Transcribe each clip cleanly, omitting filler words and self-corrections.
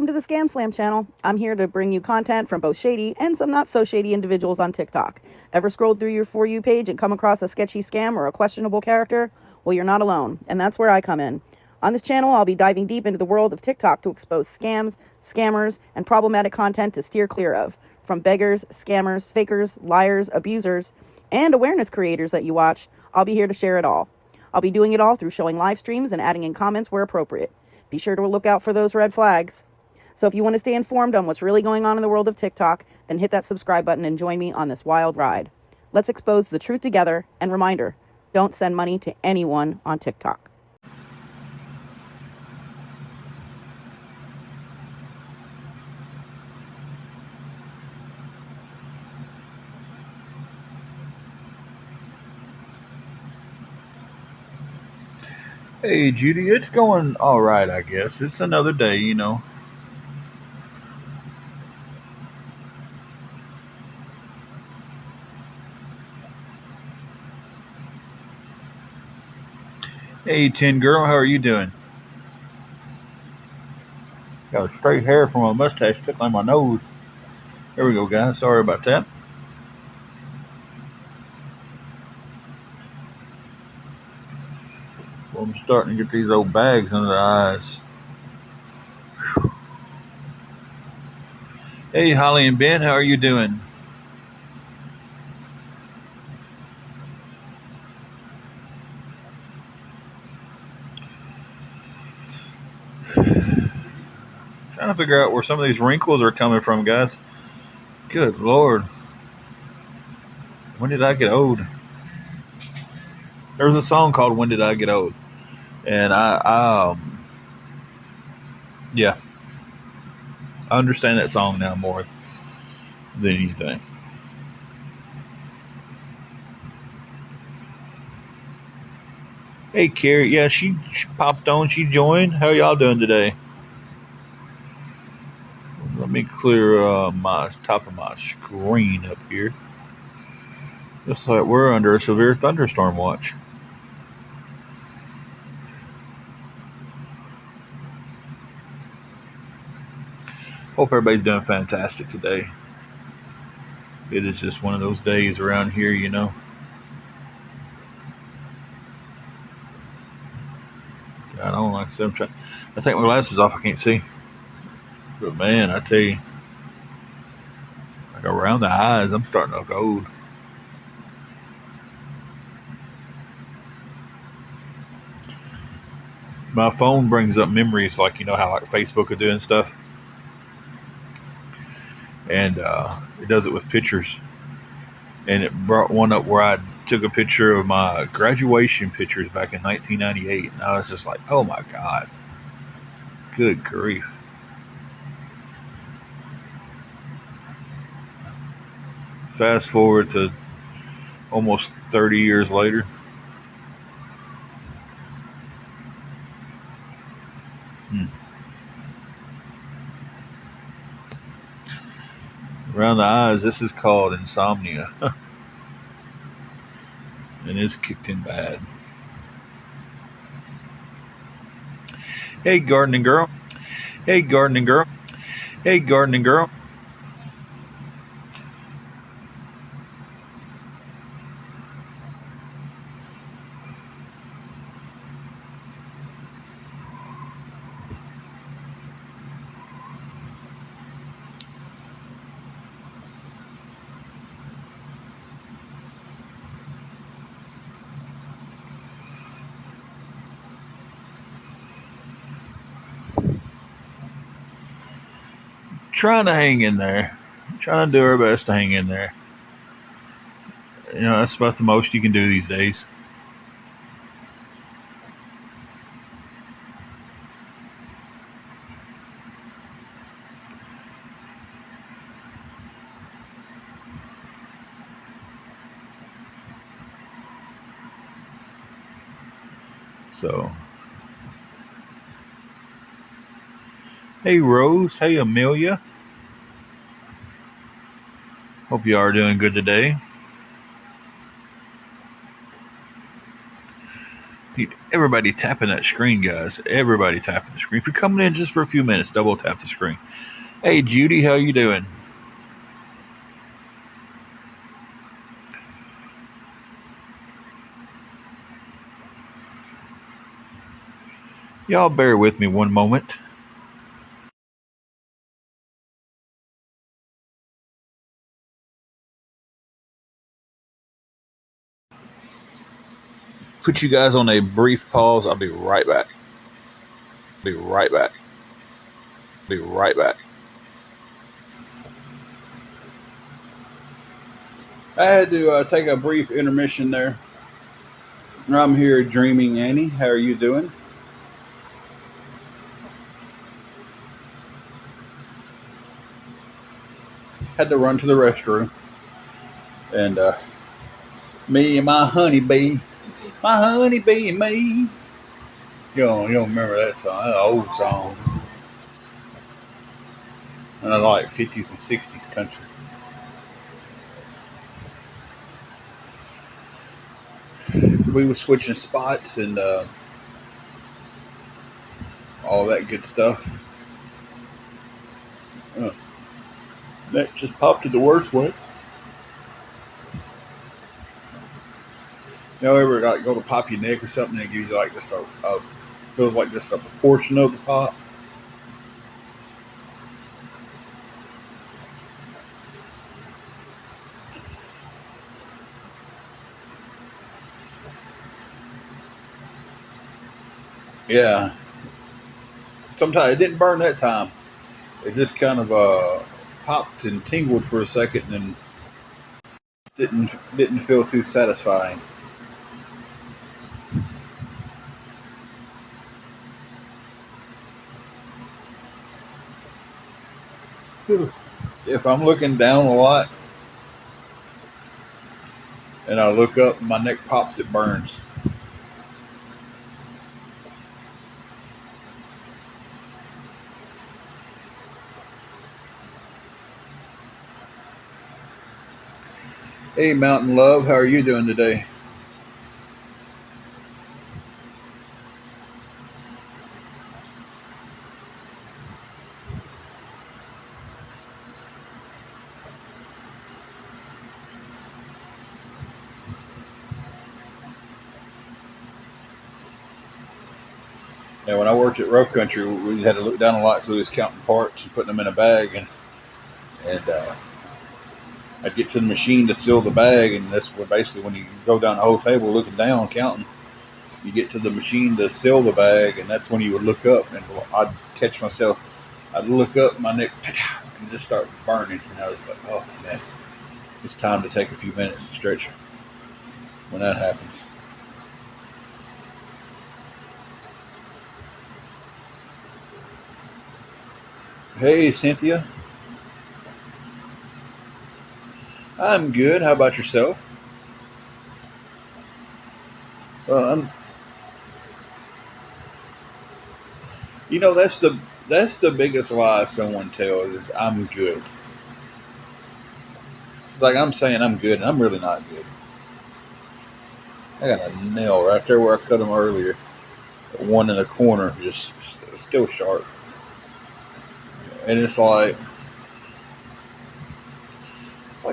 to the ScamSlam channel. I'm here to bring you content from both shady and some not so shady individuals on TikTok. Ever scrolled through your For You page and come across a sketchy scam or a questionable character? Well, you're not alone, and that's where I come in. On this channel, I'll be diving deep into the world of TikTok to expose scams, scammers, and problematic content to steer clear of. From beggars, scammers, fakers, liars, abusers, and awareness creators that you watch, I'll be here to share it all. I'll be doing it all through showing live streams and adding in comments where appropriate. Be sure to look out for those red flags. So if you want to stay informed on what's really going on in the world of TikTok, then hit that subscribe button and join me on this wild ride. Let's expose the truth together, and reminder, don't send money to anyone on TikTok. Hey, Judy, it's going all right, I guess. It's another day, you know. Hey, Tin Girl, how are you doing? Got a straight hair from a mustache tickling my nose. There we go, guys. Sorry about that. Well, I'm starting to get these old bags under the eyes. Hey, Holly and Ben, how are you doing? Trying to figure out where some of these wrinkles are coming from, guys. Good Lord. When did I get old? There's a song called When Did I Get Old? And yeah, I understand that song now more than anything. Hey, Carrie. Yeah, she popped on. She joined. How y'all doing today? Let me clear my top of my screen up here. Looks like we're under a severe thunderstorm watch. Hope everybody's doing fantastic today. It is just one of those days around here, you know. I don't like to. I take my glasses off. I can't see. But man, I tell you, like around the eyes, I'm starting to look old. My phone brings up memories, like you know how like Facebook are doing stuff, and it does it with pictures. And it brought one up where I took a picture of my graduation pictures back in 1998, and I was just like, "Oh my god, good grief!" Fast forward to almost 30 years later. Hmm. Around the eyes, this is called insomnia. And it's kicked in bad. Hey, gardening girl. Hey, gardening girl. Hey, gardening girl. Trying to hang in there. Trying to do our best to hang in there. You know, that's about the most you can do these days. So, hey, Rose. Hey, Amelia. Hope you are doing good today. Everybody tapping that screen, guys. Everybody tapping the screen. If you're coming in just for a few minutes, double tap the screen. Hey, Judy, how you doing? Y'all bear with me one moment. Put you guys on a brief pause. I'll be right back. Be right back. Be right back. I had to take a brief intermission there. I'm here dreaming, Annie. How are you doing? Had to run to the restroom, and me and my honeybee and me. You don't remember that song? That's an old song, and I like 50s and 60s country. We were switching spots and all that good stuff. Uh, that just popped to the worst way. Ever like go to pop your neck or something and it gives you like just a feels like just a portion of the pop. Yeah. Sometimes it didn't burn that time. It just kind of popped and tingled for a second and didn't feel too satisfying. If I'm looking down a lot and I look up, my neck pops, it burns. Hey, Mountain Love, how are you doing today? Yeah, when I worked at Rough Country, we had to look down a lot because we was counting parts and putting them in a bag, and I'd get to the machine to seal the bag, and that's what basically when you go down the whole table looking down counting, you get to the machine to seal the bag, and that's when you would look up, and I'd catch myself. I'd look up, my neck, and just start burning, and I was like, "Oh man, it's time to take a few minutes to stretch." When that happens, hey Cynthia, I'm good. How about yourself? Well, that's the biggest lie someone tells is I'm good. It's like I'm saying I'm good, and I'm really not good. I got a nail right there where I cut them earlier. One in the corner, just still sharp. And it's like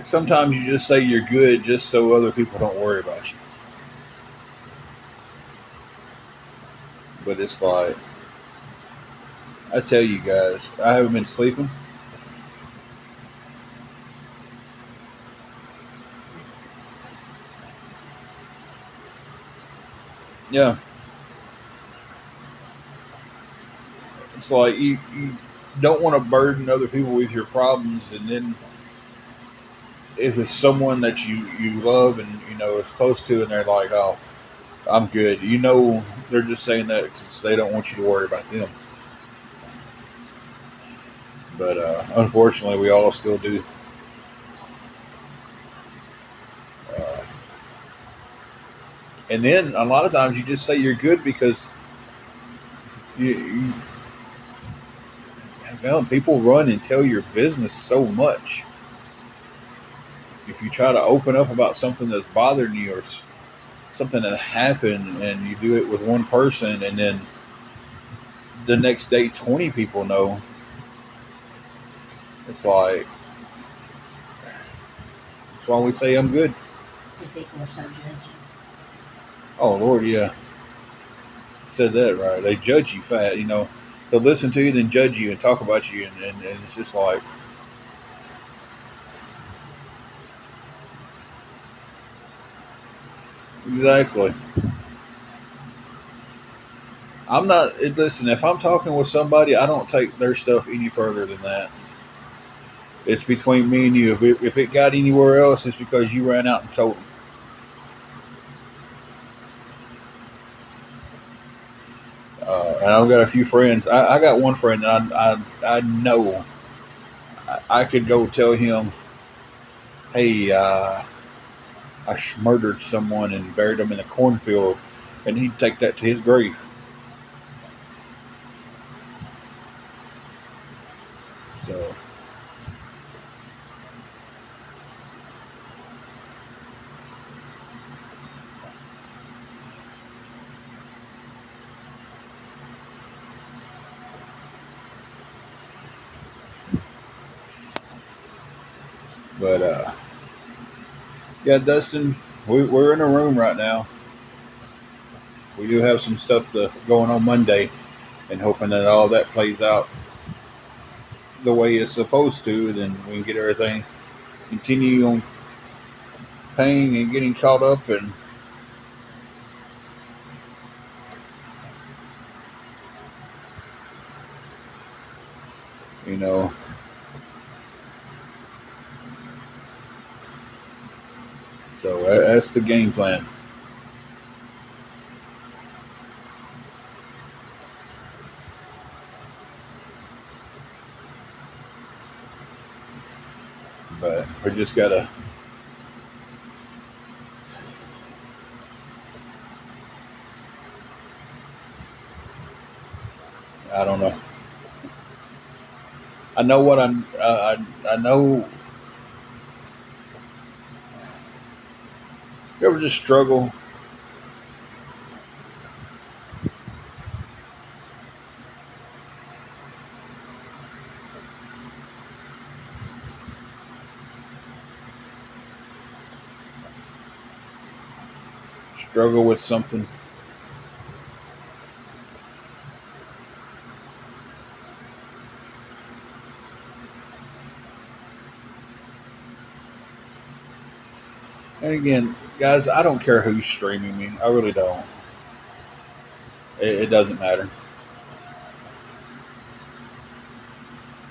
sometimes you just say you're good just so other people don't worry about you. But it's like I tell you guys, I haven't been sleeping. Yeah, it's like you don't want to burden other people with your problems, and then if it's someone that you love and is close to, and they're like, "Oh, I'm good," they're just saying that because they don't want you to worry about them. But unfortunately, we all still do. Uh, and then a lot of times you just say you're good because you people run and tell your business so much. If you try to open up about something that's bothering you or something that happened and you do it with one person and then the next day 20 people know, it's like, that's why we say I'm good. I think we're so judgy. Oh, Lord, yeah. Said that right. They judge you fat, They'll listen to you, then judge you and talk about you, and it's just like, exactly. I'm not, listen, if I'm talking with somebody, I don't take their stuff any further than that. It's between me and you. If it got anywhere else, it's because you ran out and told them. And I've got a few friends. I got one friend that I know I could go tell him, hey, I murdered someone and buried them in a cornfield, and he'd take that to his grave. So, but yeah, Dustin, we're in a room right now. We do have some stuff going on Monday, and hoping that all that plays out the way it's supposed to, then we can get everything continue on paying and getting caught up, and you know, so that's the game plan. But we just gotta. I don't know. I know what I'm. I know. You ever just struggle with something? And again, guys, I don't care who's streaming me. I really don't. It doesn't matter.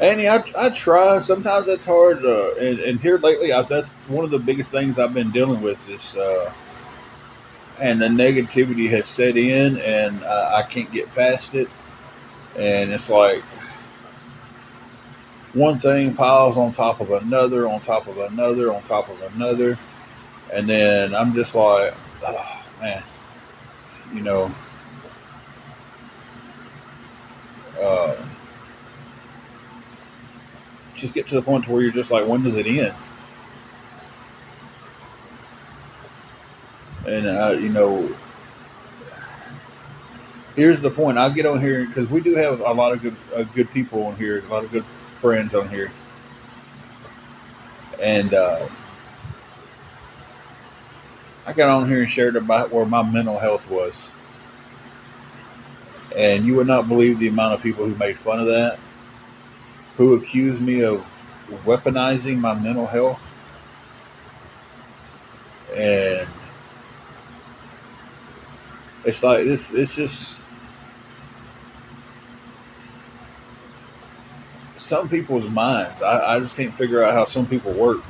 Annie, I try. Sometimes that's hard. And here lately, that's one of the biggest things I've been dealing with is, and the negativity has set in, and I can't get past it. And it's like one thing piles on top of another, on top of another, on top of another, and then I'm just like, oh, man, you know, uh, just get to the point where you're just like, when does it end? And here's the point. I'll get on here because we do have a lot of good people on here, a lot of good friends on here, and I got on here and shared about where my mental health was, and you would not believe the amount of people who made fun of that, who accused me of weaponizing my mental health, and it's like this. It's just some people's minds. I just can't figure out how some people work.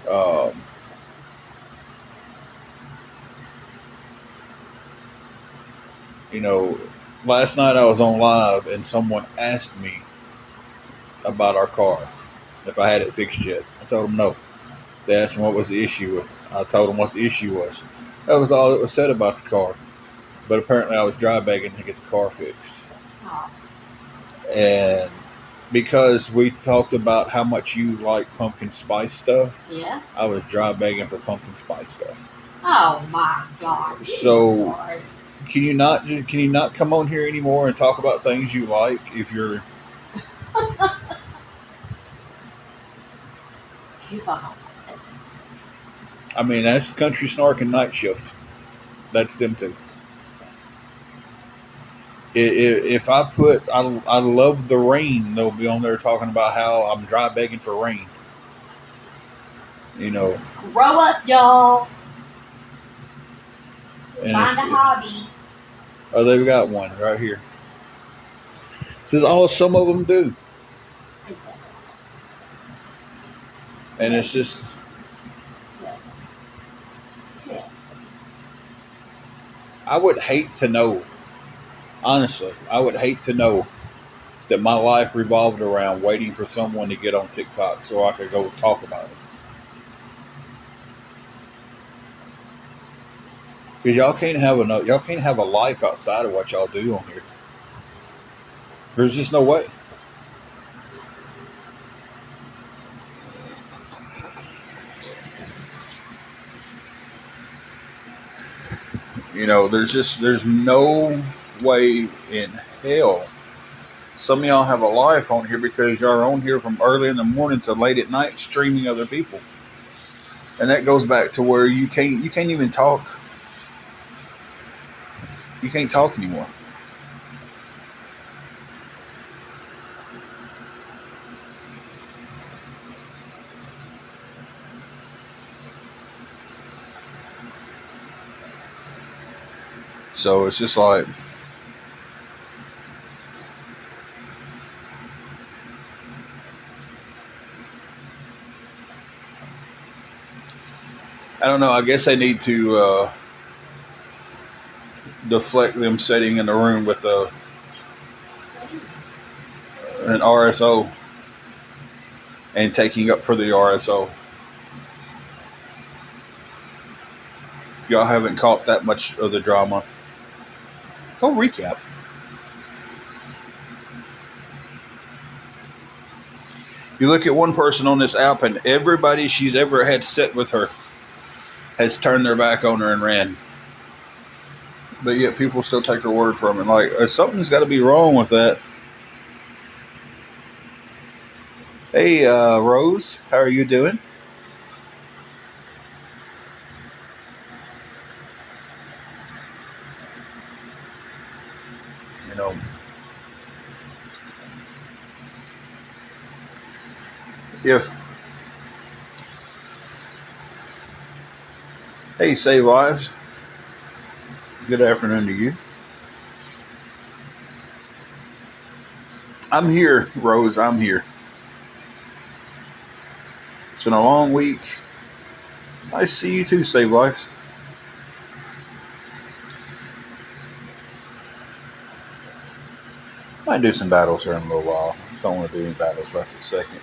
Um, you know, last night I was on live and someone asked me about our car, if I had it fixed yet. I told them no. They asked me what was the issue. I told them what the issue was. That was all that was said about the car. But apparently I was dry bagging to get the car fixed. Oh, And because we talked about how much you like pumpkin spice stuff, yeah. I was dry bagging for pumpkin spice stuff. Oh my God. So can you not come on here anymore and talk about things you like if you're God. I mean that's Country Snark and Night Shift. That's them too. If I put I love the rain, they'll be on there talking about how I'm dry begging for rain. You know, Grow up, y'all. and Find a hobby. oh they've got one right here. This is all some of them do, and it's just I would hate to know. Honestly, I would hate to know that my life revolved around waiting for someone to get on TikTok so I could go talk about it. Because y'all can't have a life outside of what y'all do on here. There's just no way. You know, there's no way in hell. Some of y'all have a life on here because y'all are on here from early in the morning to late at night streaming other people. And that goes back to where you can't even talk. You can't talk anymore. So it's just like I don't know. I guess they need to deflect them sitting in the room with an RSO and taking up for the RSO. Y'all haven't caught that much of the drama. Go recap. You look at one person on this app, and everybody she's ever had sit with her has turned their back on her and ran. But yet people still take her word from it. Like, something's got to be wrong with that. Hey, Rose, how are you doing? You know, if hey, Save Lives. Good afternoon to you. I'm here, Rose. I'm here. It's been a long week. It's nice to see you too, Save Lives. Might do some battles here in a little while. Just don't want to do any battles right this second.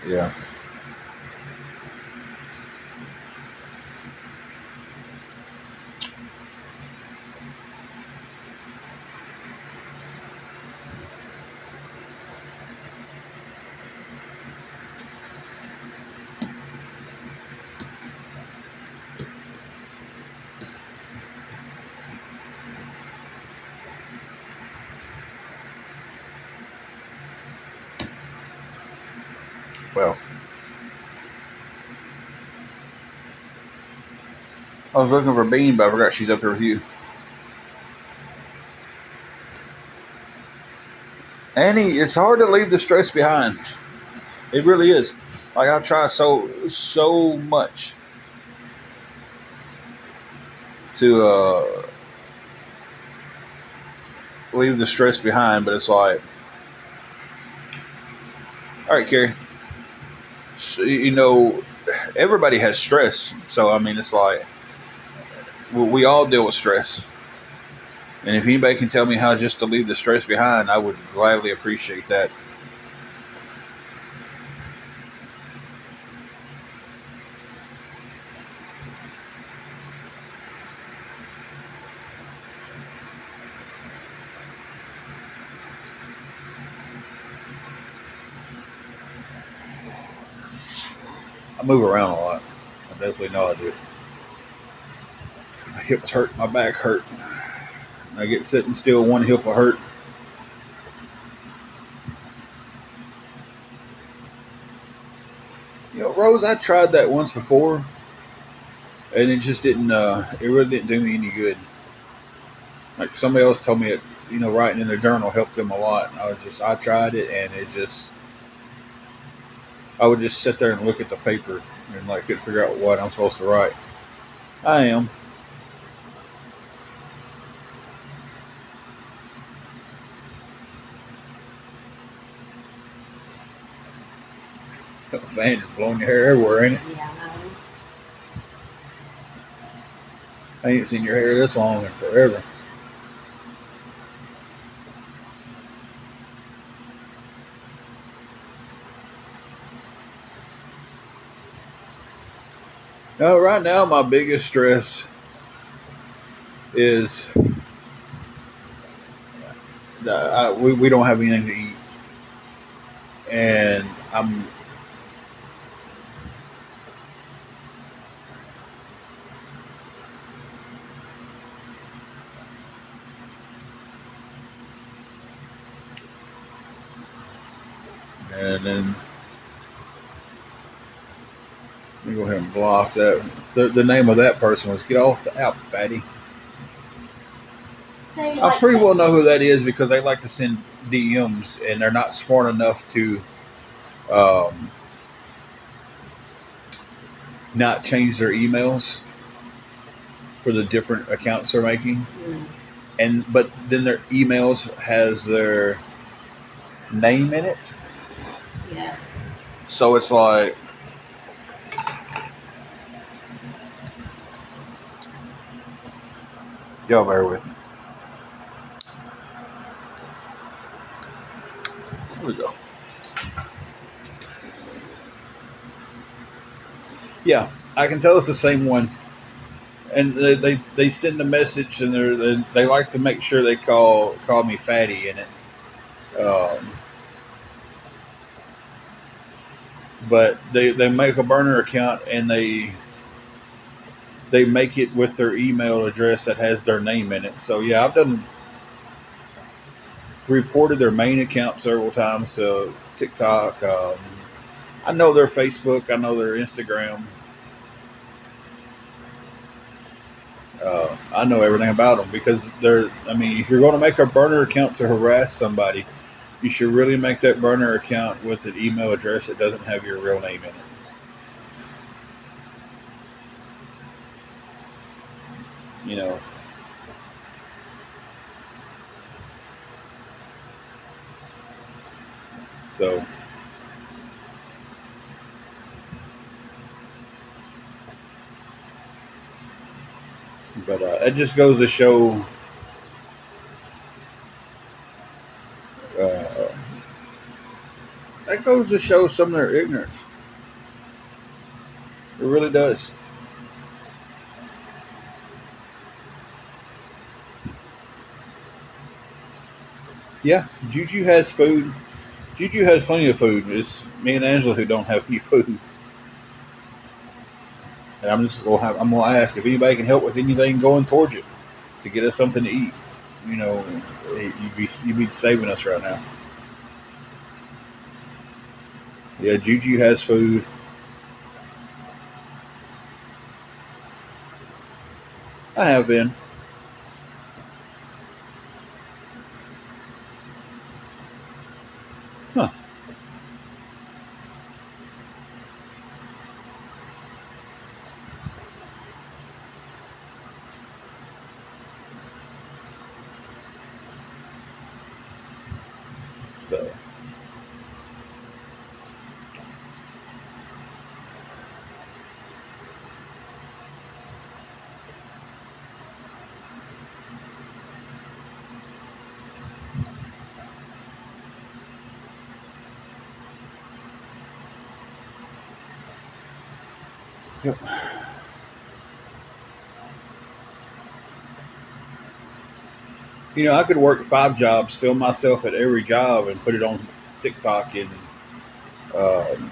Yeah. Well, I was looking for Bean, but I forgot she's up there with you. Annie, it's hard to leave the stress behind. It really is. Like I've tried so much to leave the stress behind, but it's like, all right, Carrie. So, you know, everybody has stress. So I mean, it's like we all deal with stress. And if anybody can tell me how just to leave the stress behind, I would gladly appreciate that. I move around a lot. I definitely know I do. My hips hurt, my back hurt. I get sitting still, one hip will hurt. You know, Rose, I tried that once before, and it just didn't. It really didn't do me any good. Like somebody else told me it. You know, writing in their journal helped them a lot. And I tried it, and it just. I would just sit there and look at the paper and like couldn't figure out what I'm supposed to write. I am. The fan just blowing your hair everywhere, ain't it? Yeah, I know. I ain't seen your hair this long in forever. No, right now my biggest stress is we don't have anything to eat, and I'm and then let me go ahead and block that. The name of that person was "Get Off the App, Fatty." Say I like pretty well that. know who that is because they like to send DMs, and they're not smart enough to um, not change their emails for the different accounts they're making. Mm. But then their emails has their name in it, Yeah. so it's like y'all bear with me. Here we go. Yeah, I can tell it's the same one. And they send a message, and they like to make sure they call me fatty in it. Um, but they make a burner account, and they make it with their email address that has their name in it. So yeah, I've done reported their main account several times to TikTok. I know their Facebook. I know their Instagram. I know everything about them because they're. I mean, if you're going to make a burner account to harass somebody, you should really make that burner account with an email address that doesn't have your real name in it. You know, so but it just goes to show. Uh, that goes to show some of their ignorance. It really does. Yeah, Juju has food. Juju has plenty of food. It's me and Angela who don't have any food. And I'm gonna ask if anybody can help with anything going towards it to get us something to eat. You know, you'd be saving us right now. Yeah, Juju has food. I have been. Huh. So yep. You know, I could work 5 jobs, film myself at every job, and put it on TikTok, and um,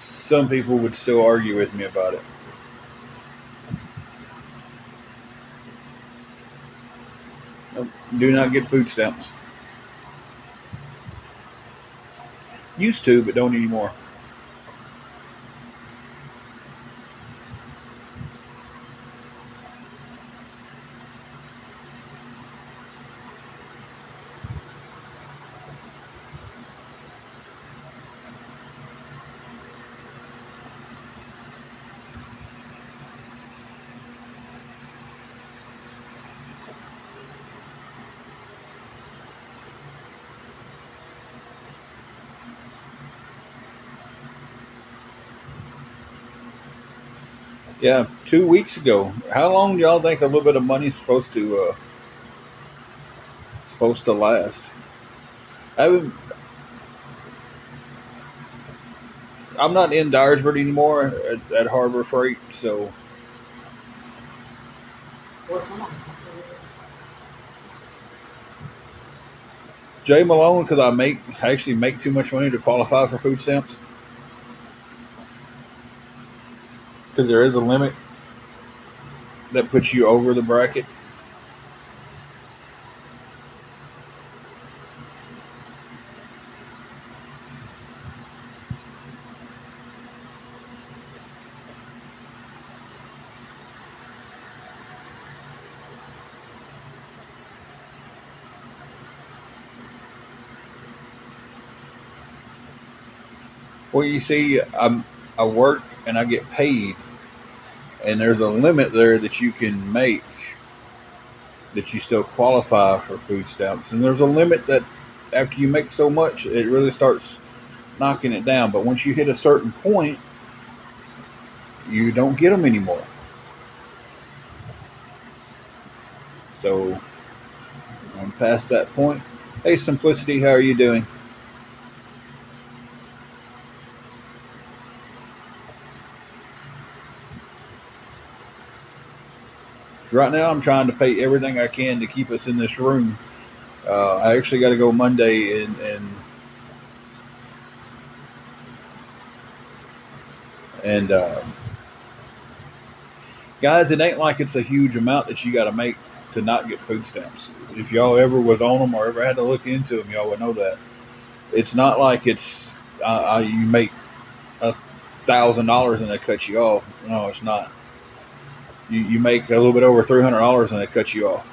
some people would still argue with me about it. Nope, do not get food stamps. Used to, but don't anymore. Yeah, 2 weeks ago. How long do y'all think a little bit of money is supposed to last? I haven't, I'm not in Dyersburg anymore at Harbor Freight, so Or someone. Jay Malone, because I actually make too much money to qualify for food stamps. Because there is a limit that puts you over the bracket. Well, you see, I work and I get paid, and there's a limit there that you can make that you still qualify for food stamps, and there's a limit that after you make so much, it really starts knocking it down. But once you hit a certain point, you don't get them anymore. So I'm past that point. Hey, Simplicity, how are you doing? Right now, I'm trying to pay everything I can to keep us in this room. I actually got to go Monday and guys, it ain't like it's a huge amount that you got to make to not get food stamps. If y'all ever was on them or ever had to look into them, y'all would know that it's not like it's you make $1,000 and they cut you off. No, it's not. You make a little bit over $300 and they cut you off.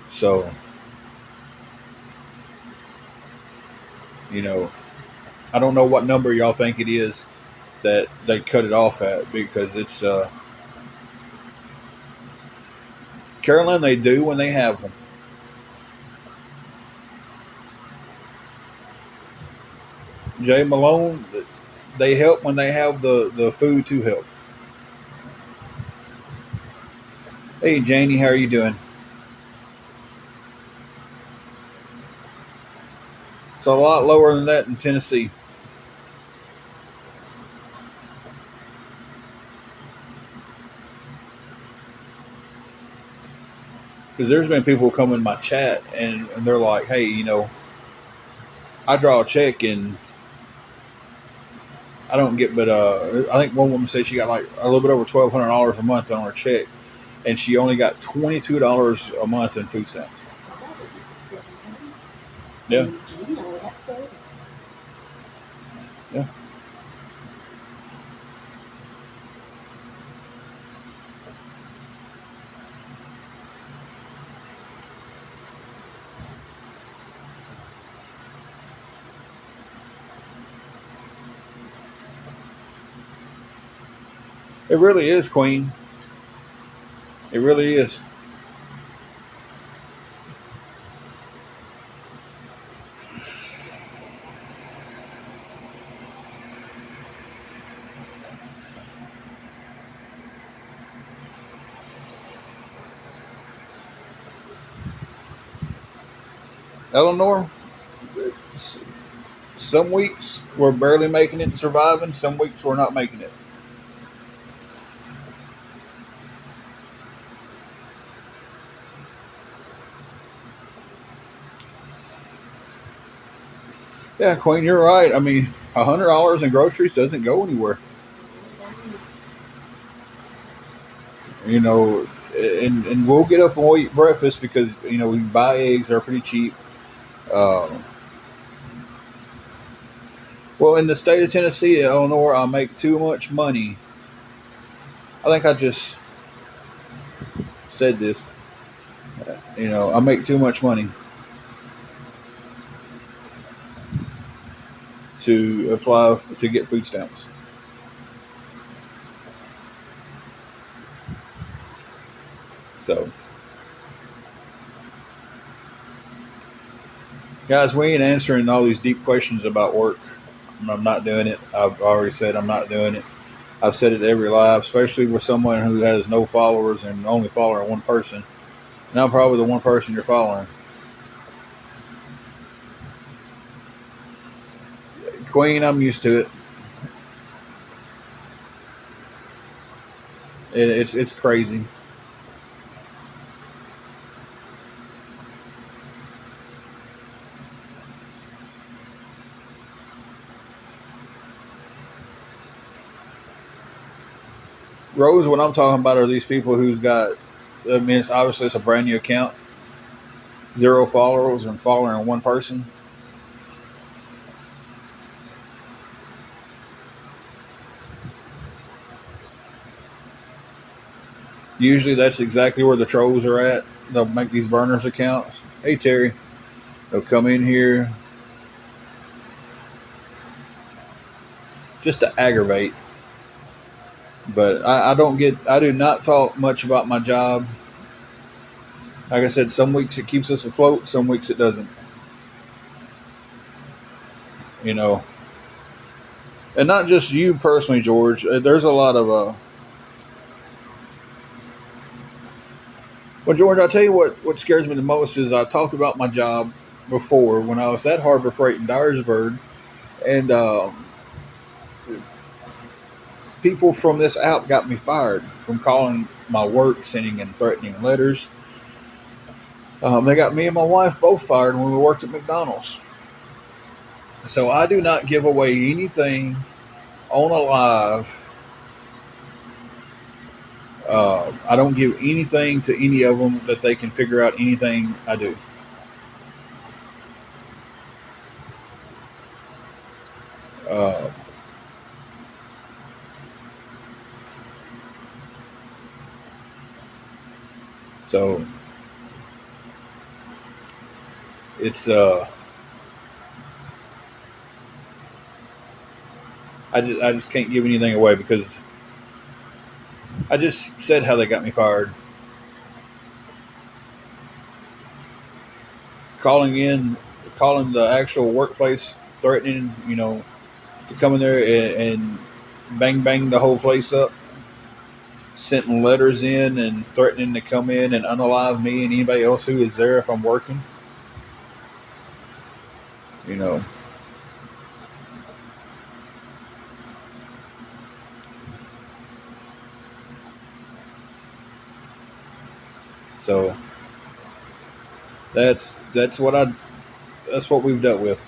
So you know, I don't know what number y'all think it is that they cut it off at because it's Carolyn. They do when they have them. Jay Malone, they help when they have the food to help. Hey, Janie, how are you doing? It's a lot lower than that in Tennessee. Because there's been people come in my chat and they're like, hey, I draw a check and I don't get but I think one woman said she got like a little bit over $1,200 a month on her check and she only got $22 a month in food stamps. Yeah. Yeah. It really is, Queen. It really is. Eleanor, some weeks we're barely making it and surviving. Some weeks we're not making it. Yeah, Queen, you're right. I mean, $100 in groceries doesn't go anywhere. You know, and we'll get up and we'll eat breakfast because we buy eggs. They're pretty cheap. Um, well, in the state of Tennessee, Eleanor, I make too much money. I think I just said this. I make too much money to apply to get food stamps. So, guys, we ain't answering all these deep questions about work. I'm not doing it. I've already said I'm not doing it. I've said it every live, especially with someone who has no followers and only following one person. And I'm probably the one person you're following. Queen, I'm used to it. It's crazy. Rose, what I'm talking about are these people who's got. I mean, it's a brand new account, 0 followers, and following one person. Usually, that's exactly where the trolls are at. They'll make these burners accounts. Hey Terry, they'll come in here just to aggravate. But I do not talk much about my job. Like I said, some weeks it keeps us afloat, some weeks it doesn't. You know, and not just you personally, George. There's a lot of Well, George, I'll tell you what scares me the most is I talked about my job before when I was at Harbor Freight in Dyersburg, and people from this app got me fired from calling my work, sending and threatening letters. They got me and my wife both fired when we worked at McDonald's. So I do not give away anything on a live. I don't give anything to any of them that they can figure out anything I do. Uh, so it's I just can't give anything away because I just said how they got me fired. Calling in, calling the actual workplace, threatening, to come in there and bang bang the whole place up, sending letters in and threatening to come in and unalive me and anybody else who is there if I'm working. You know, so that's what I that's what we've dealt with.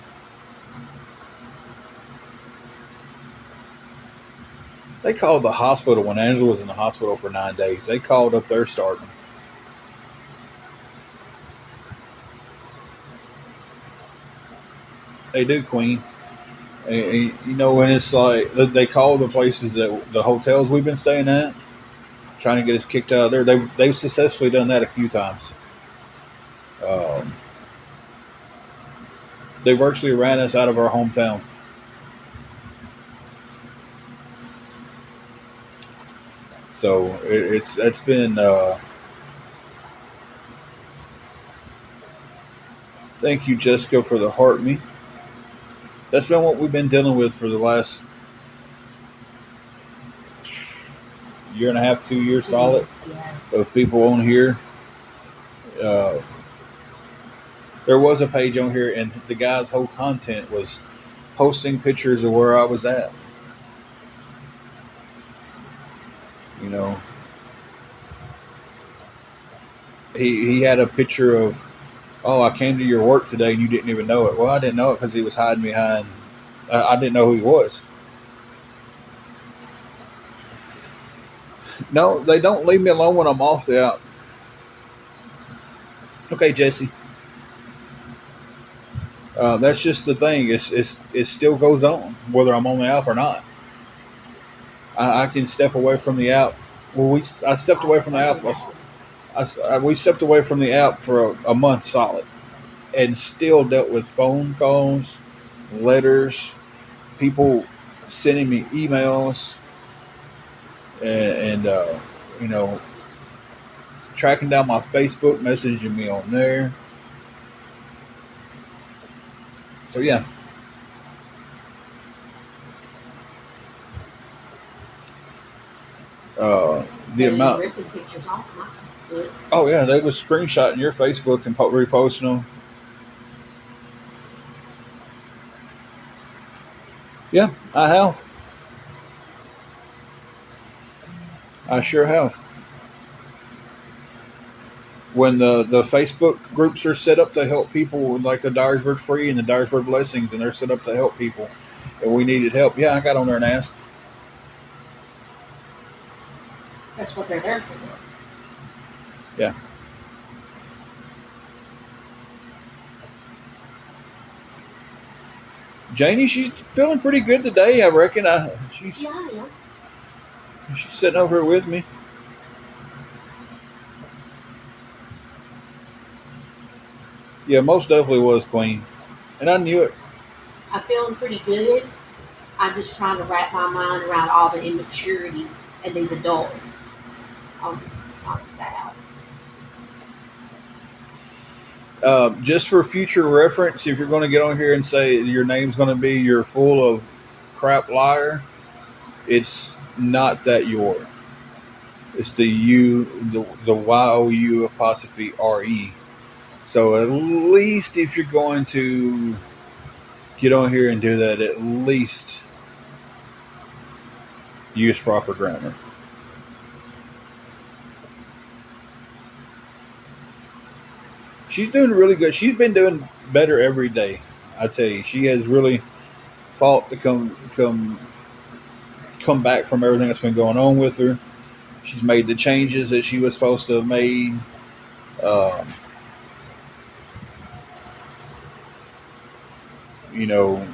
They called the hospital when Angela was in the hospital for 9 days. They called up their starting. They do, Queen. When it's like they call the places that the hotels we've been staying at, trying to get us kicked out of there. They've successfully done that a few times. Um, they virtually ran us out of our hometown. So it's been. Thank you, Jessica, for the heart me. That's been what we've been dealing with for the last year and a half, 2 years solid. Of people on here. Uh, there was a page on here, and the guy's whole content was posting pictures of where I was at. You know, he had a picture of Oh, I came to your work today and you didn't even know it. Well, I didn't know it because he was hiding behind. I didn't know who he was. No, they don't leave me alone when I'm off the app. Okay, Jesse. That's just the thing. It still goes on whether I'm on the app or not. I can step away from the app. Well, I stepped away from the app. We stepped away from the app for a month solid, and still dealt with phone calls, letters, people sending me emails, and you know, tracking down my Facebook, messaging me on there. So yeah, uh, the They amount. ripping pictures off my Facebook. Oh yeah, they was screenshotting your Facebook and reposting them. Yeah, I have. I sure have. When the Facebook groups are set up to help people, like the Dyersburg Free and the Dyersburg Blessings, and they're set up to help people, and we needed help. Yeah, I got on there and asked. That's what they're there for. Yeah, Janie, she's feeling pretty good today. I reckon. She's Yeah, yeah. she's sitting over here with me. Yeah, most definitely was Queen, and I knew it. I'm feeling pretty good. I'm just trying to wrap my mind around all the immaturity in these adults on the South. Just for future reference, if you're going to get on here and say your name's going to be "You're full of crap liar," it's not that you're. It's the U, the YOU apostrophe RE. So at least if you're going to get on here and do that, at least use proper grammar. She's doing really good. She's been doing better every day. I tell you, she has really fought to come back from everything that's been going on with her. She's made the changes that she was supposed to have made. Um,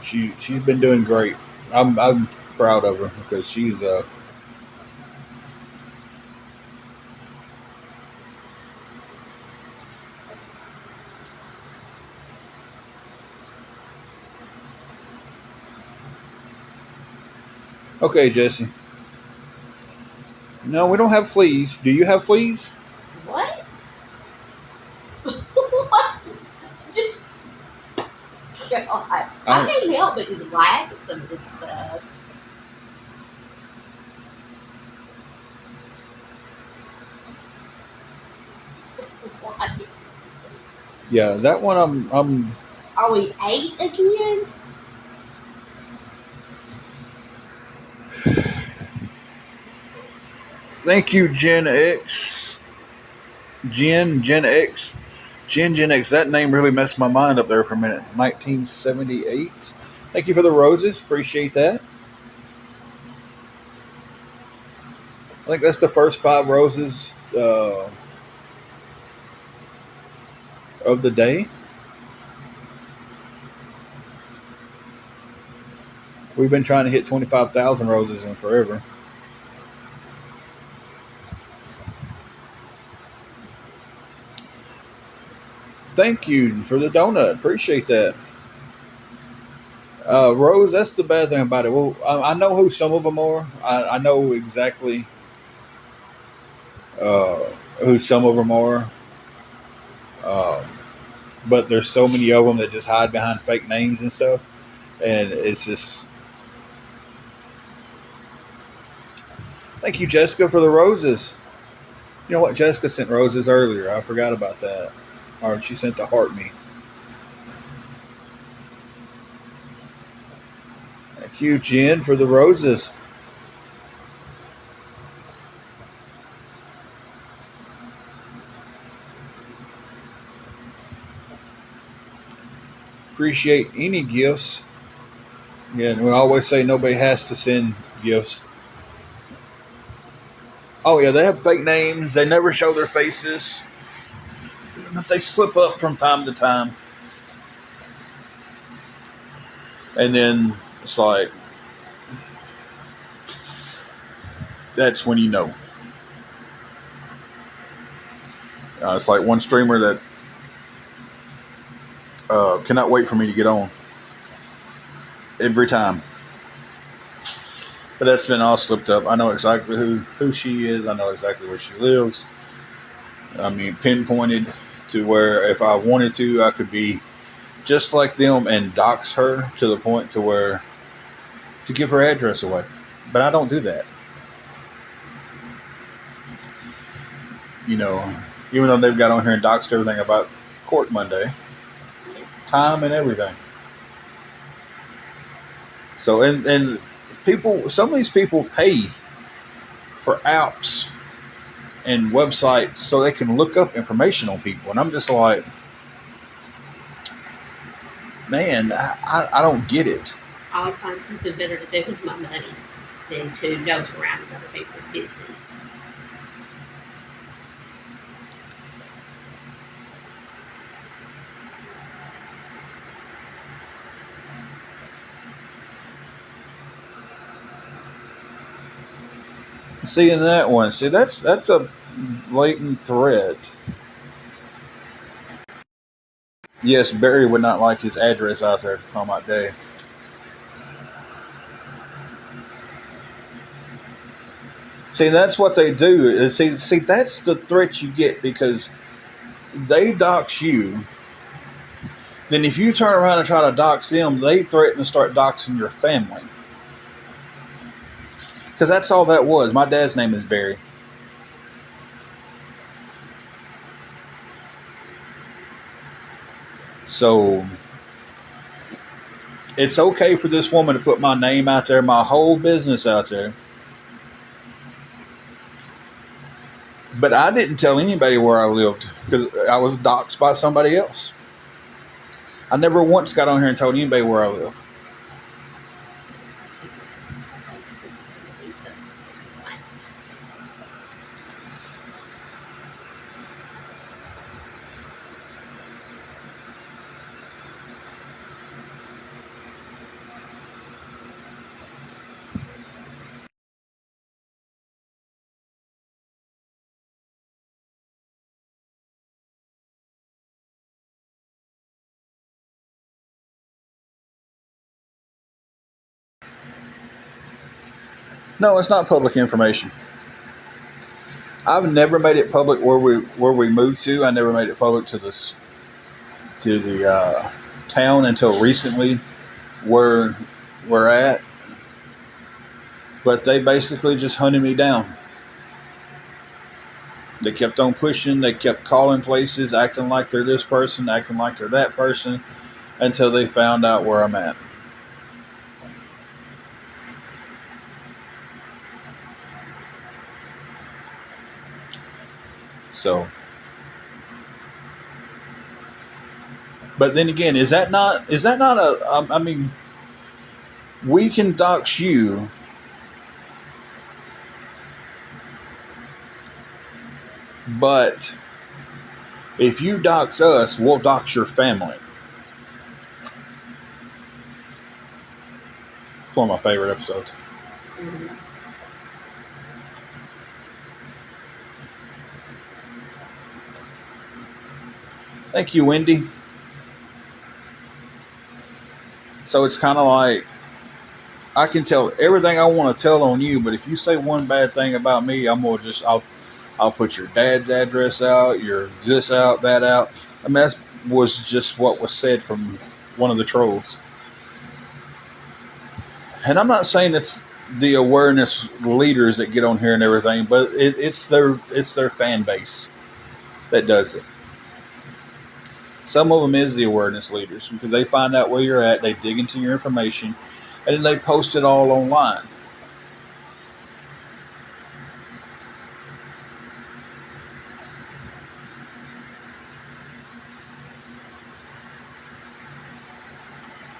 she's been doing great. I'm proud of her because she's okay, Jesse. No, we don't have fleas. Do you have fleas? What? What? Just God. I can't help but just laugh at some of this stuff. What? Yeah, that one I'm Are we 8 again? thank you, Gen X. Gen X. Gen X. That name really messed my mind up there for a minute. 1978. Thank you for the roses. Appreciate that. I think that's the first 5 roses of the day. We've been trying to hit 25,000 roses in forever. Thank you for the donut. Appreciate that. Rose, that's the bad thing about it. Well, I know who some of them are. I know exactly uh, who some of them are. Um, but there's so many of them that just hide behind fake names and stuff. And it's just. Thank you, Jessica, for the roses. You know what? Jessica sent roses earlier. I forgot about that. Or she sent the heart me. Thank you, Jen, for the roses. appreciate any gifts. Yeah, and we always say nobody has to send gifts. Oh yeah, they have fake names. They never show their faces, but they slip up from time to time. And then it's like that's when you know. It's like one streamer that cannot wait for me to get on every time. But that's been all slipped up. I know exactly who she is. I know exactly where she lives. I mean, pinpointed to where if I wanted to, I could be just like them and dox her to the point to where to give her address away. But I don't do that. You know, even though they've got on here and doxed everything about court Monday, time and everything. So and people, some of these people pay for apps and websites so they can look up information on people, and I'm just like, man, I don't get it. I would find something better to do with my money than to nose around in other people's business. Seeing that one, see that's a blatant threat. Yes, Barry would not like his address out there on my day. See, that's what they do. See, that's the threat you get because they dox you. Then if you turn around and try to dox them, they threaten to start doxing your family. Because that's all that was. My dad's name is Barry. So it's okay for this woman to put my name out there, my whole business out there. But I didn't tell anybody where I lived because I was doxxed by somebody else. I never once got on here and told anybody where I live. No, it's not public information. I've never made it public where we moved to. I never made it public to the town until recently where we're at. But they basically just hunted me down. They kept on pushing. They kept calling places, acting like they're this person, acting like they're that person, until they found out where I'm at. So, but then again, is that not a? I mean, we can dox you, but if you dox us, we'll dox your family. It's one of my favorite episodes. Mm-hmm. Thank you, Wendy. So it's kind of like I can tell everything I want to tell on you, but if you say one bad thing about me, I'll put your dad's address out, your this out, that out. I mean, that was just what was said from one of the trolls. And I'm not saying it's the awareness leaders that get on here and everything, but it's their fan base that does it. Some of them is the awareness leaders because they find out where you're at, they dig into your information, and then they post it all online.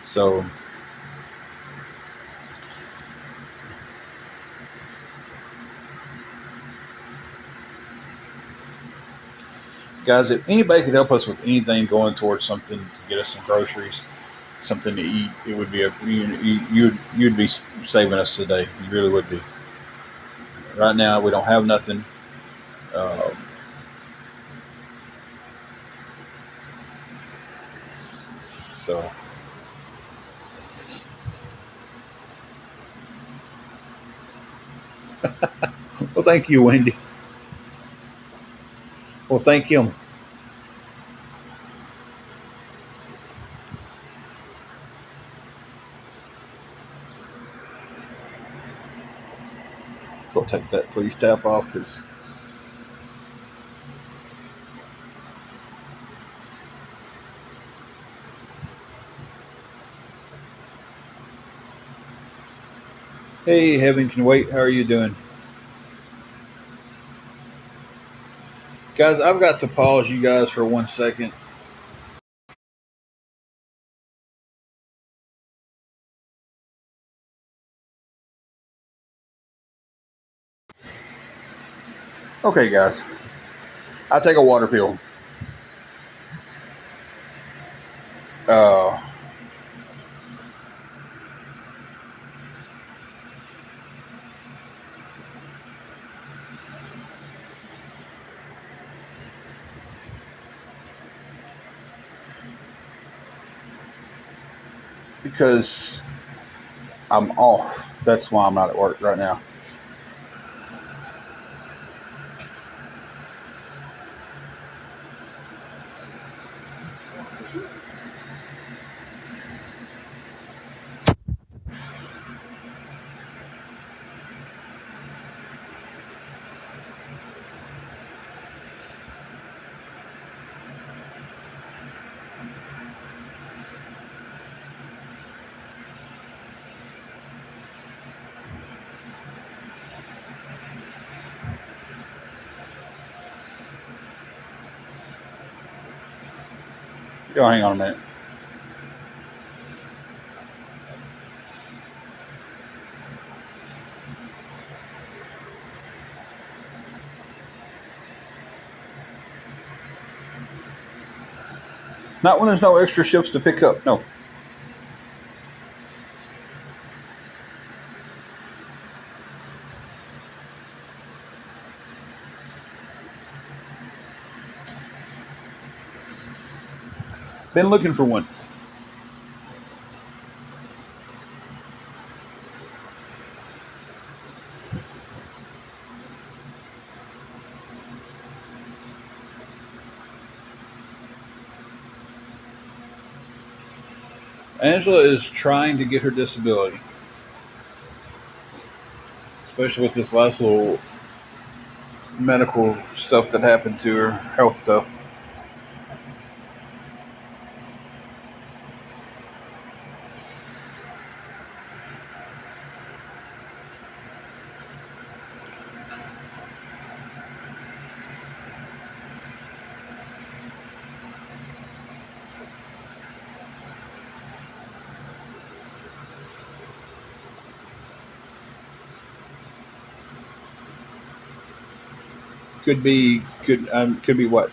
So, guys, if anybody could help us with anything going towards something to get us some groceries, something to eat, it would be you'd be saving us today. You really would be. Right now, we don't have nothing. Um, so, well, thank you, Wendy. Well, thank him. Go take that please tap off because hey, heaven can wait. How are you doing, guys? I've got to pause you guys for 1 second. Okay, guys, I take a water pill. Uh, because I'm off. That's why I'm not at work right now. Yo, hang on a minute. Not when there's no extra shifts to pick up. No. Been looking for one. Angela is trying to get her disability, especially with this last little medical stuff that happened to her, health stuff. Could be what?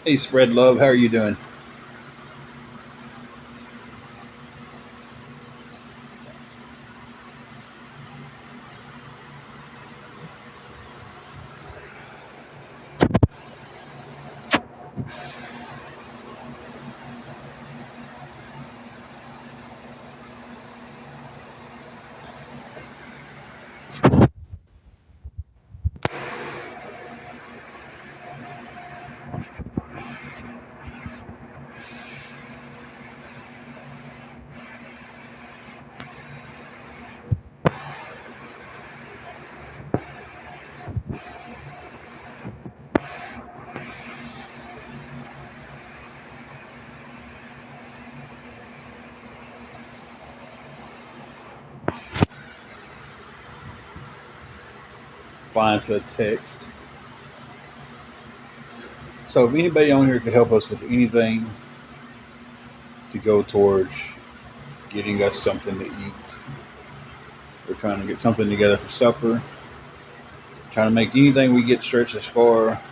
Hey, spread love. How are you doing? replying to a text. So if anybody on here could help us with anything to go towards getting us something to eat, we're trying to get something together for supper. Trying to make anything we get stretch as far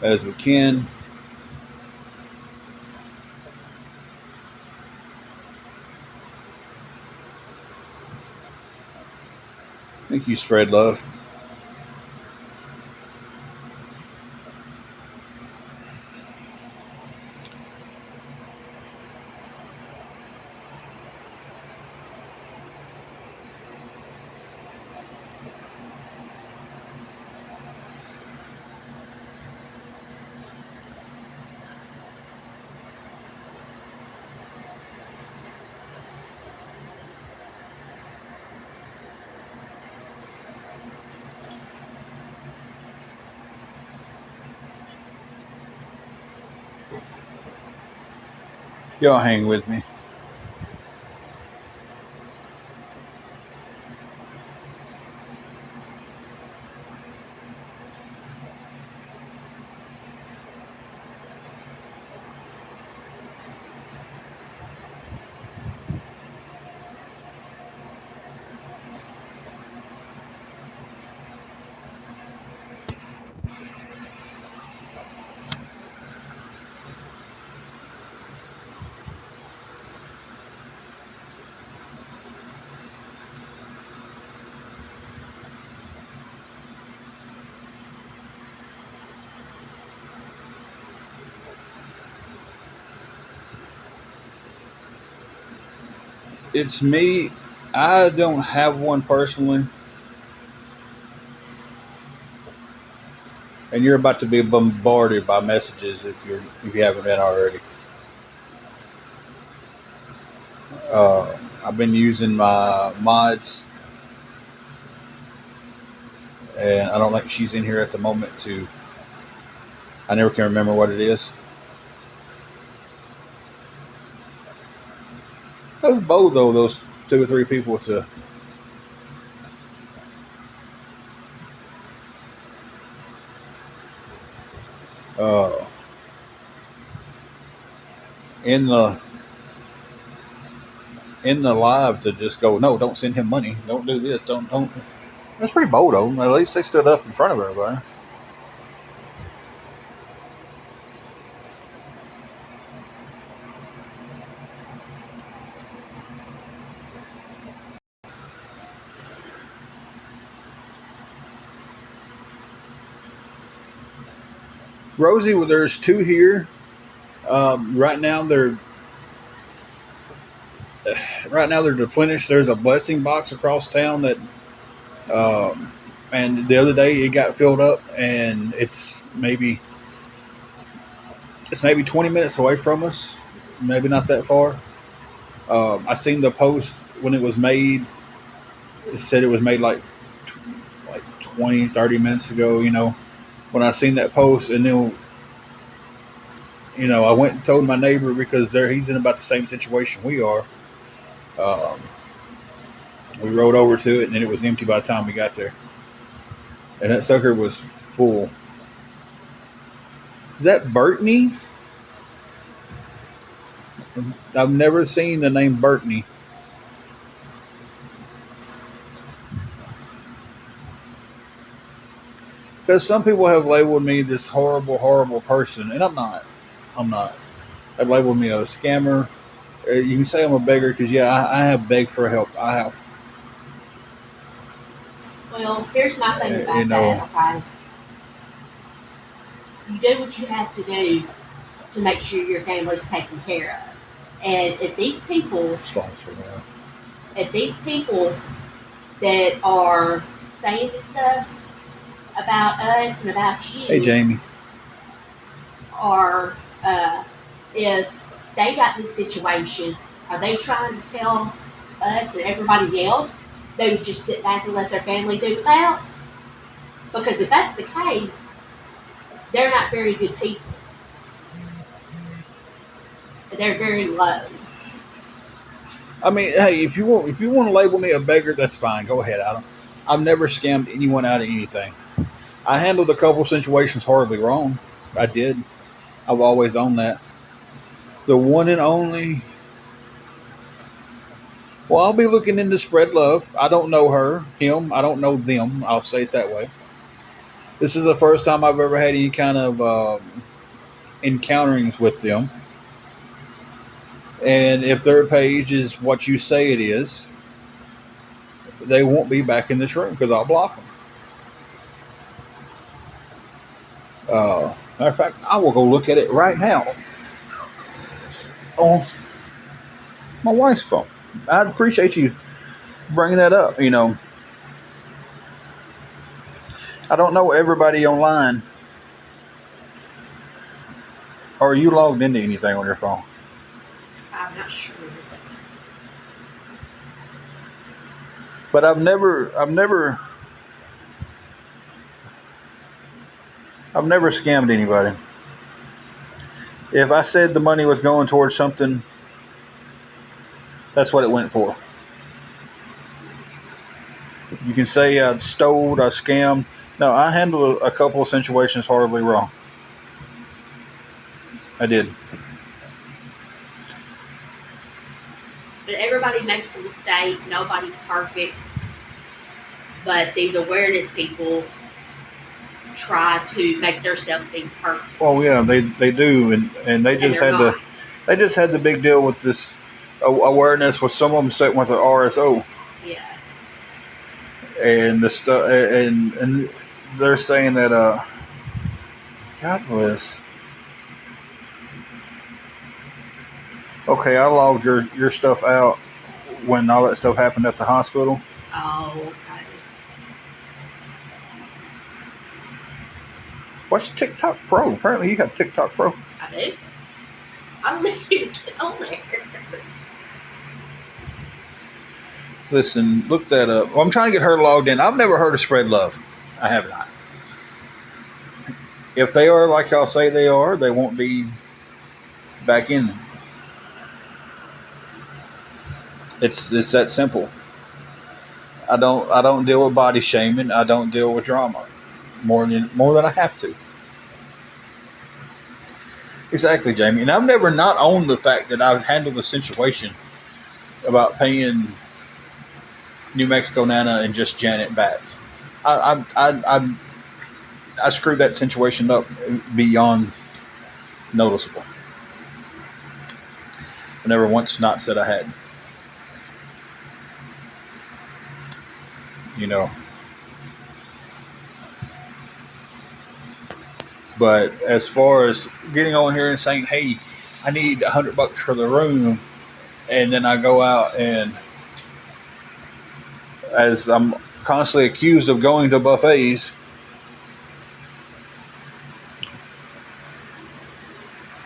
as we can. Thank you, Spread Love. Y'all hang with me. It's me. I don't have one personally, and you're about to be bombarded by messages if you haven't been already. I've been using my mods, and I don't think she's in here at the moment. I never can remember what it is. Those bold though. Those 2 or 3 people to. Uh, in the live to just go, no, don't send him money, don't do this, don't. That's pretty bold of them. At least they stood up in front of everybody. Rosie, well, there's 2 here. Right now they're replenished. There's a blessing box across town that, and the other day it got filled up, and it's maybe 20 minutes away from us, maybe not that far. I seen the post when it was made. It said it was made like 20, 30 minutes ago. When I seen that post, and then I went and told my neighbor because he's in about the same situation we are. We rode over to it, and it was empty by the time we got there. And that sucker was full. Is that Burtney? I've never seen the name Burtney. Because some people have labeled me this horrible, horrible person, and I'm not. They've labeled me a scammer. You can say I'm a beggar because, yeah, I have begged for help. I have. Well, here's my thing about that, okay? You do what you have to do to make sure your family's taken care of. And if these people that are saying this stuff about us and about you, hey Jamie, are if they got this situation, are they trying to tell us and everybody else they would just sit back and let their family do without? Because if that's the case, they're not very good people. They're very low. I mean, hey, if you want to label me a beggar, that's fine. Go ahead. I don't. I've never scammed anyone out of anything. I handled a couple situations horribly wrong. I did. I've always owned that. The one and only. Well, I'll be looking into Spread Love. I don't know her, him. I don't know them. I'll say it that way. This is the first time I've ever had any kind of encounterings with them. And if their page is what you say it is, they won't be back in this room because I'll block them. Matter of fact, I will go look at it right now on my wife's phone. I'd appreciate you bringing that up. You know, I don't know everybody online. Or are you logged into anything on your phone? I'm not sure. But I've never scammed anybody. If I said the money was going towards something, that's what it went for. You can say I stole, I scammed. No, I handled a couple of situations horribly wrong. I did. But everybody makes a mistake. Nobody's perfect. But these awareness people try to make themselves seem perfect. Oh yeah, they do, and they just had the big deal with this awareness with some of them sitting with the RSO. Yeah. And the stuff, and they're saying that God bless. Okay, I logged your stuff out when all that stuff happened at the hospital. Oh, okay. What's TikTok Pro? Apparently you got TikTok Pro. I do. I don't need to get on there. Listen, look that up. Well, I'm trying to get her logged in. I've never heard of Spread Love. I have not. If they are like y'all say they are, they won't be back in. It's that simple. I don't deal with body shaming. I don't deal with drama more than I have to. Exactly, Jamie. And I've never not owned the fact that I've handled the situation about paying New Mexico Nana and just Janet back. I screwed that situation up beyond noticeable. I never once not said I had. You know. But as far as getting on here and saying, hey, I need $100 for the room, and then I go out and, as I'm constantly accused of going to buffets,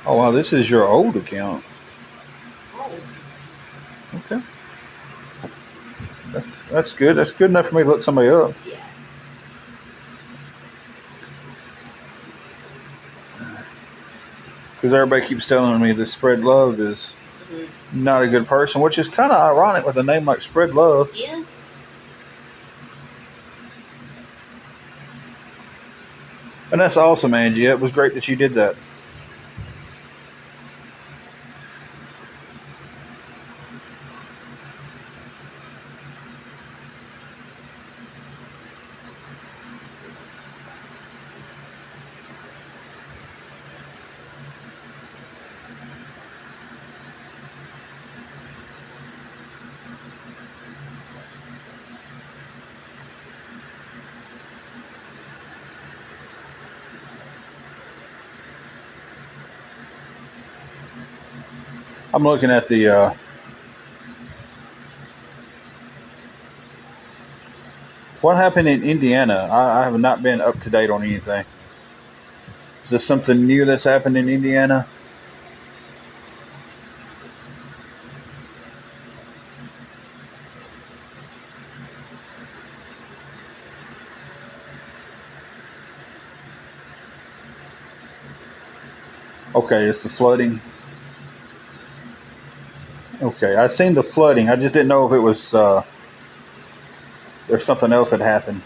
oh wow, this is your old account. Oh. Okay. That's good. That's good enough for me to look somebody up. Yeah. Because everybody keeps telling me that Spread Love is not a good person, which is kind of ironic with a name like Spread Love. Yeah. And that's awesome, Angie. It was great that you did that. I'm looking at the what happened in Indiana. I have not been up to date on anything. Is this something new that's happened in Indiana? Okay, it's the flooding. Okay, I seen the flooding. I just didn't know if it was or something else had happened.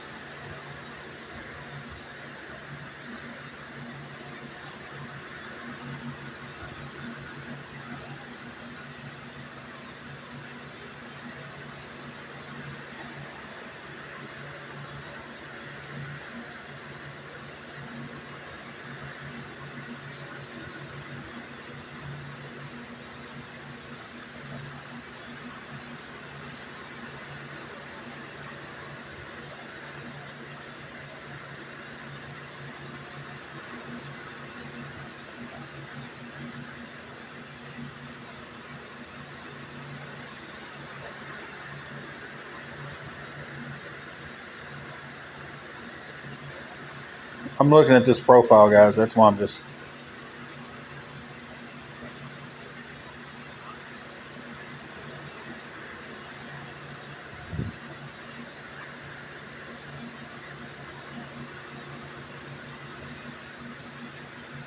I'm looking at this profile, guys. That's why I'm just.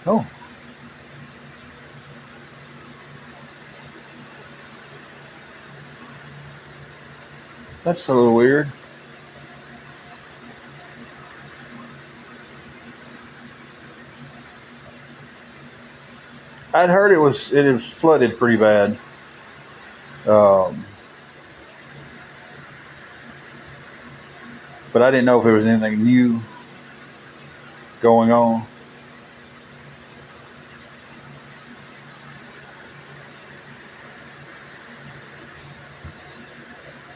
Oh. That's a little weird. I'd heard it was flooded pretty bad. But I didn't know if there was anything new going on.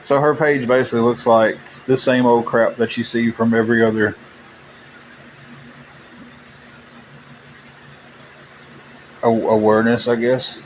So her page basically looks like the same old crap that you see from every other awareness, I guess.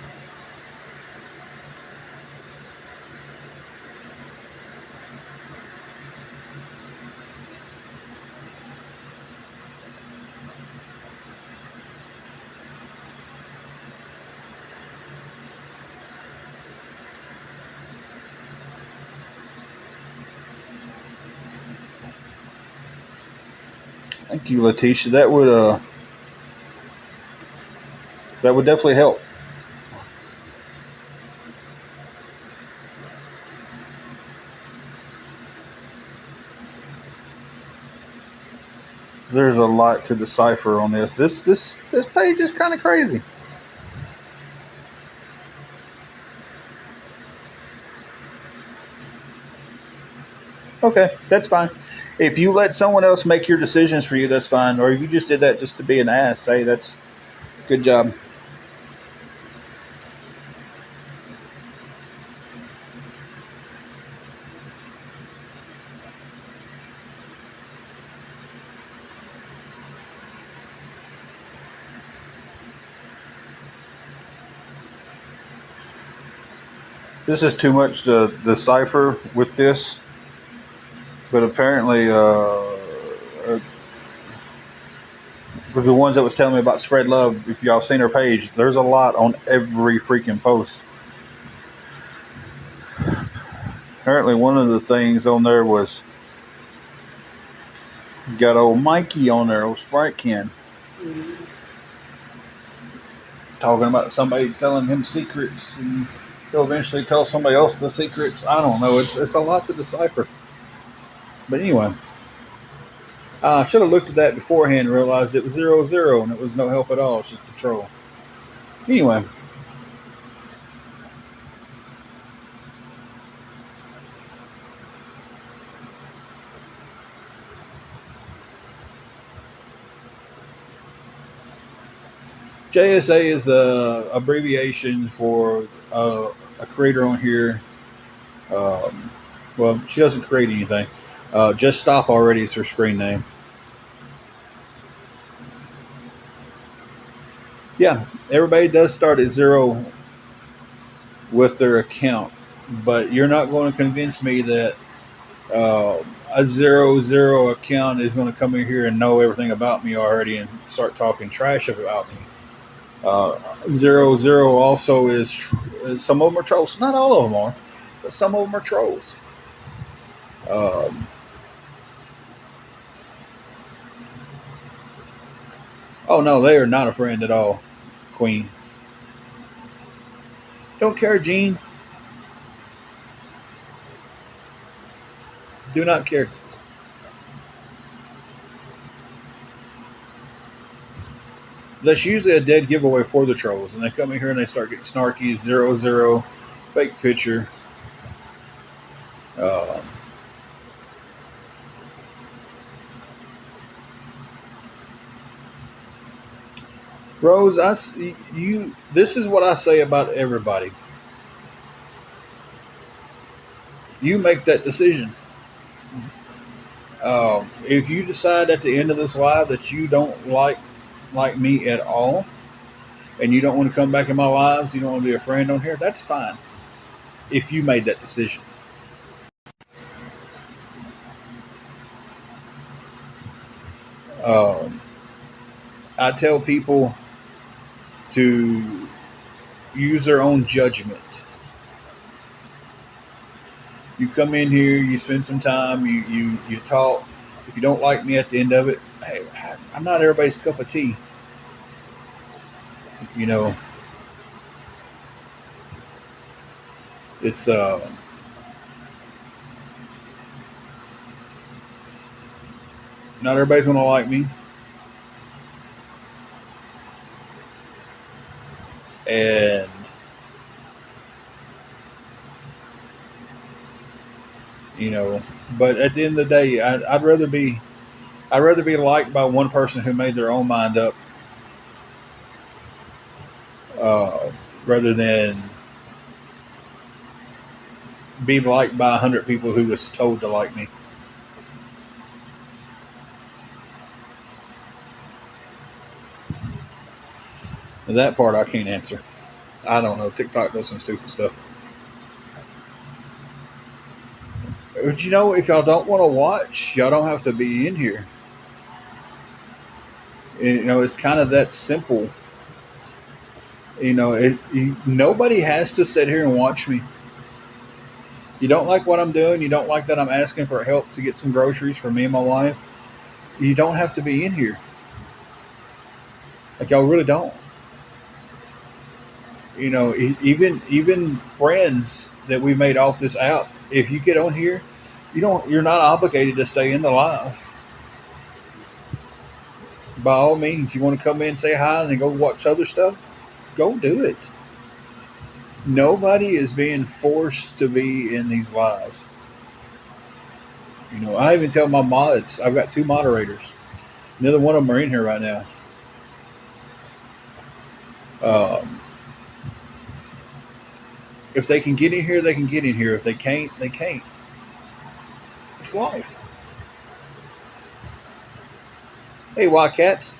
Thank you, Letitia. That would definitely help. There's a lot to decipher on this. This page is kind of crazy. Okay, that's fine. If you let someone else make your decisions for you, that's fine. Or if you just did that just to be an ass, hey, that's good job. This is too much to decipher with this, but apparently, with the ones that was telling me about spread love, if y'all seen her page, there's a lot on every freaking post. Apparently, one of the things on there was got old Mikey on there, old Sprite Can, talking about somebody telling him secrets, and he'll eventually tell somebody else the secrets. I don't know. It's a lot to decipher. But anyway, I should have looked at that beforehand and realized it was 0-0 and it was no help at all. It's just a troll. Anyway. JSA is the abbreviation for a creator on here. Well, she doesn't create anything. Just Stop Already is her screen name. Yeah, everybody does start at 0 with their account, but you're not going to convince me that a 0-0 account is going to come in here and know everything about me already and start talking trash about me. 0-0 also is some of them are trolls. Not all of them are, but some of them are trolls. Oh no, they are not a friend at all, Queen. Don't care, Gene. Do not care. That's usually a dead giveaway for the trolls, and they come in here and they start getting snarky, 0-0, fake picture. Uh, Rose, you. This is what I say about everybody. You make that decision. If you decide at the end of this live that you don't like me at all, and you don't want to come back in my lives, you don't want to be a friend on here, that's fine. If you made that decision. Um, I tell people to use their own judgment. You come in here, you spend some time, you talk. If you don't like me at the end of it, hey, I'm not everybody's cup of tea. You know, it's not everybody's gonna like me, and you know, but at the end of the day, I'd rather be liked by one person who made their own mind up, uh, rather than be liked by 100 people who was told to like me. And that part I can't answer. I don't know. TikTok does some stupid stuff. But you know, if y'all don't want to watch, y'all don't have to be in here. You know, it's kind of that simple. You know, nobody has to sit here and watch me. You don't like what I'm doing. You don't like that I'm asking for help to get some groceries for me and my wife. You don't have to be in here. Like y'all really don't. You know, even friends that we made off this app. If you get on here, you're not obligated to stay in the live. By all means, you want to come in and say hi and then go watch other stuff, go do it. Nobody is being forced to be in these lives. You know, I even tell my mods, I've got 2 moderators. Neither one of them are in here right now. Um, if they can get in here, they can get in here. If they can't, they can't. It's life. Hey, Wildcats.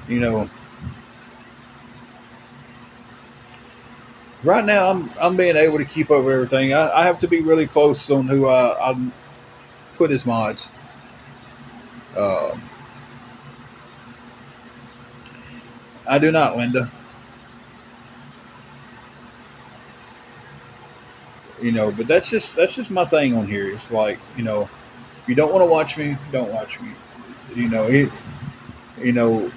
You know, right now I'm being able to keep up with everything. I have to be really close on who I put as mods. Um, I do not, Linda. You know, but that's just my thing on here. It's like, you know, if you don't want to watch me, don't watch me. You know, you know,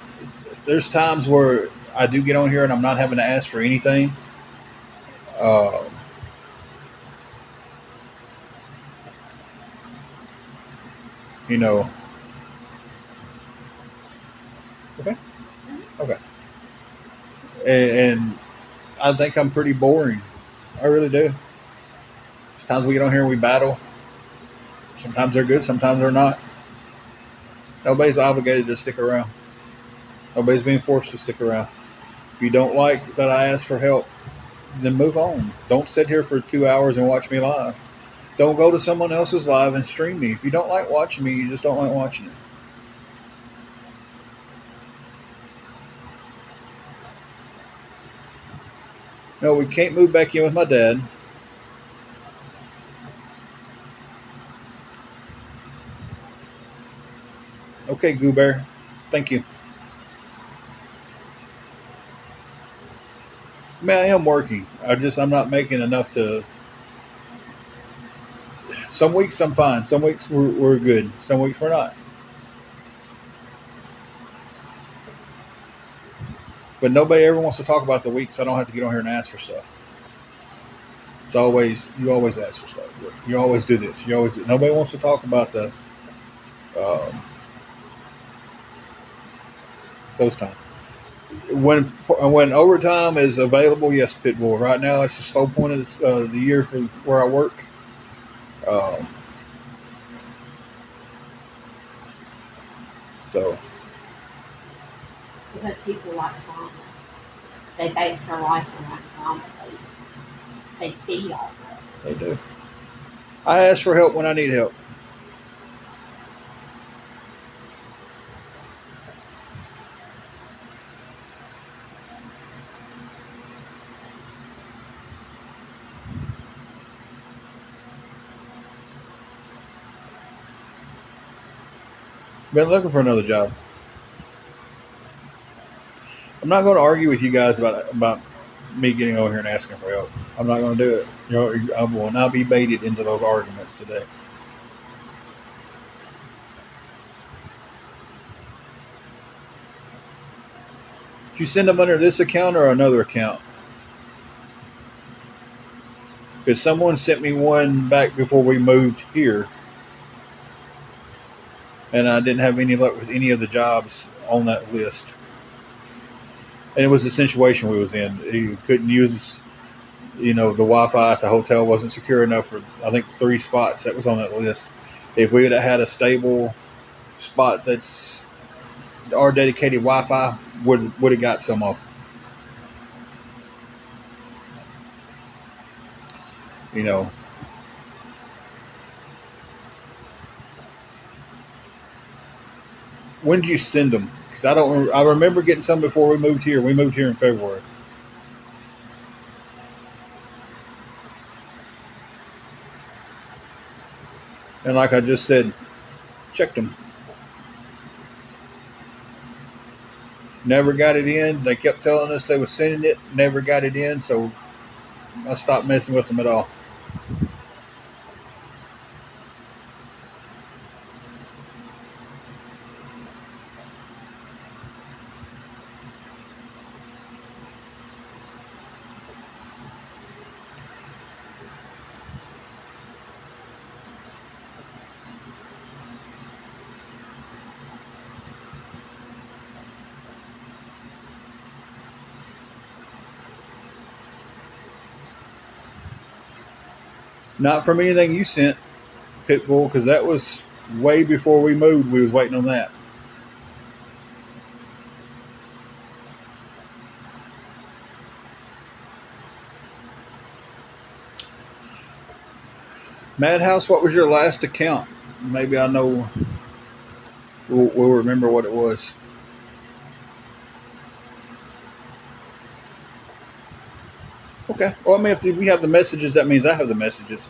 there's times where I do get on here and I'm not having to ask for anything. Uh, you know, okay, okay, and I think I'm pretty boring. I really do. Sometimes we get on here and we battle. Sometimes they're good, sometimes they're not. Nobody's obligated to stick around. Nobody's being forced to stick around. If you don't like that I ask for help, then move on. Don't sit here for 2 hours and watch me live. Don't go to someone else's live and stream me. If you don't like watching me, you just don't like watching it. No, we can't move back in with my dad. Okay, Goo Bear. Thank you. I mean, I am working. I'm not making enough to. Some weeks I'm fine. Some weeks we're good. Some weeks we're not. But nobody ever wants to talk about the weeks I don't have to get on here and ask for stuff. You always ask for stuff. You always do this. You always nobody wants to talk about the those times. When overtime is available, yes, Pitbull. Right now, it's the slow point of the year for where I work. Um, so Because people like drama. They base their life around drama. They feed off of they do. I ask for help when I need help. Been looking for another job. I'm not going to argue with you guys about me getting over here and asking for help. I'm not going to do it. You know, I will not be baited into those arguments today. Did you send them under this account or another account? Because someone sent me one back before we moved here, and I didn't have any luck with any of the jobs on that list. And it was the situation we was in. You couldn't use, the Wi-Fi at the hotel wasn't secure enough for I think 3 spots that was on that list. If we would have had a stable spot that's our dedicated Wi-Fi, would have got some off. You know, when did you send them? Because I don't. I remember getting some before we moved here. We moved here in February. And like I just said, checked them. Never got it in. They kept telling us they were sending it. Never got it in. So I stopped messing with them at all. Not from anything you sent, Pitbull, because that was way before we moved. We was waiting on that. Madhouse, what was your last account? Maybe I know. We'll remember what it was. Okay. Well, I mean, if we have the messages, that means I have the messages.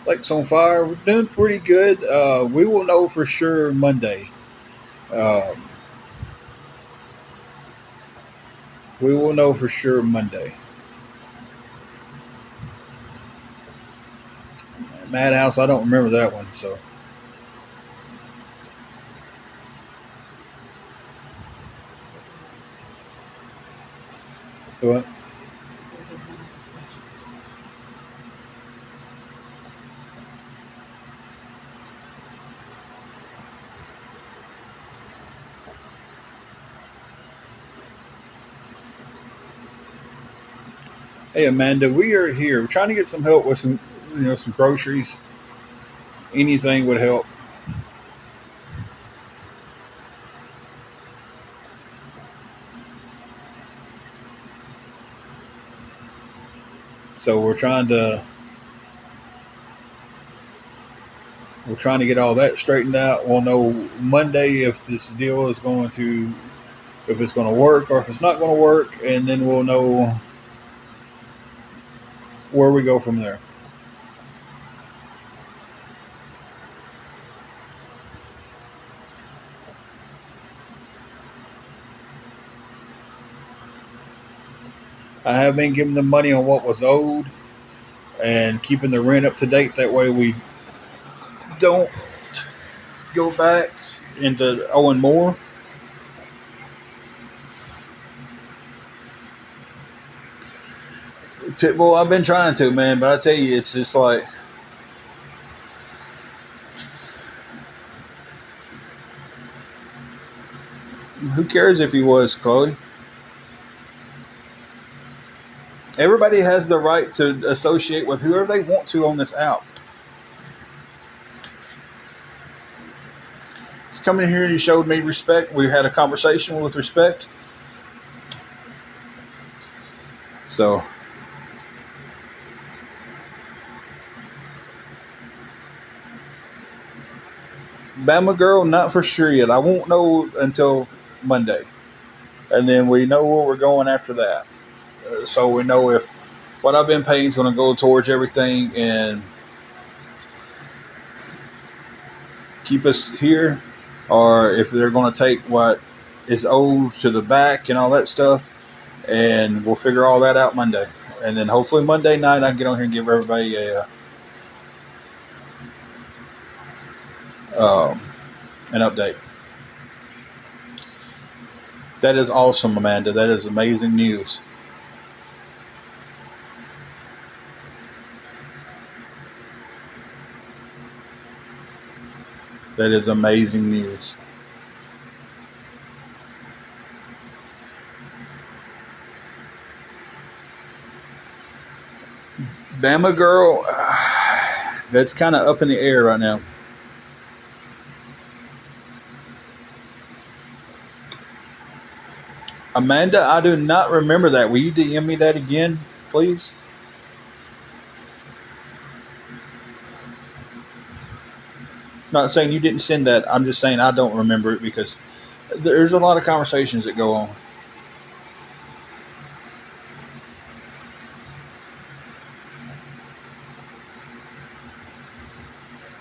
Lakes on fire. We're doing pretty good. We will know for sure Monday. Um, we will know for sure Monday. Madhouse, I don't remember that one. So, what? Hey, Amanda, we are here. We're trying to get some help with some groceries. Anything would help. So we're trying to get all that straightened out. We'll know Monday if this deal is if it's going to work or if it's not going to work, and then we'll know where we go from there. I have been giving them money on what was owed and keeping the rent up to date. That way we don't go back into owing more. Pitbull, I've been trying to, man, but I tell you, it's just like, who cares if he was, Chloe? Everybody has the right to associate with whoever they want to on this app. He's coming here and he showed me respect. We had a conversation with respect. So, Bama girl, not for sure yet. I won't know until Monday. And then we know where we're going after that. So we know if what I've been paying is going to go towards everything and keep us here, or if they're going to take what is owed to the back and all that stuff, and we'll figure all that out Monday. And then hopefully Monday night I can get on here and give everybody an update. That is awesome, Amanda. That is amazing news. That is amazing news. Bama girl, that's kind of up in the air right now. Amanda, I do not remember that. Will you DM me that again, please? Not saying you didn't send that. I'm just saying I don't remember it because there's a lot of conversations that go on.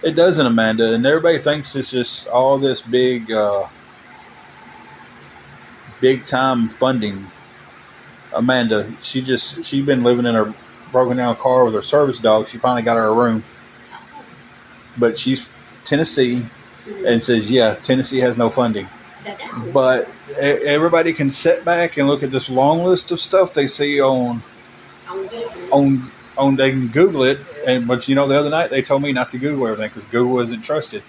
It doesn't, Amanda, and everybody thinks it's just all this big time funding. Amanda, she been living in her broken down car with her service dog. She finally got her a room, but she's Tennessee, and says, yeah, Tennessee has no funding. But everybody can sit back and look at this long list of stuff they see on they can Google it. But the other night they told me not to Google everything because Google isn't trusted.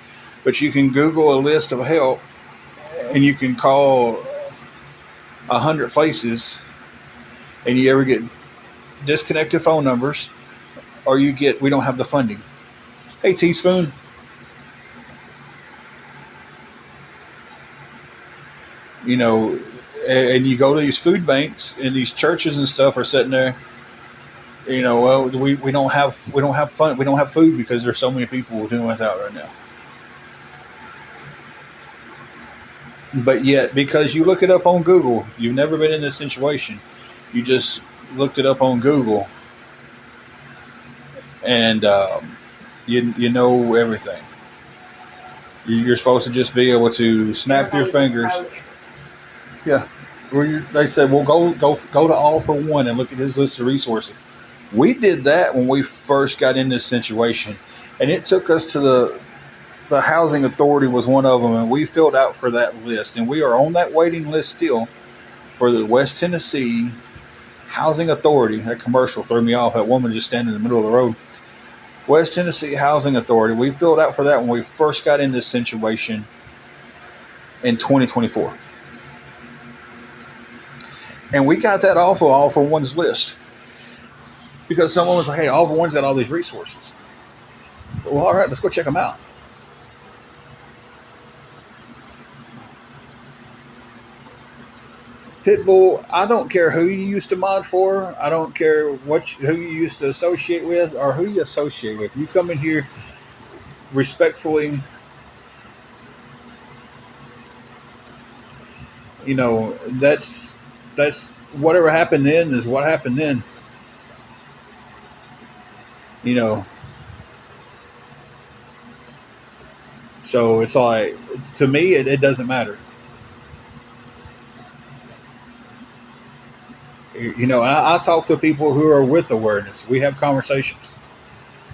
But you can Google a list of help, and you can call 100 places, and you ever get disconnected phone numbers, or we don't have the funding. Hey, Teaspoon. And you go to these food banks, and these churches and stuff are sitting there. Well, we don't have fun. We don't have food because there's so many people doing without right now. But yet, because you look it up on Google, you've never been in this situation. You just looked it up on Google, and you know everything. You're supposed to just be able to snap your fingers. Yeah, they said, well, go to All for One and look at his list of resources. We did that when we first got in this situation, and it took us to the housing authority was one of them, and we filled out for that list, and we are on that waiting list still for the West Tennessee Housing Authority. That commercial threw me off. That woman just standing in the middle of the road. West Tennessee Housing Authority. We filled out for that when we first got in this situation in 2024. And we got that off of All for One's list because someone was like, hey, All for One's got all these resources. Well, all right, let's go check them out. Pitbull, I don't care who you used to mod for. I don't care who you used to associate with or who you associate with. You come in here respectfully. That's whatever happened then is what happened then. So it's like, to me, it doesn't matter. I talk to people who are with awareness. We have conversations,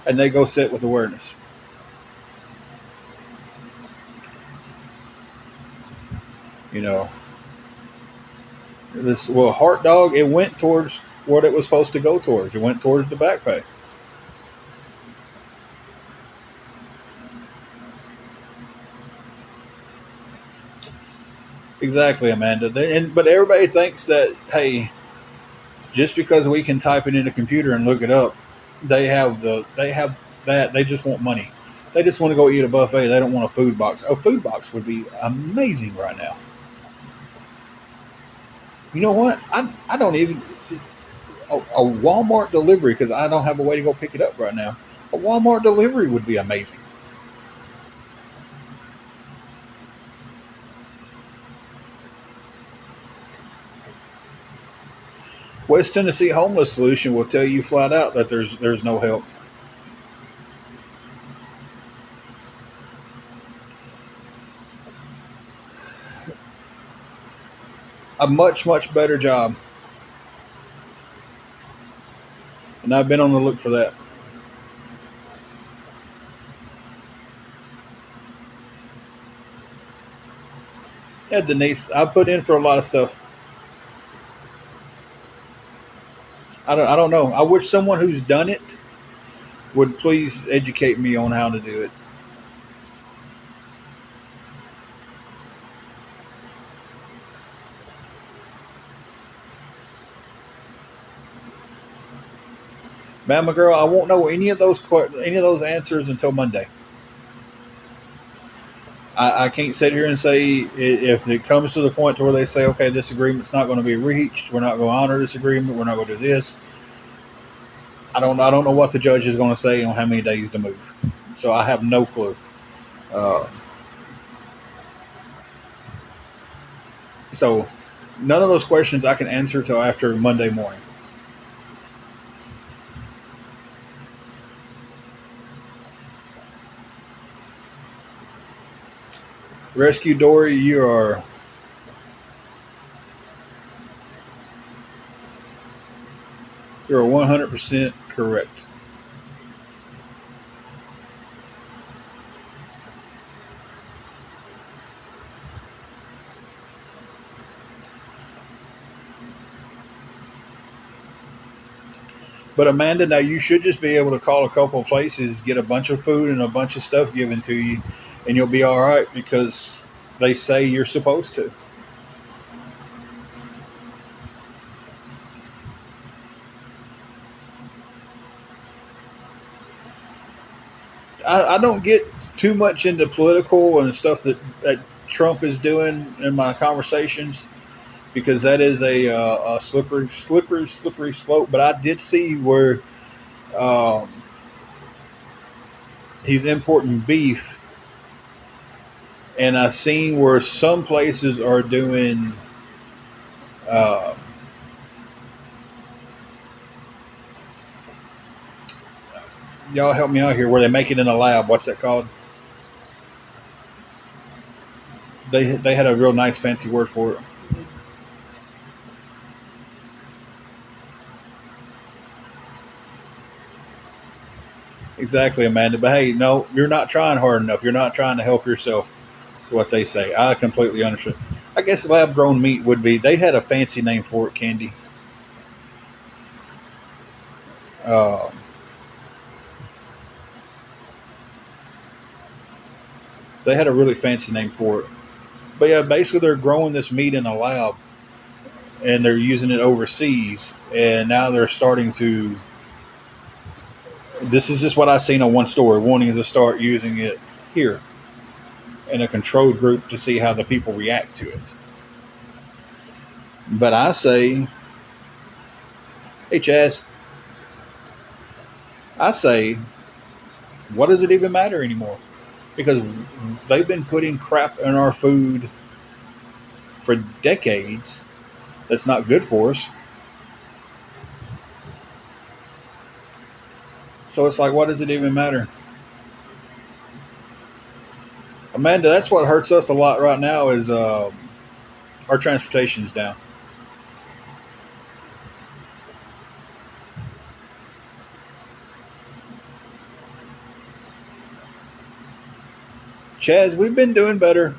and they go sit with awareness. Heart dog. It went towards what it was supposed to go towards. It went towards the back pay. Exactly, Amanda. But everybody thinks that, hey, just because we can type it in a computer and look it up, they have that. They just want money. They just want to go eat a buffet. They don't want a food box. A food box would be amazing right now. You know what? I don't even a Walmart delivery, because I don't have a way to go pick it up right now. A Walmart delivery would be amazing. West Tennessee Homeless Solution will tell you flat out that there's no help. A much better job, and I've been on the look for that. Yeah, Denise, I put in for a lot of stuff. I don't know. I wish someone who's done it would please educate me on how to do it. Mama girl, I won't know any of those answers until Monday. I can't sit here and say, if it comes to the point to where they say, okay, this agreement's not going to be reached, we're not going to honor this agreement, we're not going to do this. I don't know what the judge is going to say on how many days to move. So I have no clue. Uh, so none of those questions I can answer till after Monday morning. Rescue Dory, you're 100% correct. But Amanda, now you should just be able to call a couple of places, get a bunch of food and a bunch of stuff given to you, and you'll be all right because they say you're supposed to. I don't get too much into political and stuff that Trump is doing in my conversations, because that is a slippery slope. But I did see where um, he's importing beef, and I seen where some places are doing. Uh, y'all help me out here. Where they make it in a lab? What's that called? They had a real nice fancy word for it. Exactly, Amanda. But hey, no, you're not trying hard enough. You're not trying to help yourself. Is what they say. I completely understand. I guess lab grown meat would be. They had a fancy name for it, Candy. Uh, they had a really fancy name for it. But yeah, basically they're growing this meat in a lab, and they're using it overseas, and now they're starting to. This is just what I seen on one story, wanting to start using it here in a controlled group to see how the people react to it. But I say, hey Chaz, I say, what does it even matter anymore? Because they've been putting crap in our food for decades that's not good for us. So it's like, what does it even matter? Amanda, that's what hurts us a lot right now is our transportation's down. Chaz, we've been doing better.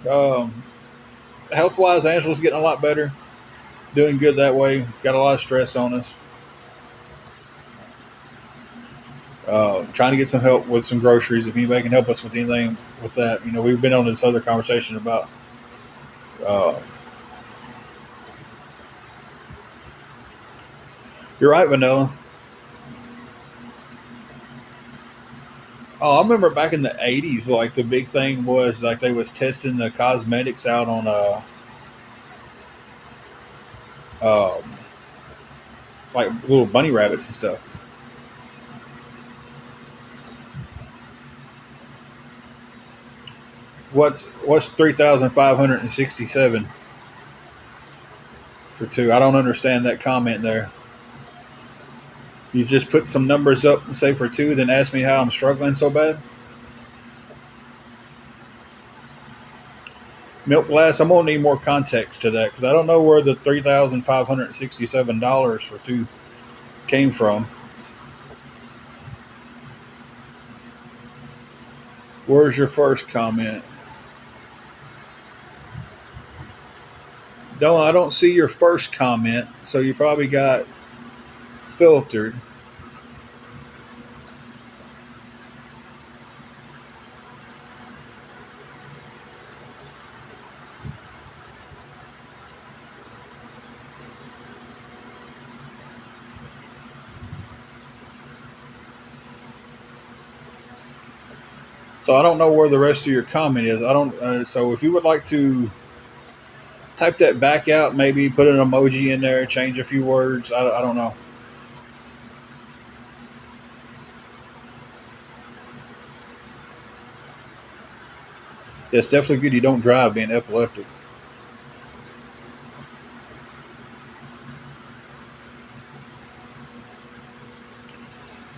Health wise, Angela's getting a lot better. Doing good that way. Got a lot of stress on us. Trying to get some help with some groceries. If anybody can help us with anything with that, we've been on this other conversation about. Uh, you're right, Vanilla. Oh, I remember back in the '80s, like the big thing was like they was testing the cosmetics out on um, like little bunny rabbits and stuff. What's 3,567 for two? I don't understand that comment there. You just put some numbers up and say for two, then ask me how I'm struggling so bad. Milk glass. I'm gonna need more context to that because I don't know where the $3,567 for two came from. Where's your first comment? No, I don't see your first comment, so you probably got filtered. So I don't know where the rest of your comment is. I don't. So if you would like to type that back out, maybe put an emoji in there, change a few words. I don't know. It's definitely good you don't drive being epileptic.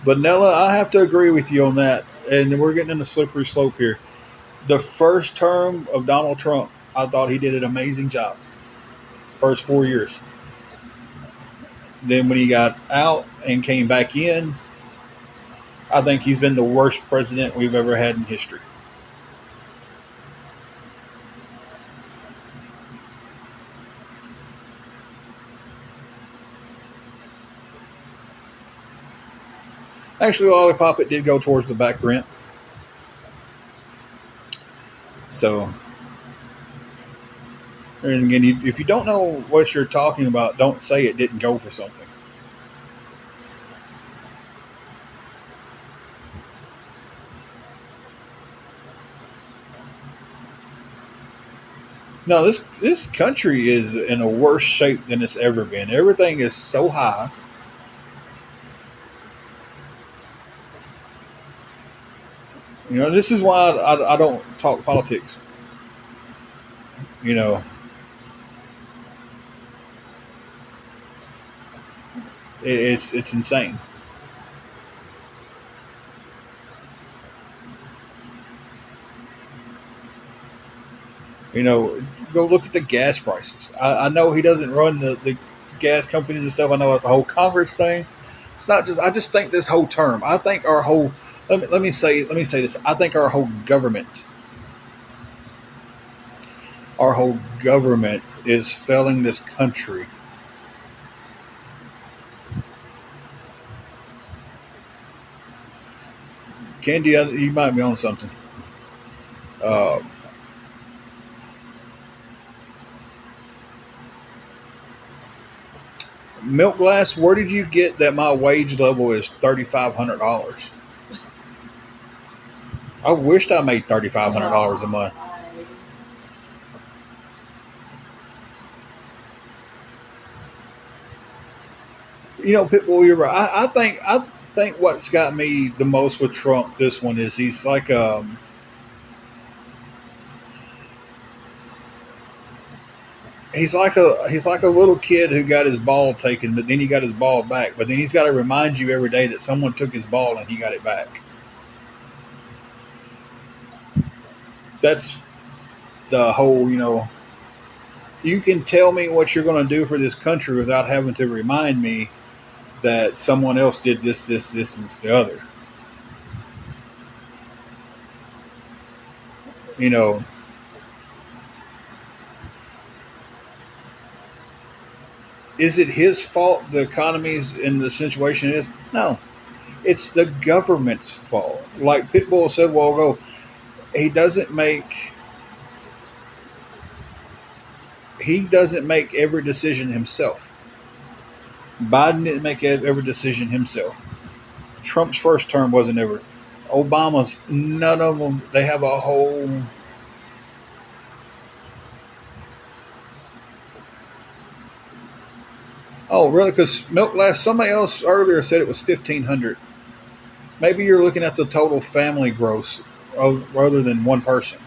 Vanilla, I have to agree with you on that. And we're getting in the slippery slope here. The first term of Donald Trump, I thought he did an amazing job. First 4 years. Then when he got out and came back in, I think he's been the worst president we've ever had in history. Actually, Lollipop, it did go towards the back rent. So, and again, if you don't know what you're talking about, don't say it didn't go for something. No, this country is in a worse shape than it's ever been. Everything is so high. This is why I don't talk politics. You know, it's insane. Go look at the gas prices. I know he doesn't run the gas companies and stuff. I know it's a whole Congress thing. It's not just. I just think this whole term. I think our whole. Let me say this. I think our whole government is failing this country. Candy, you might be on something. Uh, Milk glass. Where did you get that? My wage level is $3,500. I wished I made $3,500 a month. Pitbull, you're right. I think what's got me the most with Trump this one is he's like a little kid who got his ball taken, but then he got his ball back. But then he's got to remind you every day that someone took his ball and he got it back. That's the whole. You can tell me what you're going to do for this country without having to remind me that someone else did this, and the other. You know, is it his fault the economy's in the situation it is? No. It's the government's fault. Like Pitbull said a while ago, he doesn't make every decision himself. Biden didn't make every decision himself. Trump's first term wasn't ever. Obama's, none of them. They have a whole. Oh, really? Because milk lasts. Somebody else earlier said it was 1,500. Maybe you're looking at the total family gross rather than one person.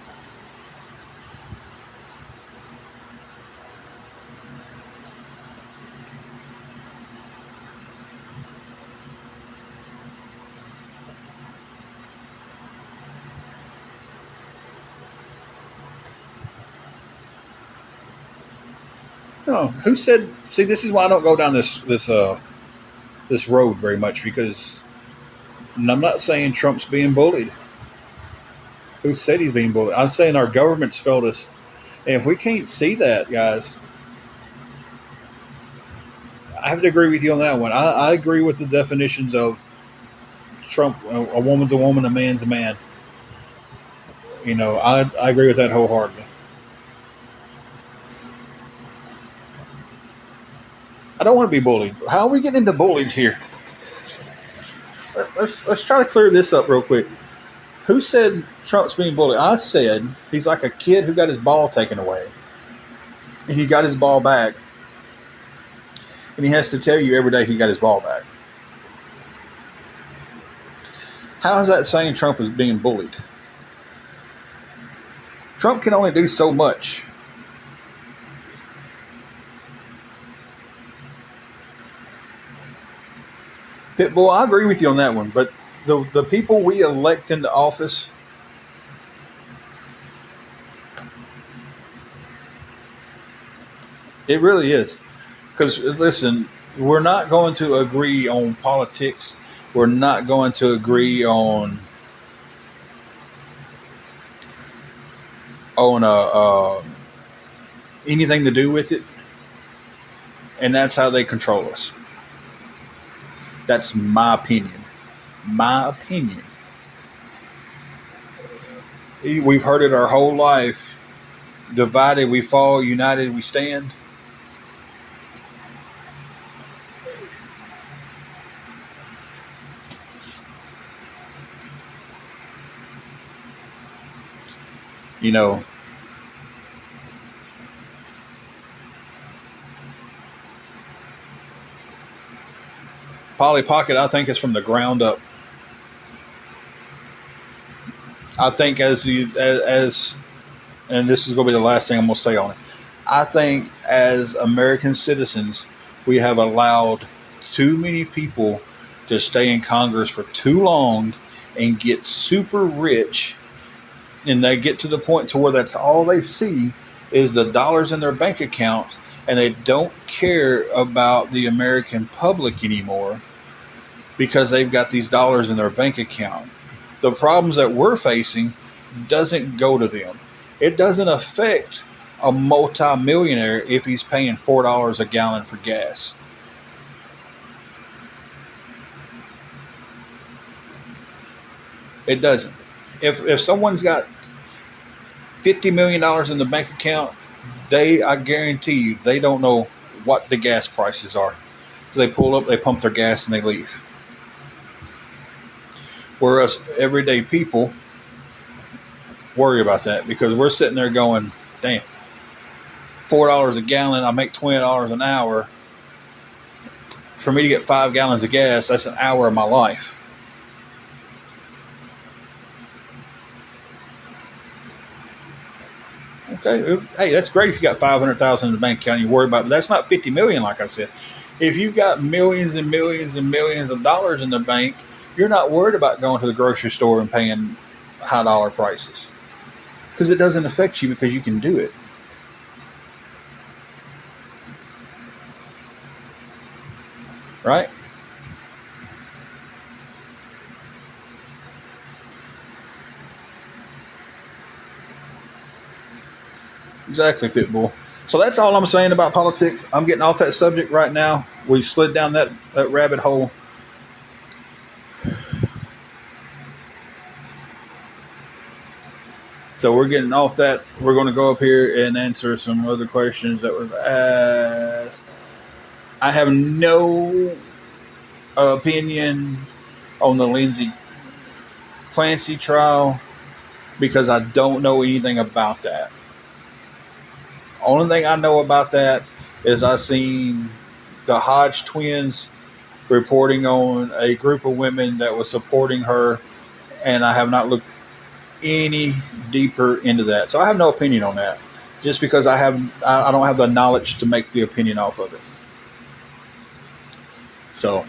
No, who said? See, this is why I don't go down this road very much because and I'm not saying Trump's being bullied. Who said he's being bullied? I'm saying our government's failed us, and if we can't see that, guys, I have to agree with you on that one. I agree with the definitions of Trump. A woman's a woman, a man's a man. I agree with that wholeheartedly. I don't want to be bullied. How are we getting into bullied here? Let's try to clear this up real quick. Who said Trump's being bullied? I said he's like a kid who got his ball taken away, and he got his ball back, and he has to tell you every day he got his ball back. How is that saying Trump is being bullied? Trump can only do so much. Pitbull, I agree with you on that one, but the people we elect into office, it really is. Because, listen, we're not going to agree on politics. We're not going to agree on anything to do with it. And that's how they control us. That's my opinion. My opinion. We've heard it our whole life. Divided we fall, united we stand. Polly Pocket, I think, is from the ground up. I think and this is going to be the last thing I'm going to say on it. I think as American citizens, we have allowed too many people to stay in Congress for too long and get super rich, and they get to the point to where that's all they see is the dollars in their bank account, and they don't care about the American public anymore because they've got these dollars in their bank account. The problems that we're facing doesn't go to them. It doesn't affect a multi-millionaire if he's paying $4 a gallon for gas. It doesn't. If someone's got $50 million in the bank account, I guarantee you, they don't know what the gas prices are. They pull up, they pump their gas, and they leave. Whereas everyday people worry about that because we're sitting there going, damn, $4 a gallon, I make $20 an hour. For me to get 5 gallons of gas, that's an hour of my life. Okay, hey, that's great if you got 500,000 in the bank account and you worry about it, but that's not 50 million, like I said. If you've got millions and millions and millions of dollars in the bank, you're not worried about going to the grocery store and paying high dollar prices because it doesn't affect you because you can do it. Right? Exactly, Pitbull. So that's all I'm saying about politics. I'm getting off that subject right now. We slid down that rabbit hole. So we're getting off that. We're going to go up here and answer some other questions that was asked. I have no opinion on the Lindsay Clancy trial because I don't know anything about that. Only thing I know about that is I seen the Hodge twins reporting on a group of women that was supporting her, and I have not looked any deeper into that. So I have no opinion on that, just because I don't have the knowledge to make the opinion off of it. So,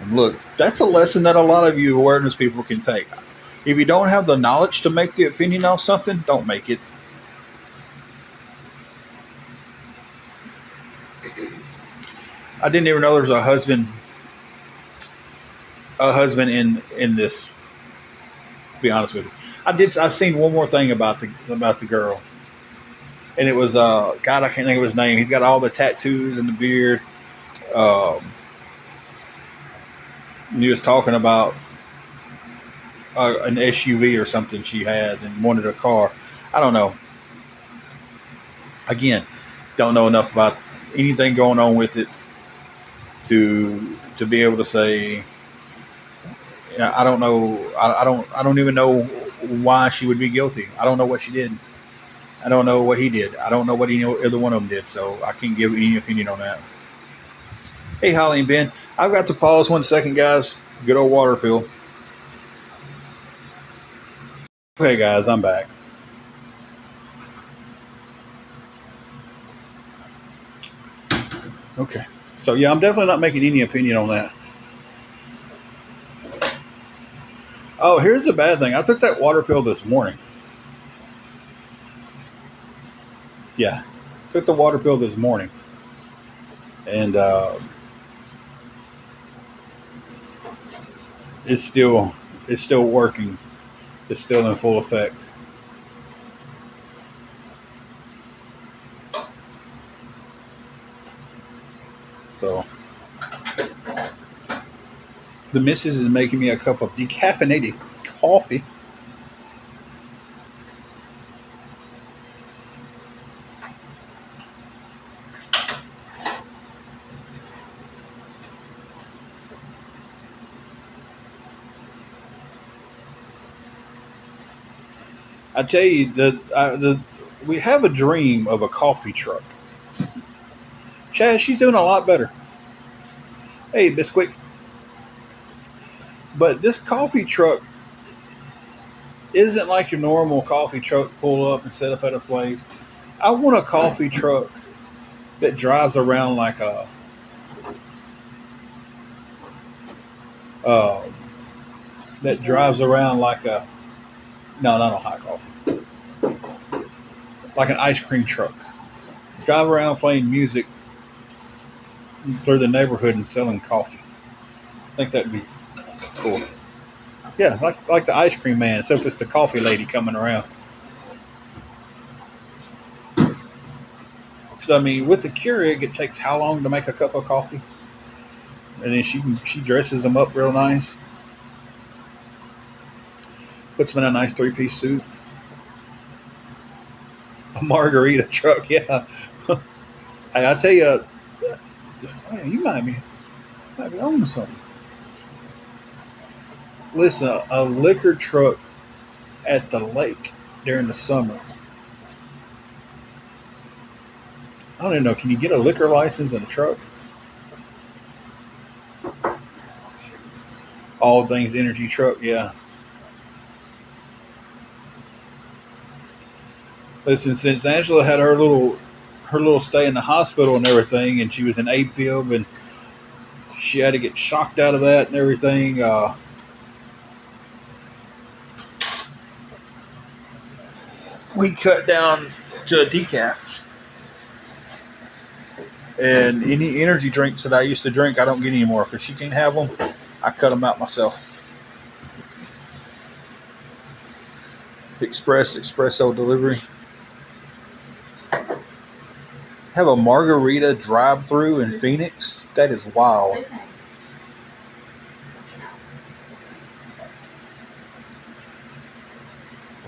look, that's a lesson that a lot of you awareness people can take. If you don't have the knowledge to make the opinion off something, don't make it. I didn't even know there was a husband in this. To be honest with you, I've seen one more thing about the girl, and it was God, I can't think of his name. He's got all the tattoos and the beard. He was talking about an SUV or something she had and wanted a car. I don't know. Again, don't know enough about anything going on with it to be able to say. Yeah, I don't know. I don't even know why she would be guilty. I don't know what she did. I don't know what he did. I don't know what either one of them did. So I can't give any opinion on that. Hey, Holly and Ben, I've got to pause 1 second, guys. Good old water pill. Okay, guys, I'm back. Okay. So, yeah, I'm definitely not making any opinion on that. Oh, here's the bad thing. I took that water pill this morning. Yeah. Took the water pill this morning. And it's still working. It's still in full effect. So the missus is making me a cup of decaffeinated coffee. I tell you, we have a dream of a coffee truck. Chad, she's doing a lot better. Hey, Bisquick. But this coffee truck isn't like your normal coffee truck pull up and set up at a place. I want a coffee truck that drives around like a no, not a hot coffee. Like an ice cream truck. Drive around playing music through the neighborhood and selling coffee. I think that'd be cool. Yeah, like the ice cream man, except it's the coffee lady coming around. So I mean, with the Keurig, it takes how long to make a cup of coffee? And then she dresses them up real nice. Puts them in a nice 3-piece suit. A margarita truck, yeah. Hey, I tell you, man, you might be on to something. Listen, a liquor truck at the lake during the summer. I don't even know. Can you get a liquor license in a truck? All things energy truck, yeah. Listen, since Angela had her little stay in the hospital and everything, and she was in AFib, and she had to get shocked out of that and everything. We cut down to a decaf. And any energy drinks that I used to drink, I don't get anymore because she can't have them. I cut them out myself. Espresso delivery. Have a margarita drive-through in Phoenix? That is wild.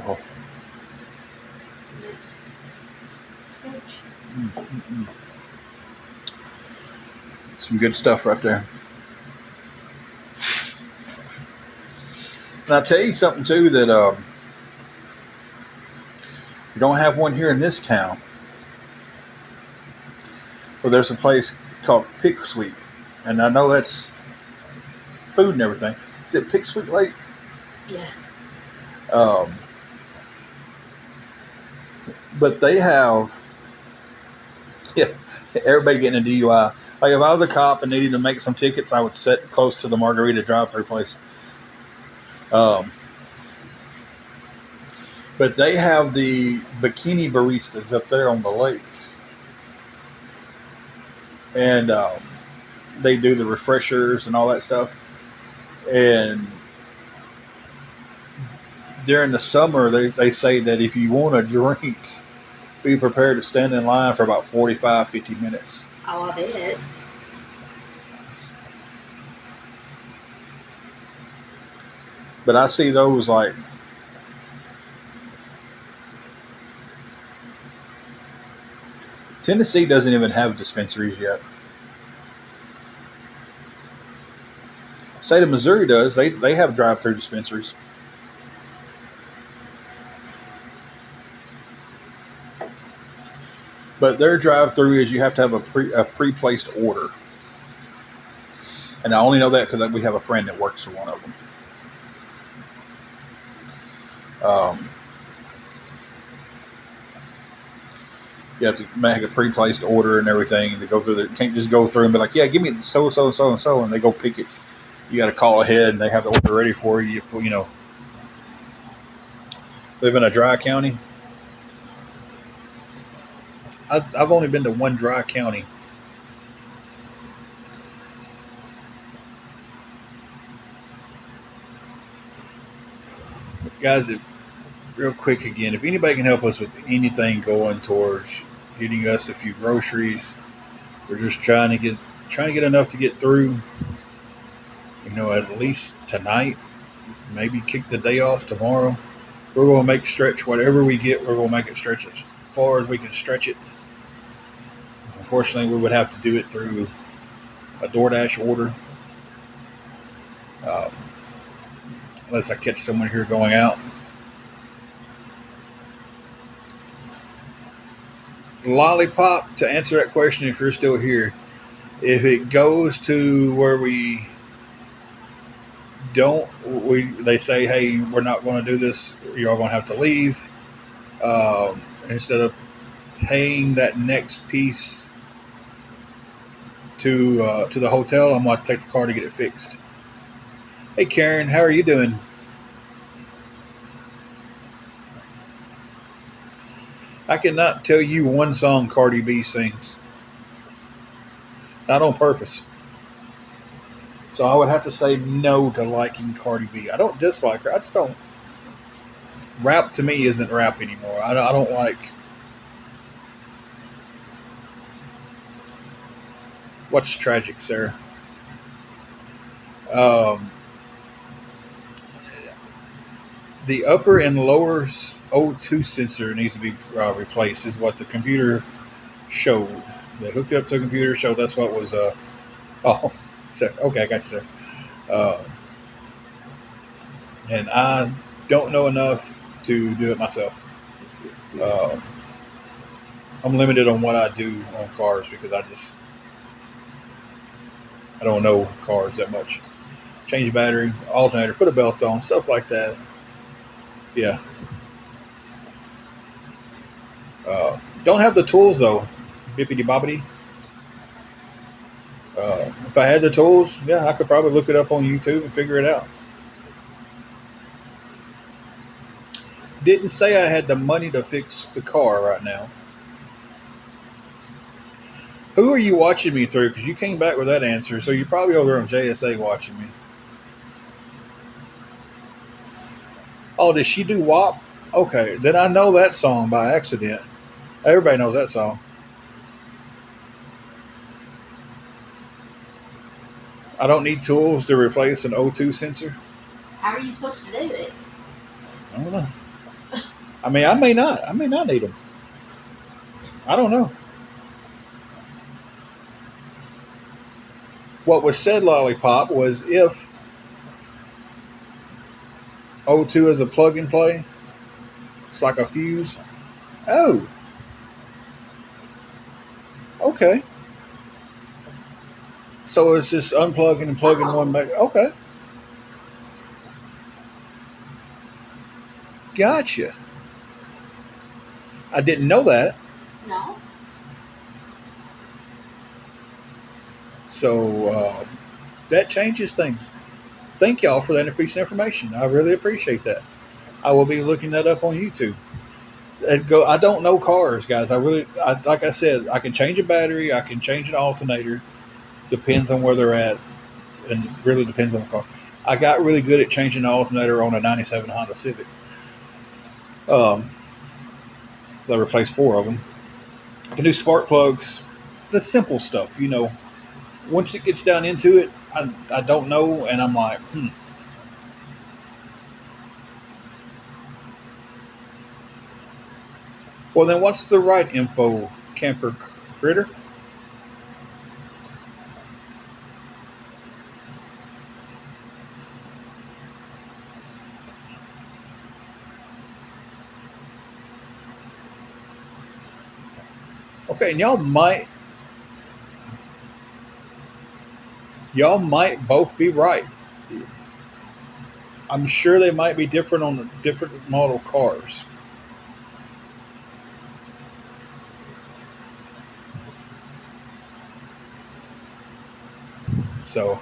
Oh. Some good stuff right there. And I'll tell you something too that you don't have one here in this town. Well, there's a place called Pick Sweet, and I know that's food and everything. Is it Pick Sweet Lake? Yeah. But they have, yeah, everybody getting a DUI. Like if I was a cop and needed to make some tickets, I would sit close to the margarita drive-through place. But they have the bikini baristas up there on the lake, and they do the refreshers and all that stuff. And during the summer, they say that if you want a drink, be prepared to stand in line for about 45, 50 minutes. Oh, I bet. But I see those like Tennessee doesn't even have dispensaries yet. State of Missouri does. They have drive-through dispensaries. But their drive-through is you have to have a pre-placed order. And I only know that because we have a friend that works for one of them. You have to make a pre-placed order and everything, and to go through the, you can't just go through and be like, yeah, give me so and so, and they go pick it. You got to call ahead, and they have the order ready for you. You know, live in a dry county. I've only been to one dry county. Guys, real quick again, if anybody can help us with anything going towards getting us a few groceries, we're just trying to get enough to get through. You know, at least tonight, maybe kick the day off tomorrow. We're going to make stretch whatever we get. We're going to make it stretch as far as we can stretch it. Unfortunately, we would have to do it through a DoorDash order, unless I catch someone here going out. Lollipop, to answer that question, if you're still here, if it goes to where they say, hey, we're not going to do this, you're all going to have to leave, instead of paying that next piece to the hotel, I'm going to take the car to get it fixed. Hey Karen, how are you doing? I cannot tell you one song Cardi B sings. Not on purpose. So I would have to say no to liking Cardi B. I don't dislike her. I just don't. Rap to me isn't rap anymore. I don't like. What's tragic, Sarah? The upper and lower O2 sensor needs to be replaced, is what the computer showed. They hooked it up to a computer, showed that's what was. Oh, so, okay, I got you, sir. And I don't know enough to do it myself. I'm limited on what I do on cars because I don't know cars that much. Change battery, alternator, put a belt on, stuff like that. Yeah. Don't have the tools though. Bippity boppity. If I had the tools, yeah, I could probably look it up on YouTube and figure it out. Didn't say I had the money to fix the car right now. Who are you watching me through? Because you came back with that answer, so you're probably over there on JSA watching me. Oh, did she do WAP? Okay, then I know that song by accident. Everybody knows that song. I don't need tools to replace an O2 sensor. How are you supposed to do it? I don't know. I mean, I may not. I may not need them. I don't know. What was said, Lollipop, was if O2 is a plug and play, it's like a fuse. Oh, okay. So it's just unplugging and plugging one back. Okay, gotcha. I didn't know that. No. So that changes things. Thank y'all for that piece of information. I really appreciate that. I will be looking that up on YouTube. I don't know cars, guys. Like I said, I can change a battery. I can change an alternator. Depends on where they're at, and really depends on the car. I got really good at changing the alternator on a '97 Honda Civic. Um, I replaced 4 of them. I can do spark plugs, the simple stuff. Once it gets down into it, I don't know, and I'm like, Well, then what's the right info, camper critter? Okay, and y'all might both be right. I'm sure they might be different on the different model cars. So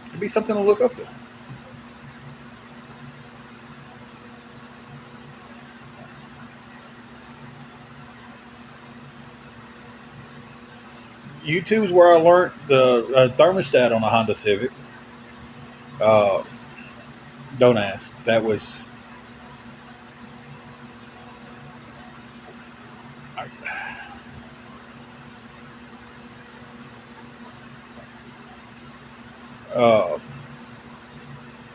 it'd be something to look up to. YouTube's where I learned the thermostat on a Honda Civic. Uh, don't ask. That was uh,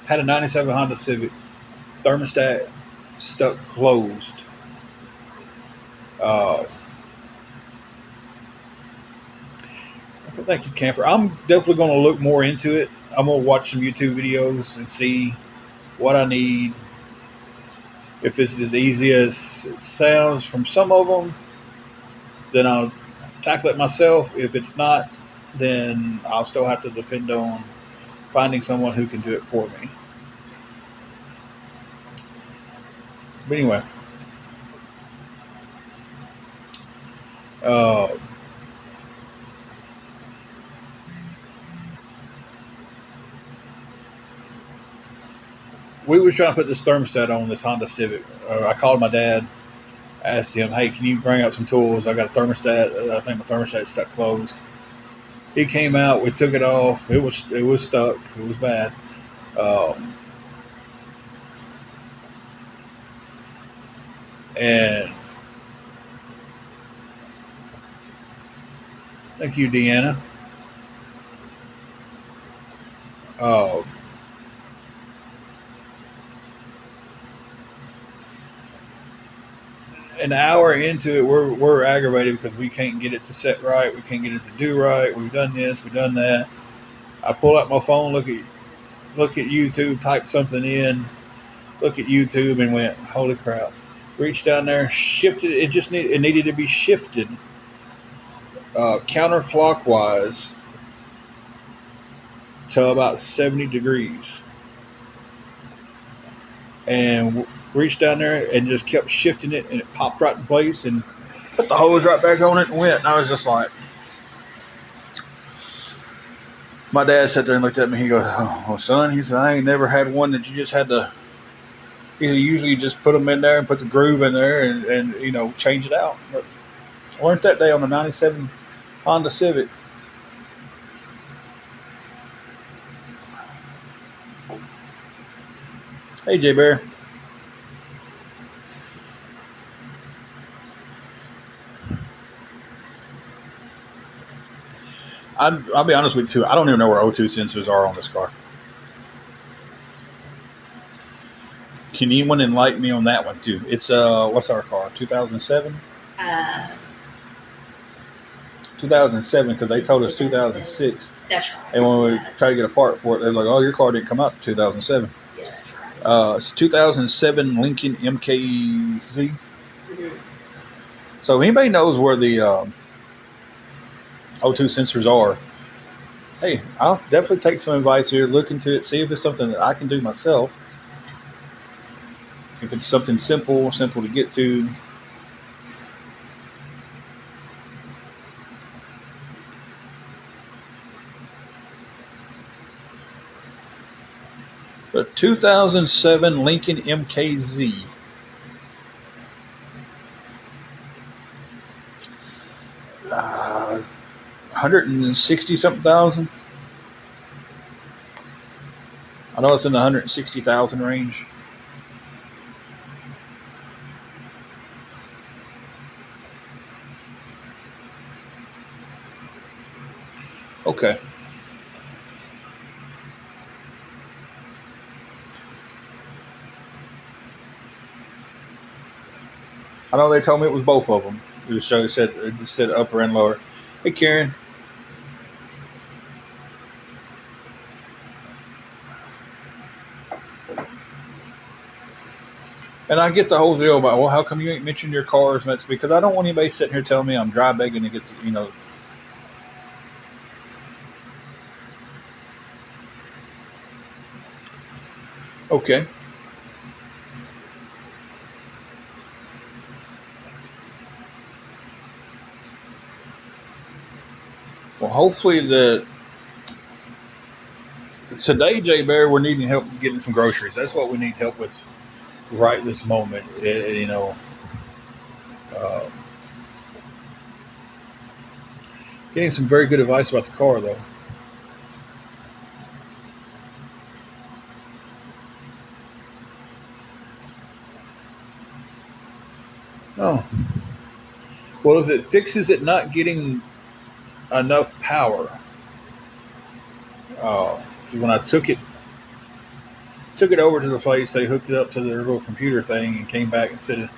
had a '97 Honda Civic thermostat stuck closed. Uh, Thank you, Camper. I'm definitely going to look more into it. I'm going to watch some YouTube videos and see what I need. If it's as easy as it sounds from some of them, then I'll tackle it myself. If it's not, then I'll still have to depend on finding someone who can do it for me. But anyway, uh, we were trying to put this thermostat on this Honda Civic. I called my dad, asked him, "Hey, can you bring out some tools? I got a thermostat. I think my thermostat's stuck closed." He came out. We took it off. It was stuck. It was bad. Um, and thank you, Deanna. Uh, an hour into it, we're aggravated because we can't get it to set right. We can't get it to do right. We've done this. We've done that. I pull out my phone, look at YouTube, type something in, look at YouTube, and went, "Holy crap!" Reached down there, shifted it. It needed to be shifted counterclockwise to about 70 degrees, and reached down there and just kept shifting it, and it popped right in place and put the hose right back on it and went. And I was just like, my dad sat there and looked at me. He goes, "Oh, well, son," he said, "I ain't never had one that you just had to. Usually you just put them in there and put the groove in there and change it out." But I learned that day on the '97 Honda Civic. Hey, J Bear. I'll be honest with you too. I don't even know where O2 sensors are on this car. Can anyone enlighten me on that one too? It's what's our car? 2007. Uh, 2007 because they told us 2006. That's right. And when we tried to get a part for it, they're like, "Oh, your car didn't come out in 2007." Yeah, that's right. It's 2007 Lincoln MKZ. Mm-hmm. So anybody knows where the O2 sensors are? Hey, I'll definitely take some advice here. Look into it. See if it's something that I can do myself. If it's something simple to get to. The 2007 Lincoln MKZ. 160 something thousand. I know it's in the 160,000 range. Okay. I know they told me it was both of them. It just said upper and lower. Hey, Karen. And I get the whole deal about, well, how come you ain't mentioned your cars? And that's because I don't want anybody sitting here telling me I'm dry begging to get to. Okay. Well, hopefully today, Jay Bear, we're needing help getting some groceries. That's what we need help with right this moment. Uh, Getting some very good advice about the car, though. Oh, well, if it fixes it not getting enough power, 'cause when I took it over to the place, they hooked it up to their little computer thing and came back and said it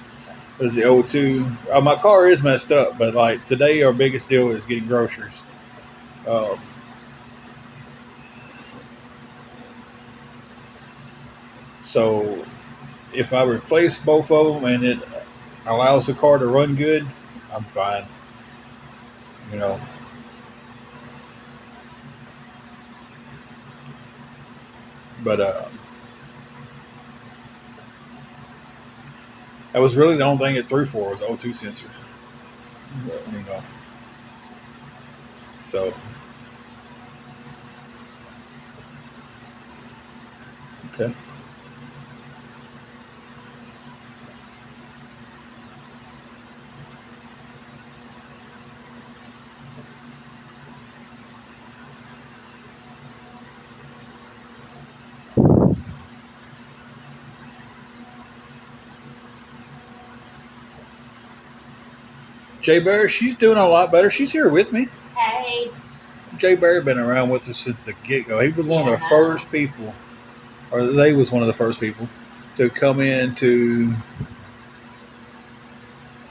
was the O2. My car is messed up, but like today, our biggest deal is getting groceries. Um, so if I replace both of them and it allows the car to run good, I'm fine. You know, but that was really the only thing it threw for was O2 sensors. But, so okay. Jay Bear, she's doing a lot better. She's here with me. Hey. Jay Bear been around with us since the get go. He was one of the first people, or they was one of the first people to come into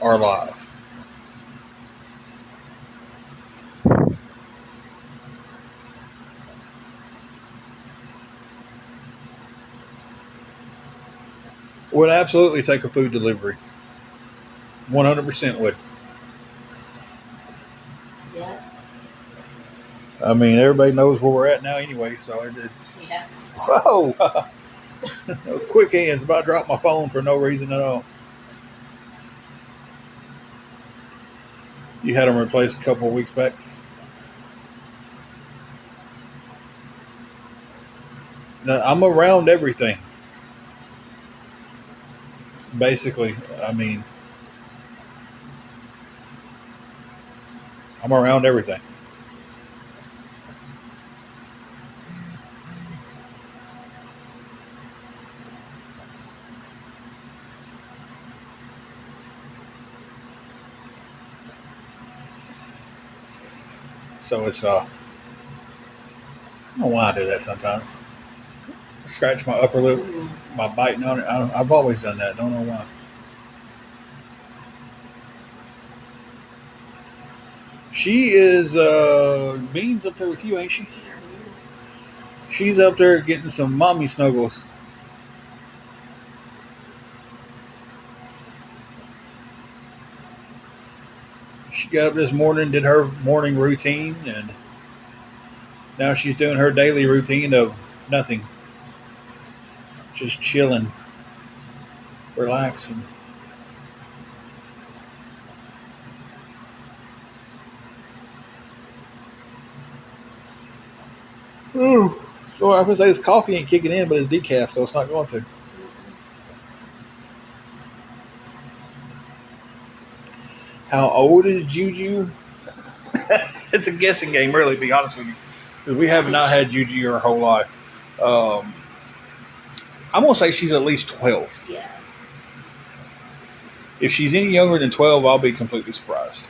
our live. Would absolutely take a food delivery. 100% would. Yeah. I mean, everybody knows where we're at now anyway, so it's. Yeah. Whoa! Quick hands, about to drop my phone for no reason at all. You had them replaced a couple of weeks back. Now, I'm around everything. Basically, I mean, I'm around everything. So it's I don't know why I do that sometimes. scratch my upper lip by biting on it. I've always done that. Don't know why. She is Beans up there with you, ain't she? She's up there getting some mommy snuggles. She got up this morning, did her morning routine, and now she's doing her daily routine of nothing, just chilling, relaxing. Ooh. So I was gonna say this coffee ain't kicking in, but it's decaf, so it's not going to. How old is Juju? It's a guessing game, really. To be honest with you, because we have not had Juju her whole life. I'm gonna say she's at least 12. Yeah. If she's any younger than 12, I'll be completely surprised.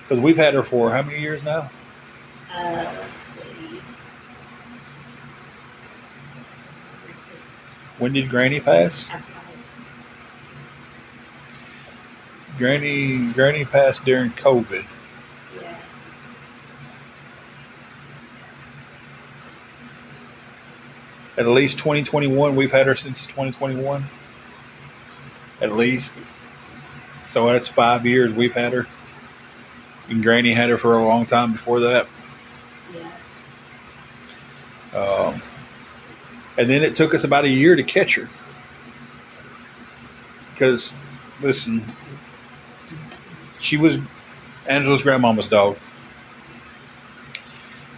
Because we've had her for how many years now? Let's see. When did Granny pass? I suppose. Granny passed during COVID. Yeah. At least 2021. We've had her since 2021. At least. So that's 5 years we've had her. And Granny had her for a long time before that. Yeah. And then it took us about a year to catch her. Because, listen, she was Angela's grandmama's dog.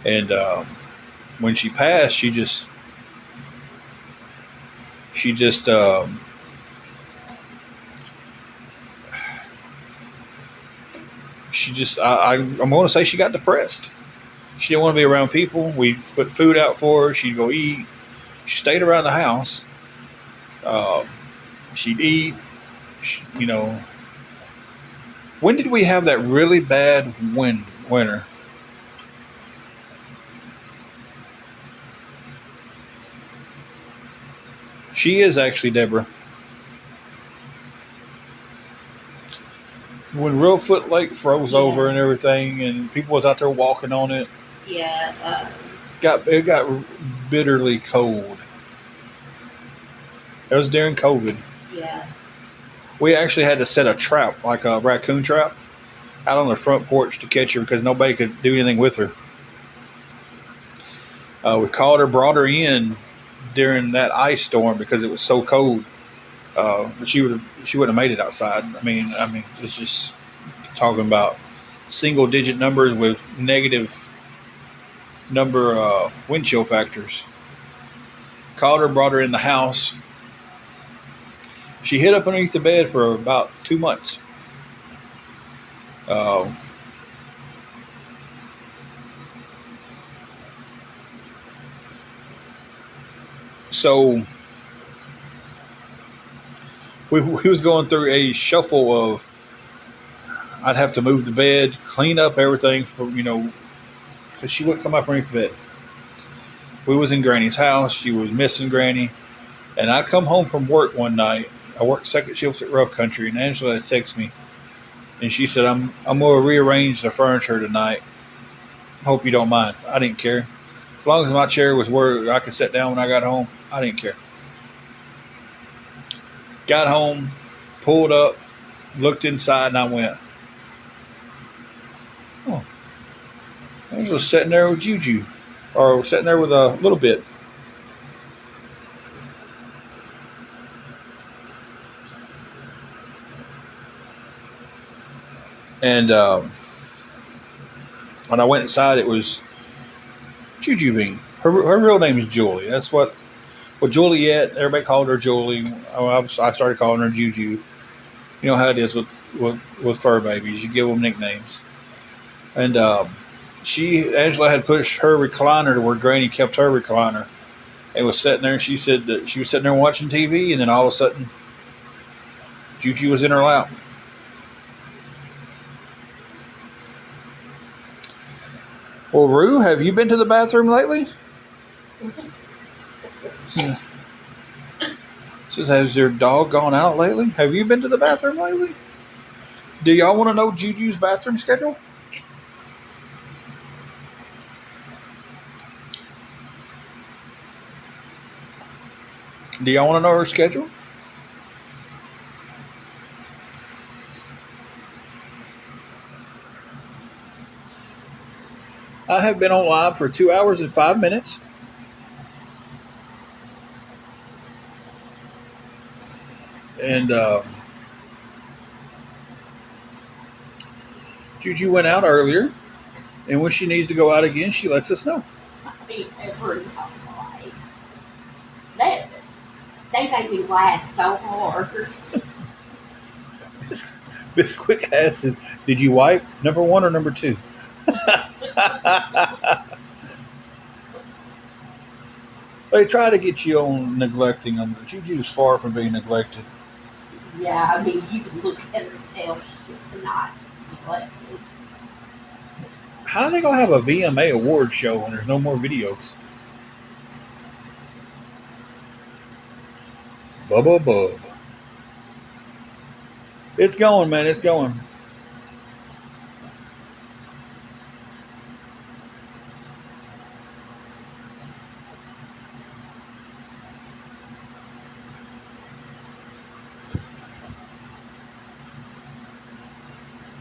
And when she passed, she just I'm going to say she got depressed. She didn't want to be around people. We put food out for her. She'd go eat. She stayed around the house. She'd eat. When did we have that really bad winter? She is actually Deborah. When Reelfoot Lake froze over and everything, and people was out there walking on it. Yeah. It got bitterly cold. It was during COVID. Yeah. We actually had to set a trap, like a raccoon trap, out on the front porch to catch her because nobody could do anything with her. We caught her, brought her in during that ice storm because it was so cold. But she wouldn't have made it outside. I mean, it's just talking about single digit numbers with negative number wind chill factors. Caught her, brought her in the house. She hid up underneath the bed for about 2 months. So we was going through a shuffle of I'd have to move the bed, clean up everything for because she wouldn't come up underneath the bed. We was in Granny's house. She was missing Granny, and I come home from work one night. I worked second shift at Rough Country, and Angela had texted me, and she said, "I'm going to rearrange the furniture tonight. Hope you don't mind." I didn't care. As long as my chair was where I could sit down when I got home, I didn't care. Got home, pulled up, looked inside, and I went, "Oh, Angela's sitting there with Juju, or sitting there with a little bit." And when I went inside, it was Juju Bean. Her real name is Julie. That's what Juliet, everybody called her Julie. I started calling her Juju. You know how it is with fur babies. You give them nicknames. And Angela had pushed her recliner to where Granny kept her recliner and was sitting there. And she said that she was sitting there watching TV, and then all of a sudden, Juju was in her lap. Well, Rue, have you been to the bathroom lately? Says, has your dog gone out lately? Have you been to the bathroom lately? Do y'all want to know Juju's bathroom schedule? Do y'all want to know her schedule? I have been on live for 2 hours and 5 minutes. And Juju went out earlier. And when she needs to go out again, she lets us know. I mean, every night. They make me laugh so hard. Bisquick asked, did you wipe number 1 or number 2? They try to get you on neglecting them. Juju's far from being neglected. Yeah, I mean, you can look at her and tell she's not neglected. How are they going to have a VMA award show when there's no more videos? Bubba Bub. It's going, man. It's going.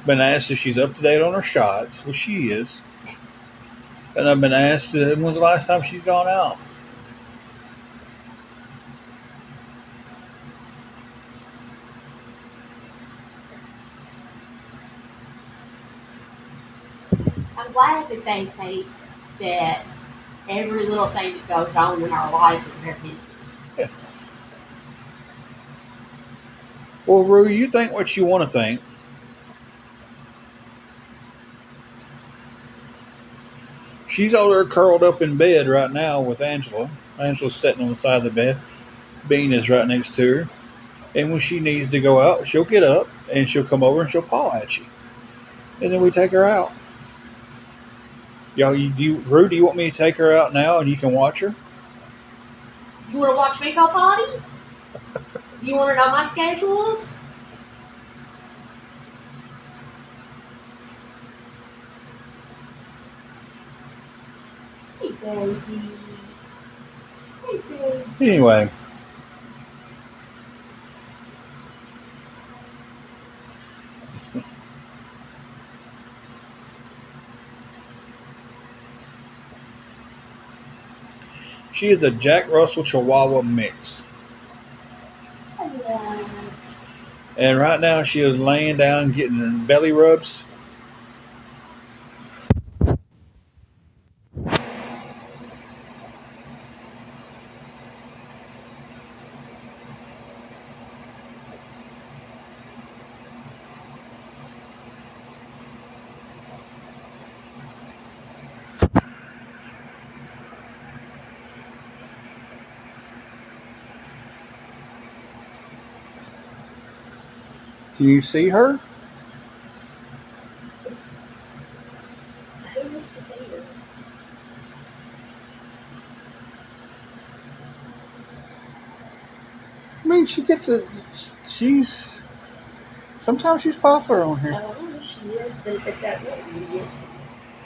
Been asked if she's up to date on her shots, which she is. And I've been asked when's the last time she's gone out. I'm glad that they think that every little thing that goes on in our life is their business. Yeah. Well, Rue, you think what you want to think. She's over there curled up in bed right now with Angela. Angela's sitting on the side of the bed. Bean is right next to her. And when she needs to go out, she'll get up and she'll come over and she'll paw at you. And then we take her out. Y'all, Rue, do you want me to take her out now and you can watch her? You want to watch me go potty? You want to know my schedule? Hey, baby. Hey, baby. Anyway. She is a Jack Russell Chihuahua mix. Hello. And right now she is laying down getting belly rubs. Can you see her? Who used to see her? I mean, sometimes she's popular on here. Oh, she is, but if it's that what you get,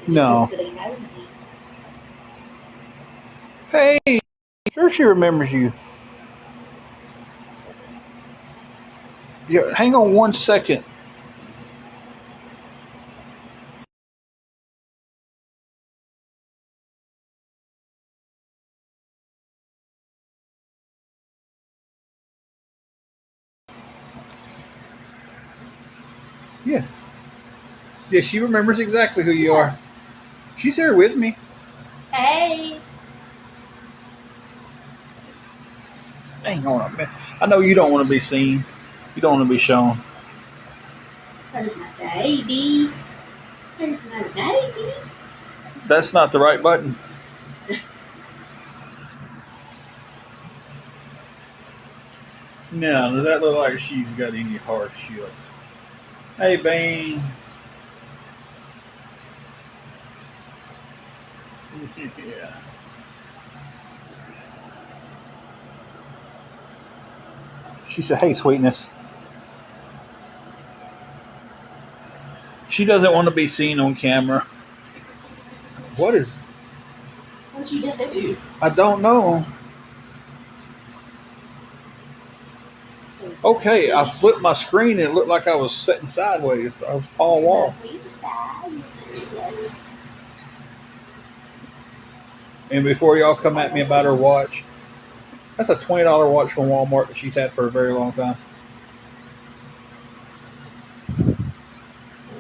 No. Hey, sure she remembers you. Yeah, hang on 1 second. Yeah. Yeah, she remembers exactly who you are. She's here with me. Hey. Hang on a minute. I know you don't want to be seen. You don't want to be shown. There's my baby. There's my baby. That's not the right button. No, does that look like she's got any hardship? Hey, Bean. Yeah. She said, "Hey, sweetness." She doesn't want to be seen on camera. What is? What you do? I don't know. Okay, I flipped my screen and it looked like I was sitting sideways. I was Paul Wall. And before y'all come at me about her watch, that's a $20 watch from Walmart that she's had for a very long time.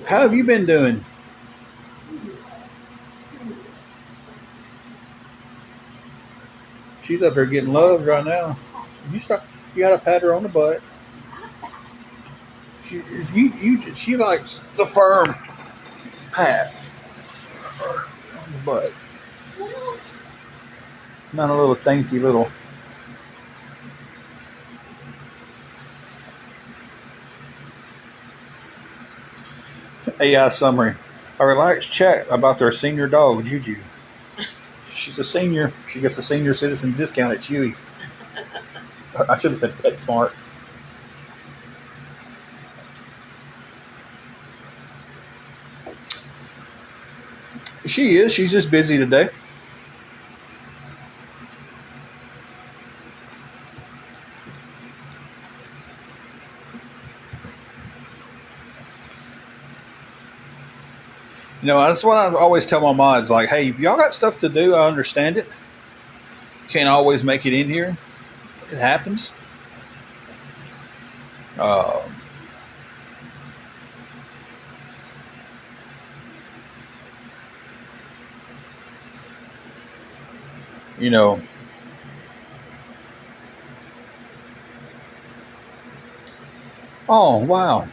How have you been doing? She's up there getting loved right now. You gotta pat her on the butt. She likes the firm pat on the butt. Not a little dainty little. AI summary. A relaxed chat about their senior dog, Juju. She's a senior. She gets a senior citizen discount at Chewy. I should have said PetSmart. She is. She's just busy today. You know, that's what I always tell my mods. Like, hey, if y'all got stuff to do, I understand it. You can't always make it in here. It happens. You know, oh, wow.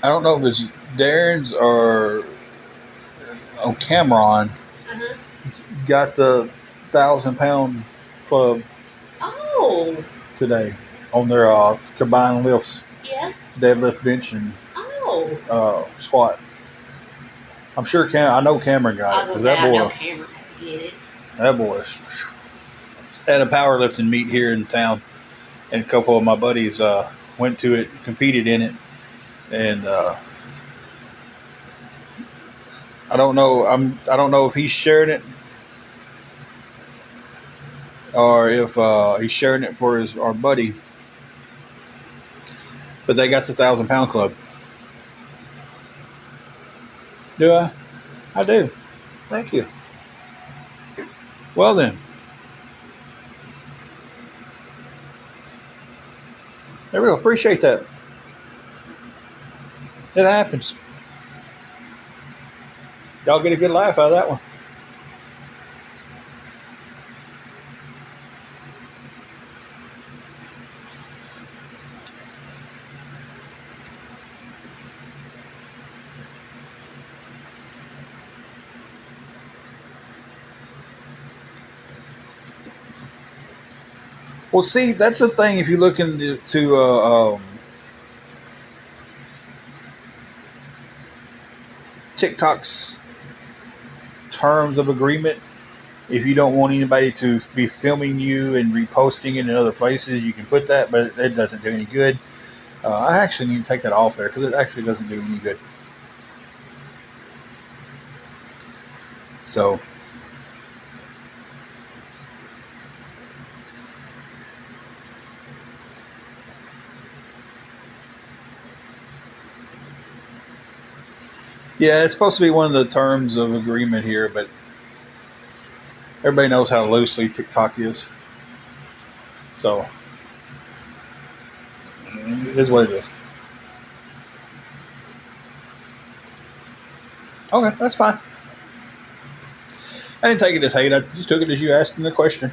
I don't know if it's Darren's or Cameron got the 1,000-pound club Oh. today on their combined lifts, Yeah. deadlift, bench, and squat. I'm sure I know Cameron got it because that boy had a powerlifting meet here in town, and a couple of my buddies went to it, competed in it, and I don't know. I don't know if he's sharing it or if he's sharing it for our buddy. But they got the 1,000-pound club. Do I? I do. Thank you. Well then. There we go. Appreciate that. It happens. Y'all get a good laugh out of that one. Well, see, that's the thing. If you look into TikTok's terms of agreement, if you don't want anybody to be filming you and reposting it in other places, you can put that, but it doesn't do any good. I actually need to take that off there because it actually doesn't do any good. So, yeah, it's supposed to be one of the terms of agreement here, but everybody knows how loosely TikTok is. So, it is what it is. Okay, that's fine. I didn't take it as hate. I just took it as you asking the question.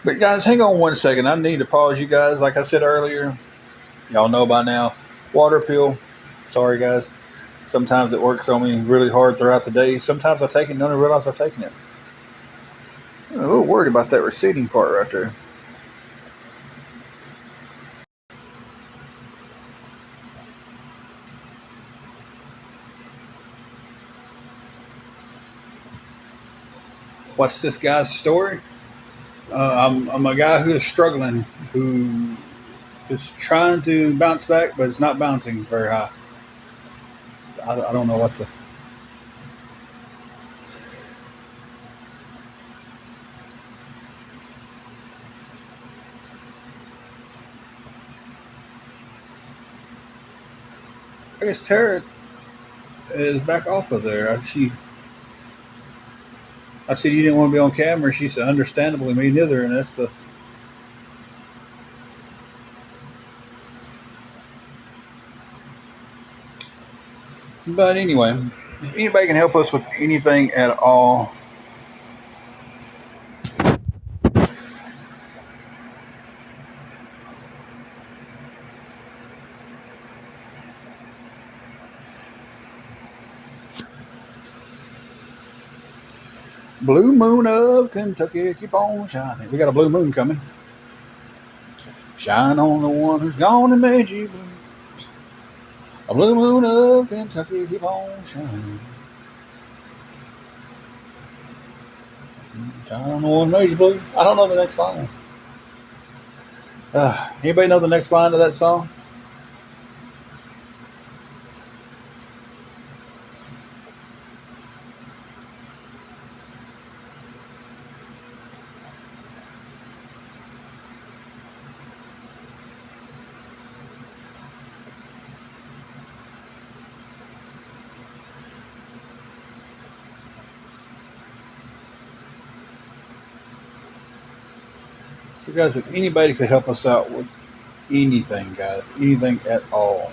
But guys, hang on one second. I need to pause you guys. Like I said earlier, y'all know by now, water pill. Sorry, guys. Sometimes it works on me really hard throughout the day. Sometimes I take it and don't even realize I've taken it. I'm a little worried about that receding part right there. What's this guy's story? I'm a guy who is struggling, who is trying to bounce back, but it's not bouncing very high. I don't know what to. I guess Tara is back off of there. I said you didn't want to be on camera. She said, understandably, me neither. And that's the. But anyway, if anybody can help us with anything at all, blue moon of Kentucky, keep on shining. We got a blue moon coming. Shine on the one who's gone and made you blue. A blue moon of Kentucky, keep on shining. Shine on the one who made you blue. I don't know the next line. Anybody know the next line of that song? So guys, if anybody could help us out with anything, guys, anything at all.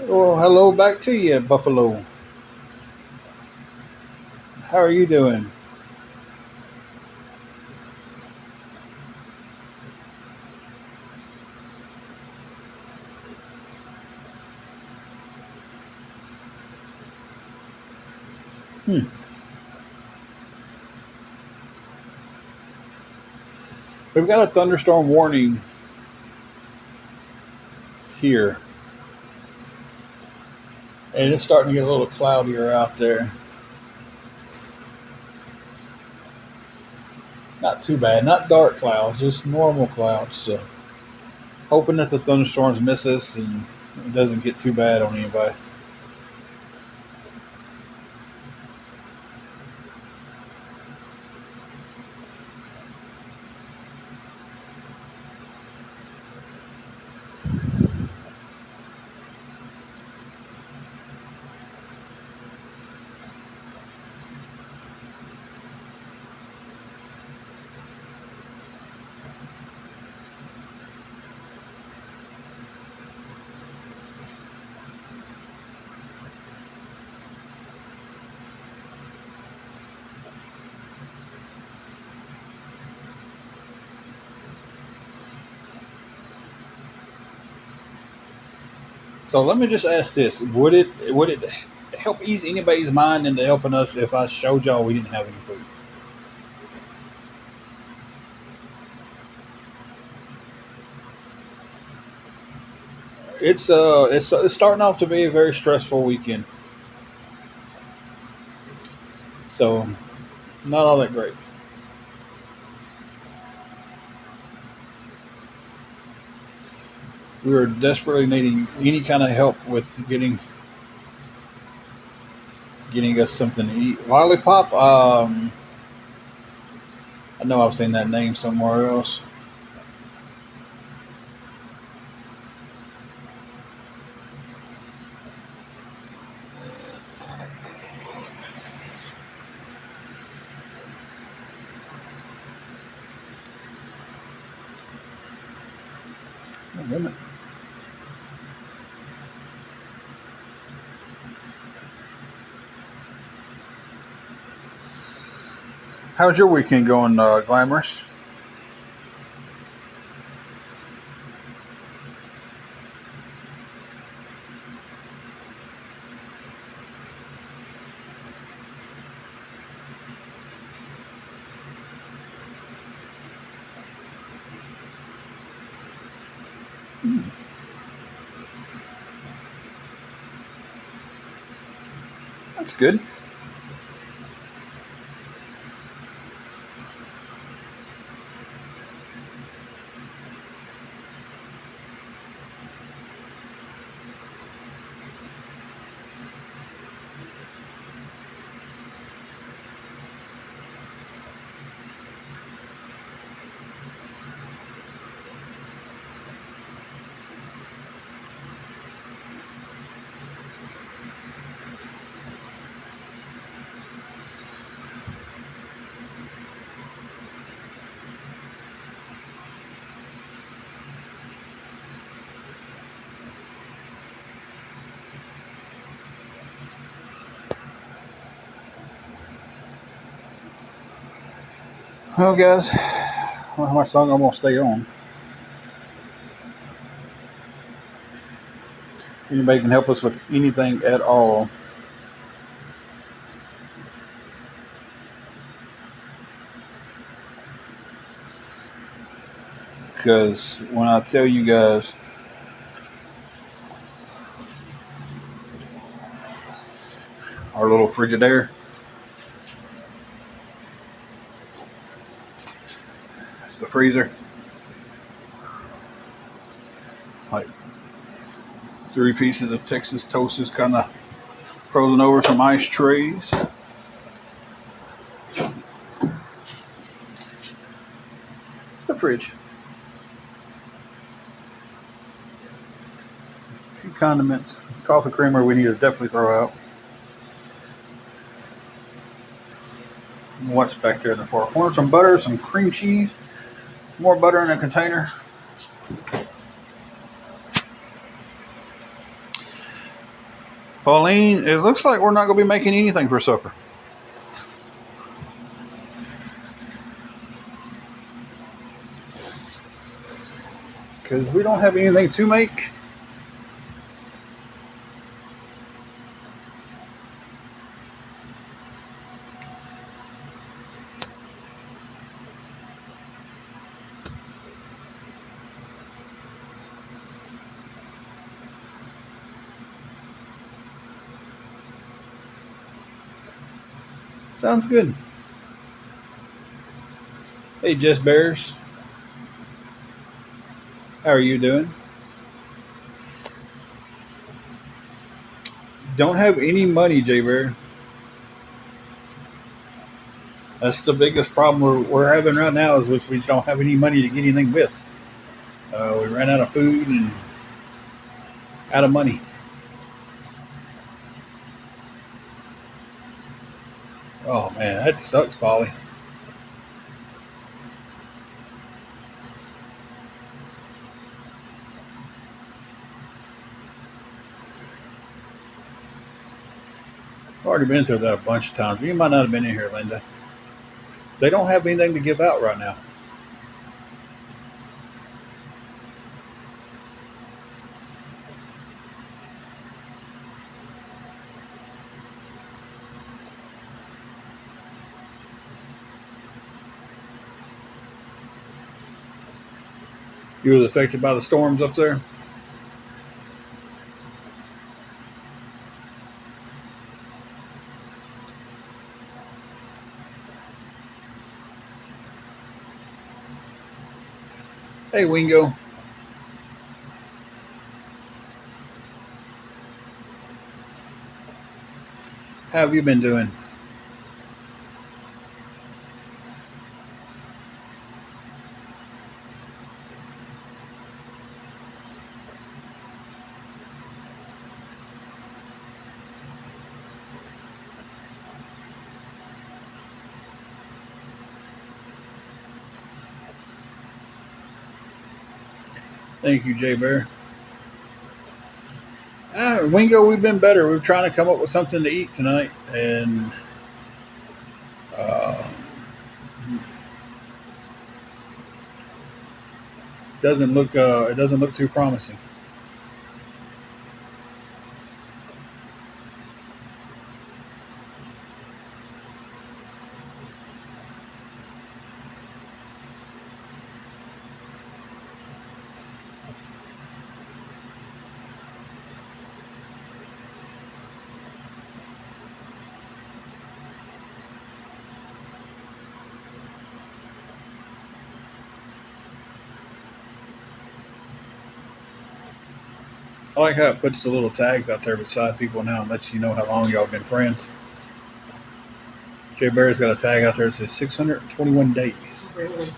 Well, hello back to you, Buffalo. How are you doing? We've got a thunderstorm warning here. And it's starting to get a little cloudier out there. Not too bad. Not dark clouds, just normal clouds. So hoping that the thunderstorms miss us and it doesn't get too bad on anybody. So let me just ask this: Would it help ease anybody's mind into helping us if I showed y'all we didn't have any food? It's starting off to be a very stressful weekend, so not all that great. We were desperately needing any kind of help with getting us something to eat. Lollipop. I know I've seen that name somewhere else. Oh, wait a minute. How's your weekend going, Glamorous? That's good. Well, guys, I don't know how much longer I'm going to stay on. If anybody can help us with anything at all, because when I tell you guys, our little Frigidaire, it's the freezer, like 3 pieces of Texas toast is kind of frozen over some ice trays. It's the fridge. A few condiments, coffee creamer we need to definitely throw out. What's back there in the far corner? Some butter, some cream cheese, some more butter in a container. Pauline, it looks like we're not going to be making anything for supper. Because we don't have anything to make. Sounds good. Hey, Jess Bears. How are you doing? Don't have any money, J Bear. That's the biggest problem we're having right now is which we don't have any money to get anything with. We ran out of food and out of money. Oh man, that sucks, Polly. I've already been through that a bunch of times. You might not have been in here, Linda. They don't have anything to give out right now. You was affected by the storms up there? Hey, Wingo. How have you been doing? Thank you, Jay Bear. Wingo, we've been better. We're trying to come up with something to eat tonight, and uh, it doesn't look too promising. I like how it puts the little tags out there beside people now and lets you know how long y'all been friends. Jay Bear's got a tag out there that says 621 days. Really?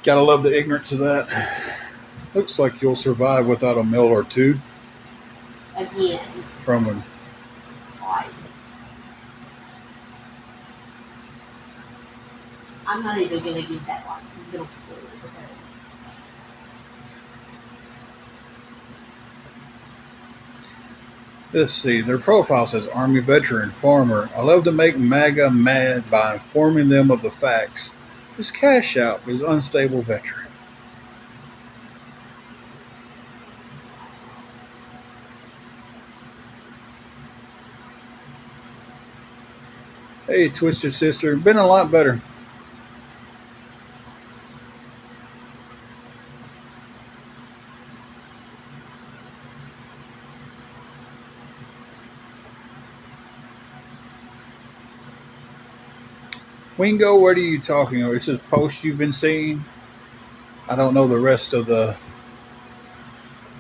Gotta love the ignorance of that. Looks like you'll survive without a meal or two Again. from an Like, I'm not even going to give that like middle school because Let's see. Their profile says Army veteran, farmer. I love to make MAGA mad by informing them of the facts. His cash out is unstable veteran. Hey, Twisted Sister. Been a lot better. Wingo, what are you talking about? It's a post you've been seeing. I don't know the rest of the.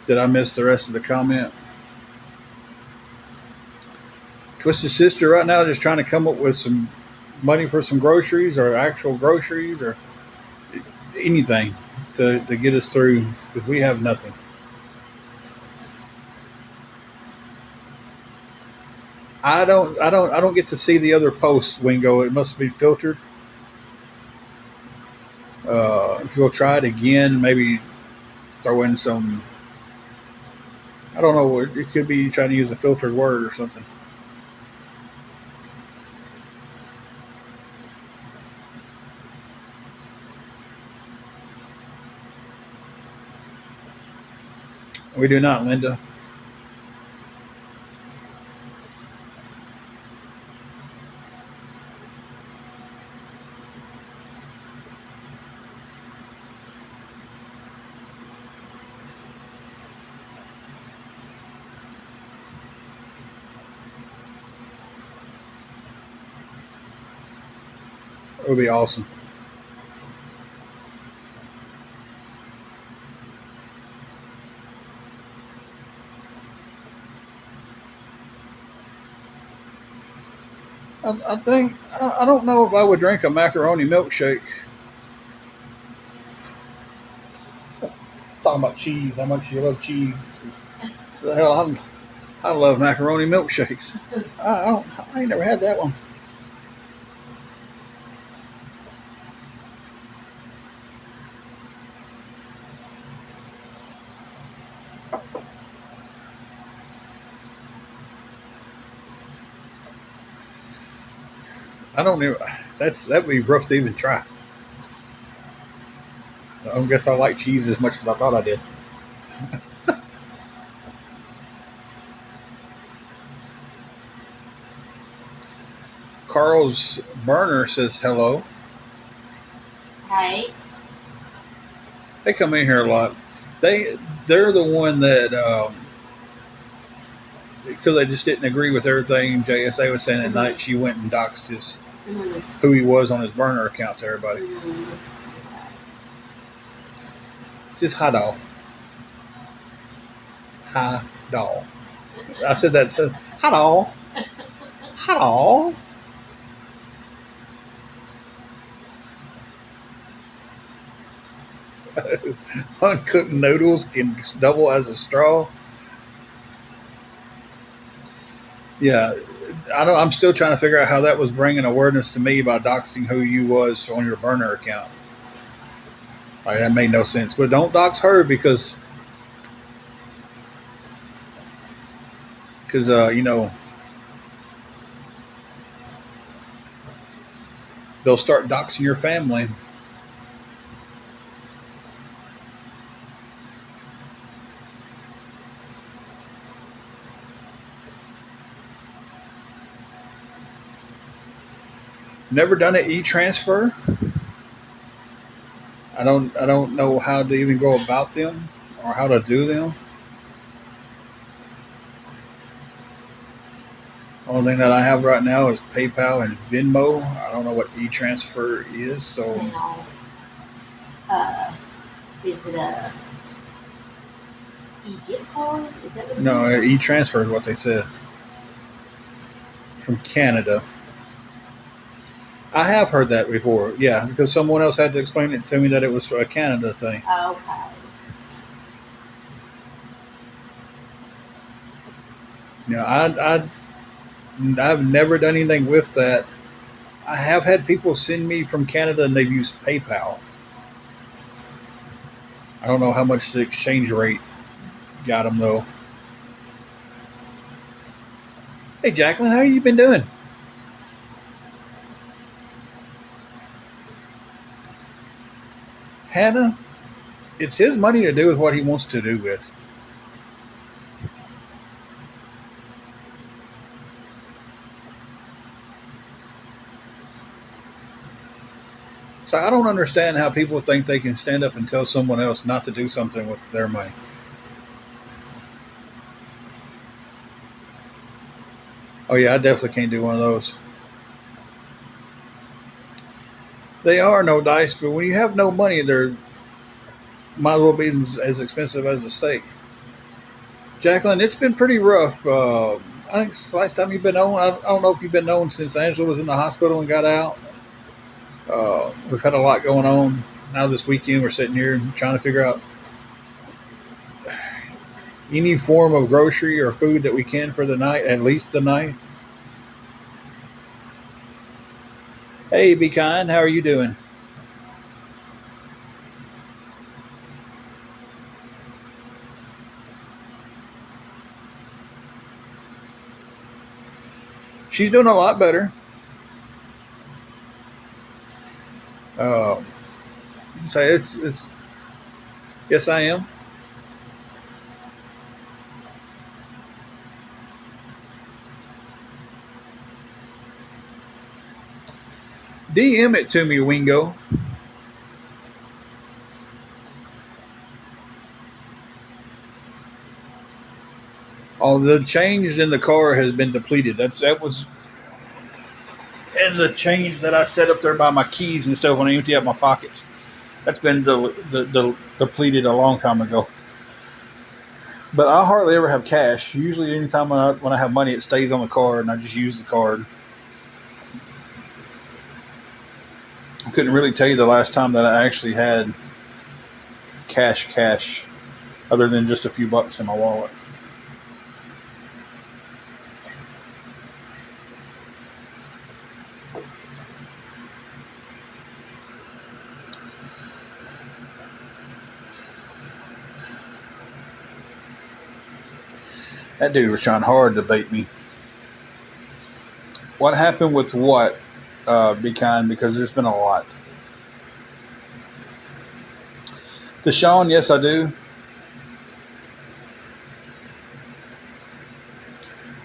Did I miss the rest of the comment? Twisted Sister right now just trying to come up with some money for some groceries or actual groceries or anything to get us through because we have nothing. I don't get to see the other posts, Wingo. It must be filtered. If you'll try it again, maybe throw in some. I don't know. It could be trying to use a filtered word or something. We do not, Linda. It would be awesome. I think I don't know if I would drink a macaroni milkshake. Talking about cheese, how much you love cheese. The hell, I love macaroni milkshakes. I ain't never had that one. I don't even. That'd be rough to even try. I guess I like cheese as much as I thought I did. Carl's burner says hello. hey, They come in here a lot. They're the one that because they just didn't agree with everything JSA was saying at mm-hmm, night. She went and doxed his mm-hmm, who he was on his burner account to everybody. mm-hmm. It's just high doll. High doll. I said that. High doll. High doll. Uncooked noodles can double as a straw. Yeah, I don't. I'm still trying to figure out how that was bringing awareness to me by doxing who you was on your burner account. Like that made no sense. But don't dox her because they'll start doxing your family. Never done an e-transfer. I don't know how to even go about them or how to do them. Only thing that I have right now is PayPal and Venmo. I don't know what e-transfer is, so Now, uh, is it a e-gift card? Is that what it no, is? e-transfer is what they said from Canada. I have heard that before, yeah, because someone else had to explain it to me that it was a Canada thing. Okay. I've never done anything with that. I have had people send me from Canada and they've used PayPal. I don't know how much the exchange rate got them though. Hey Jacqueline, how you been doing? Hannah, it's his money to do with what he wants to do with. So I don't understand how people think they can stand up and tell someone else not to do something with their money. Oh yeah, I definitely can't do one of those. They are no dice, but when you have no money, they're might as well be as expensive as a steak. Jacqueline, it's been pretty rough. I think it's the last time you've been on. I don't know if you've been on since Angela was in the hospital and got out. We've had a lot going on. Now this weekend we're sitting here trying to figure out any form of grocery or food that we can for the night, at least the night. Hey, Be Kind, how are you doing? She's doing a lot better. Uh, say it's yes, I am. DM it to me, Wingo. All the change in the car has been depleted. That was and the change that I set up there by my keys and stuff when I empty out my pockets. That's been depleted a long time ago. But I hardly ever have cash. Usually, anytime when I have money, it stays on the card, and I just use the card. I couldn't really tell you the last time that I actually had cash, other than just a few bucks in my wallet. That dude was trying hard to bait me. What happened with what? Be Kind, because there's been a lot. Deshaun, yes, I do.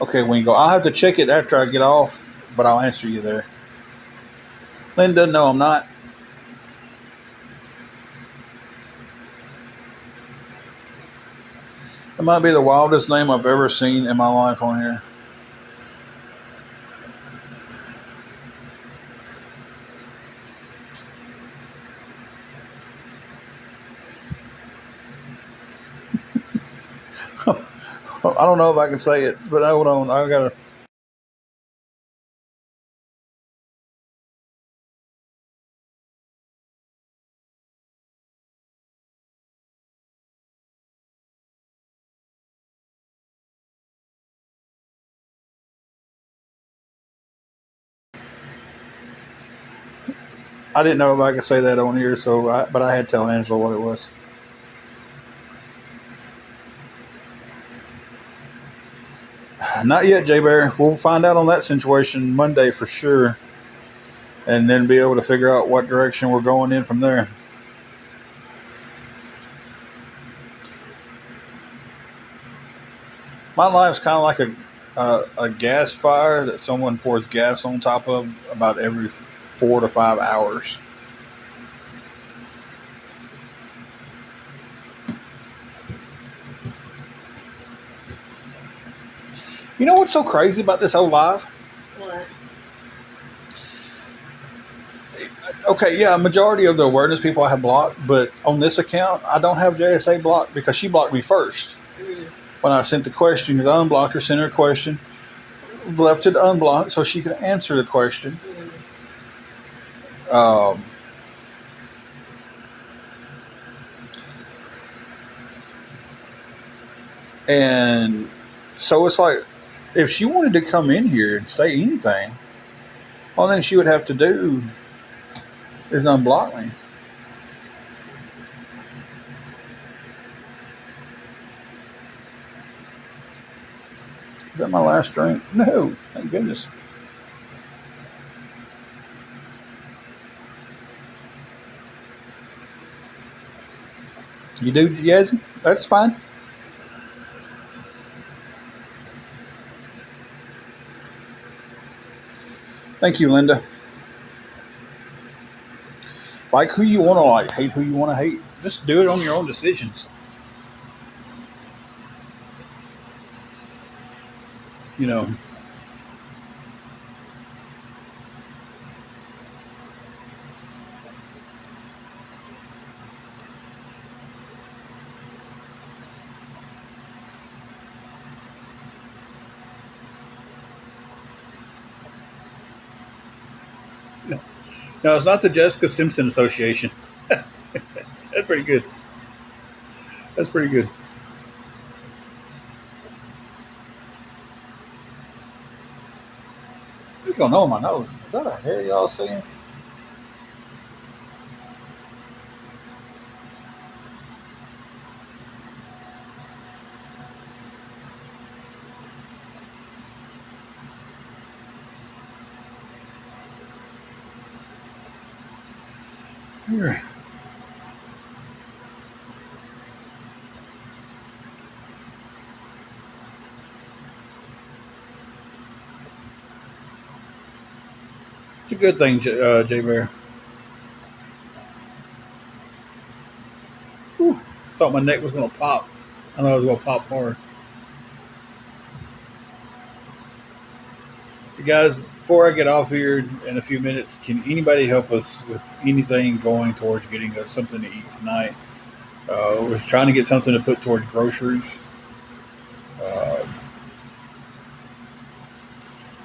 Okay, Wingo. I'll have to check it after I get off, but I'll answer you there. Linda, no, I'm not. That might be the wildest name I've ever seen in my life on here. I don't know if I can say it, but hold on. I gotta. I didn't know if I could say that on here, but I had to tell Angela what it was. Not yet, Jay Bear. We'll find out on that situation Monday for sure, and then be able to figure out what direction we're going in from there. My life's kind of like a gas fire that someone pours gas on top of about every 4 to 5 hours. You know what's so crazy about this whole life? What? Okay, yeah, a majority of the awareness people I have blocked, but on this account, I don't have JSA blocked because she blocked me first. When I sent the question, because I unblocked her, sent her a question, left it unblocked so she could answer the question. And so it's like, if she wanted to come in here and say anything, All thing she would have to do is unblock me. Is that my last drink? No, thank goodness. You do, Yazzie? That's fine. Thank you, Linda. Like who you want to like, hate who you want to hate. Just do it on your own decisions. You know. No, it's not the Jessica Simpson Association. That's pretty good. That's pretty good. What's going on with my nose? Is that a hair y'all seeing? Here. It's a good thing, Jay Bear. Whew. Thought my neck was going to pop. I know it was going to pop hard. Guys, before I get off here in a few minutes, can anybody help us with anything going towards getting us something to eat tonight? We're trying to get something to put towards groceries.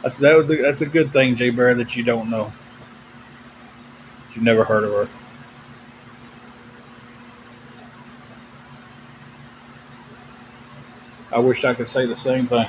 That's a good thing, Jay Bear, that you don't know. That you've never heard of her. I wish I could say the same thing.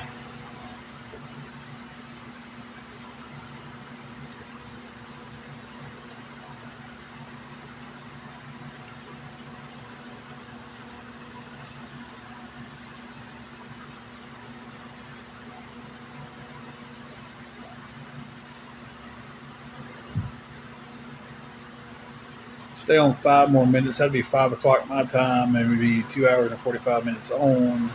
Stay on 5 more minutes. That'd be 5 o'clock my time, and it'd be 2 hours and 45 minutes on.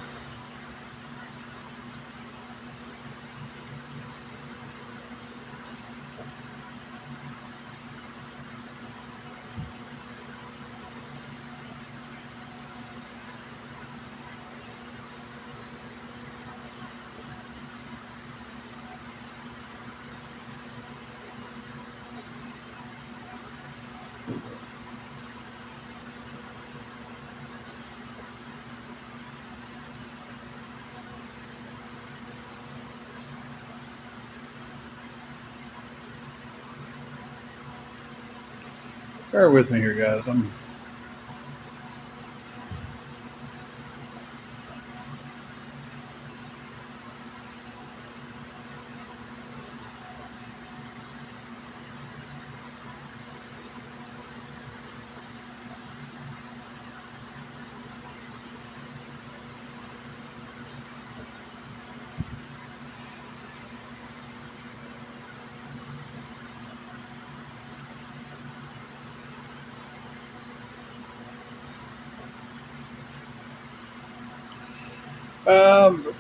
Bear with me here, guys.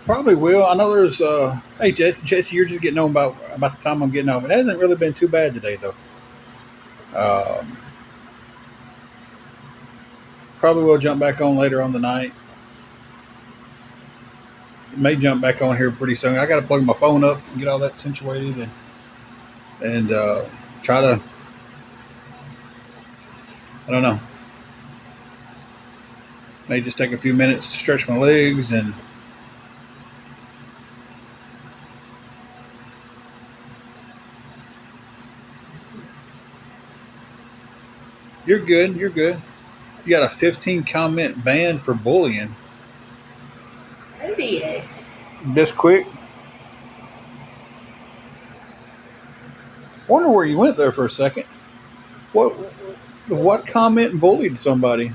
Probably will. I know there's. Hey, Jesse, you're just getting on about the time I'm getting home. It hasn't really been too bad today, though. Probably will jump back on later on tonight. May jump back on here pretty soon. I got to plug my phone up and get all that situated and try to. I don't know. May just take a few minutes to stretch my legs and. You're good. You're good. You got a 15 comment ban for bullying. Maybe. This quick. Wonder where you went there for a second. What comment bullied somebody?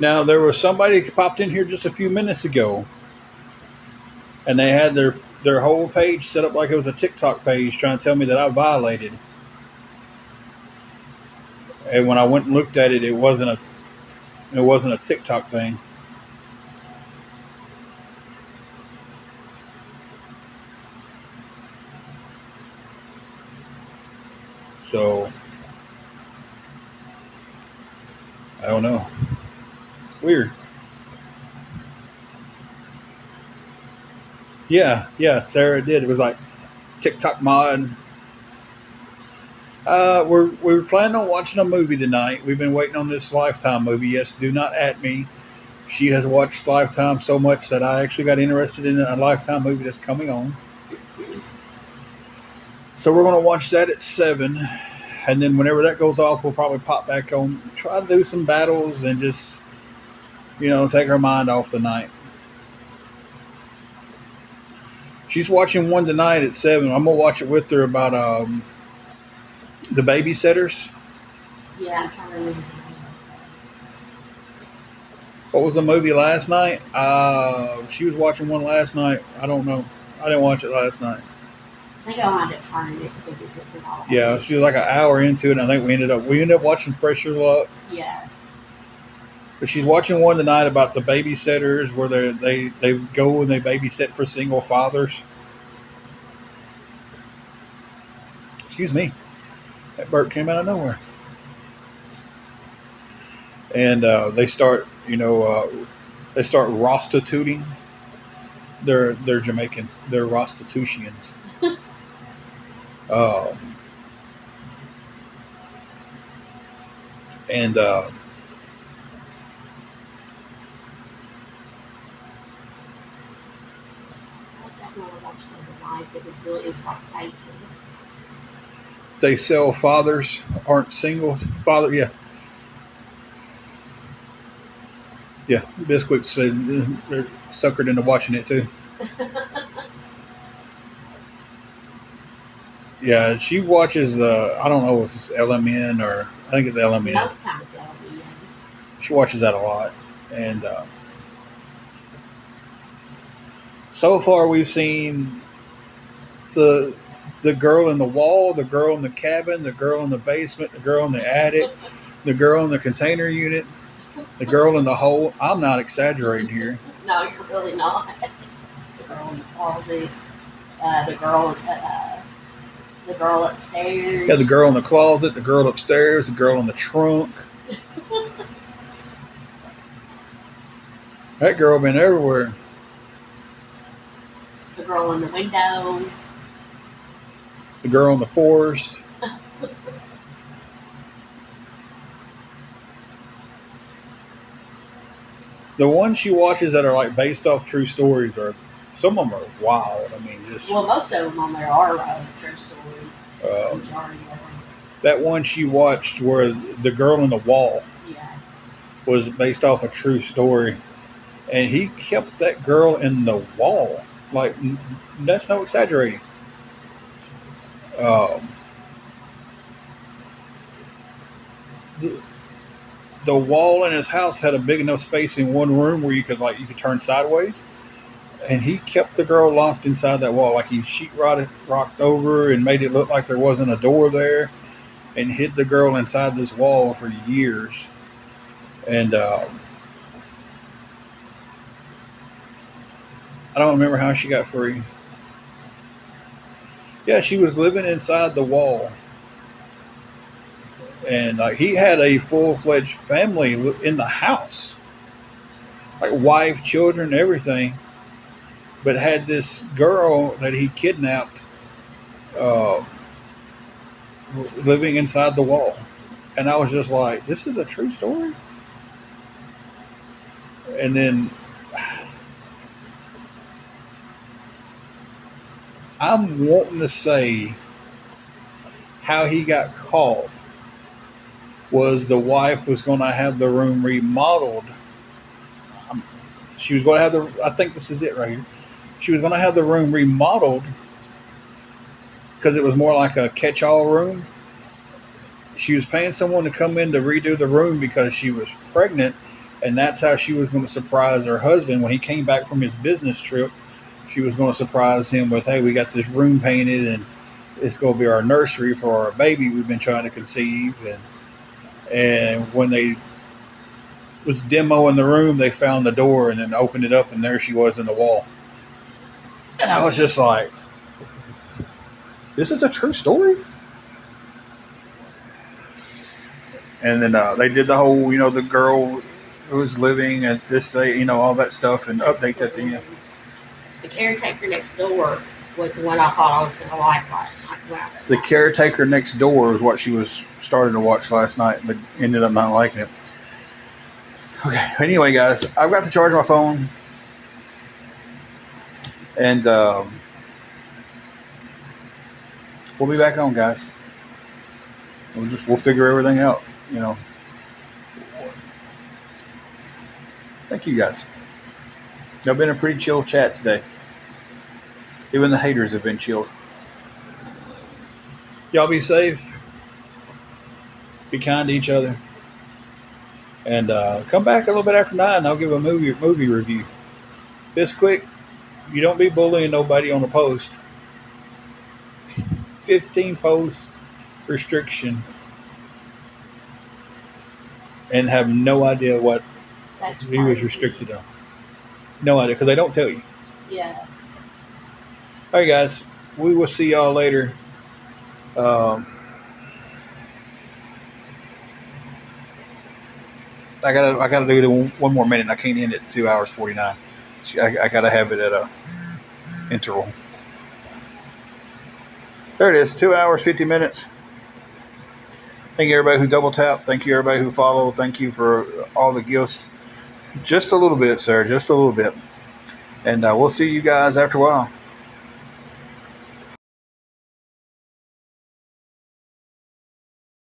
Now there was somebody that popped in here just a few minutes ago, and they had their whole page set up like it was a TikTok page, trying to tell me that I violated. And when I went and looked at it, it wasn't a TikTok thing. So I don't know. It's weird. Yeah, Sarah did. It was like TikTok mod. We're planning on watching a movie tonight. We've been waiting on this Lifetime movie. Yes, do not at me. She has watched Lifetime so much that I actually got interested in a Lifetime movie that's coming on. So we're going to watch that at 7. And then whenever that goes off, we'll probably pop back on, try to do some battles and just, take her mind off the night. She's watching one tonight at 7. I'm going to watch it with her about the babysitters. Yeah, I'm trying to remember. What was the movie last night? She was watching one last night. I don't know. I didn't watch it last night. I think I wound up turning it because it did all. Yeah, she was like an hour into it, and I think we ended up watching Pressure Luck. Yeah. But she's watching one tonight about the babysitters, where they go and they babysit for single fathers. Excuse me, that burp came out of nowhere. And they start prostituting. They're Jamaican. They're Rostitutians. And It was like taken. They sell fathers aren't single. Father, yeah. Yeah, Bisquick said they're suckered into watching it too. Yeah, she watches I don't know if it's LMN or I think it's LMN. Most times it's LMN. She watches that a lot. And so far we've seen the girl in the wall, the girl in the cabin, the girl in the basement, the girl in the attic, the girl in the container unit, the girl in the hole. I'm not exaggerating here. No, you're really not. The girl in the closet, the girl upstairs. Yeah, the girl in the closet, the girl upstairs, the girl in the trunk. That girl been everywhere. The girl in the window. The girl in the forest. The ones she watches that are like based off true stories some of them are wild. I mean, just well, most of them on there are true stories. Majority of them. That one she watched where the girl in the wall was based off a true story, and he kept that girl in the wall. Like, that's no exaggerating. The wall in his house had a big enough space in one room where you could turn sideways, and he kept the girl locked inside that wall. Like, he rocked over and made it look like there wasn't a door there, and hid the girl inside this wall for years. And I don't remember how she got free. Yeah, she was living inside the wall. And he had a full-fledged family in the house. Like wife, children, everything. But had this girl that he kidnapped living inside the wall. And I was just like, this is a true story? And then I'm wanting to say how he got caught was the wife was going to have the room remodeled. She was going to have the. I think this is it right here. She was going to have the room remodeled because it was more like a catch-all room. She was paying someone to come in to redo the room because she was pregnant, and that's how she was going to surprise her husband when he came back from his business trip. She was going to surprise him with, "Hey, we got this room painted, and it's going to be our nursery for our baby we've been trying to conceive." And when they was demoing the room, they found the door and then opened it up, and there she was in the wall. And I was just like, "This is a true story." And then they did the whole, the girl who was living at this, all that stuff and updates at the end. The caretaker next door was the one I thought I was going to like last night. Wow. The Caretaker Next Door was what she was starting to watch last night, but ended up not liking it. Okay. Anyway, guys, I've got to charge my phone, and we'll be back on, guys. We'll figure everything out. Thank you, guys. It's been a pretty chill chat today. Even the haters have been chilled. Y'all be safe. Be kind to each other. And come back a little bit after 9. I'll give a movie review. This quick, you don't be bullying nobody on a post. 15 posts restriction. And have no idea what he was restricted on. No idea, because they don't tell you. Yeah. All right, guys. We will see y'all later. I gotta do it one more minute. I can't end it 2 hours 49. I gotta have it at a interval. There it is. 2 hours 50 minutes. Thank you everybody who double tapped. Thank you everybody who followed. Thank you for all the gifts. Just a little bit, sir. Just a little bit. And we'll see you guys after a while.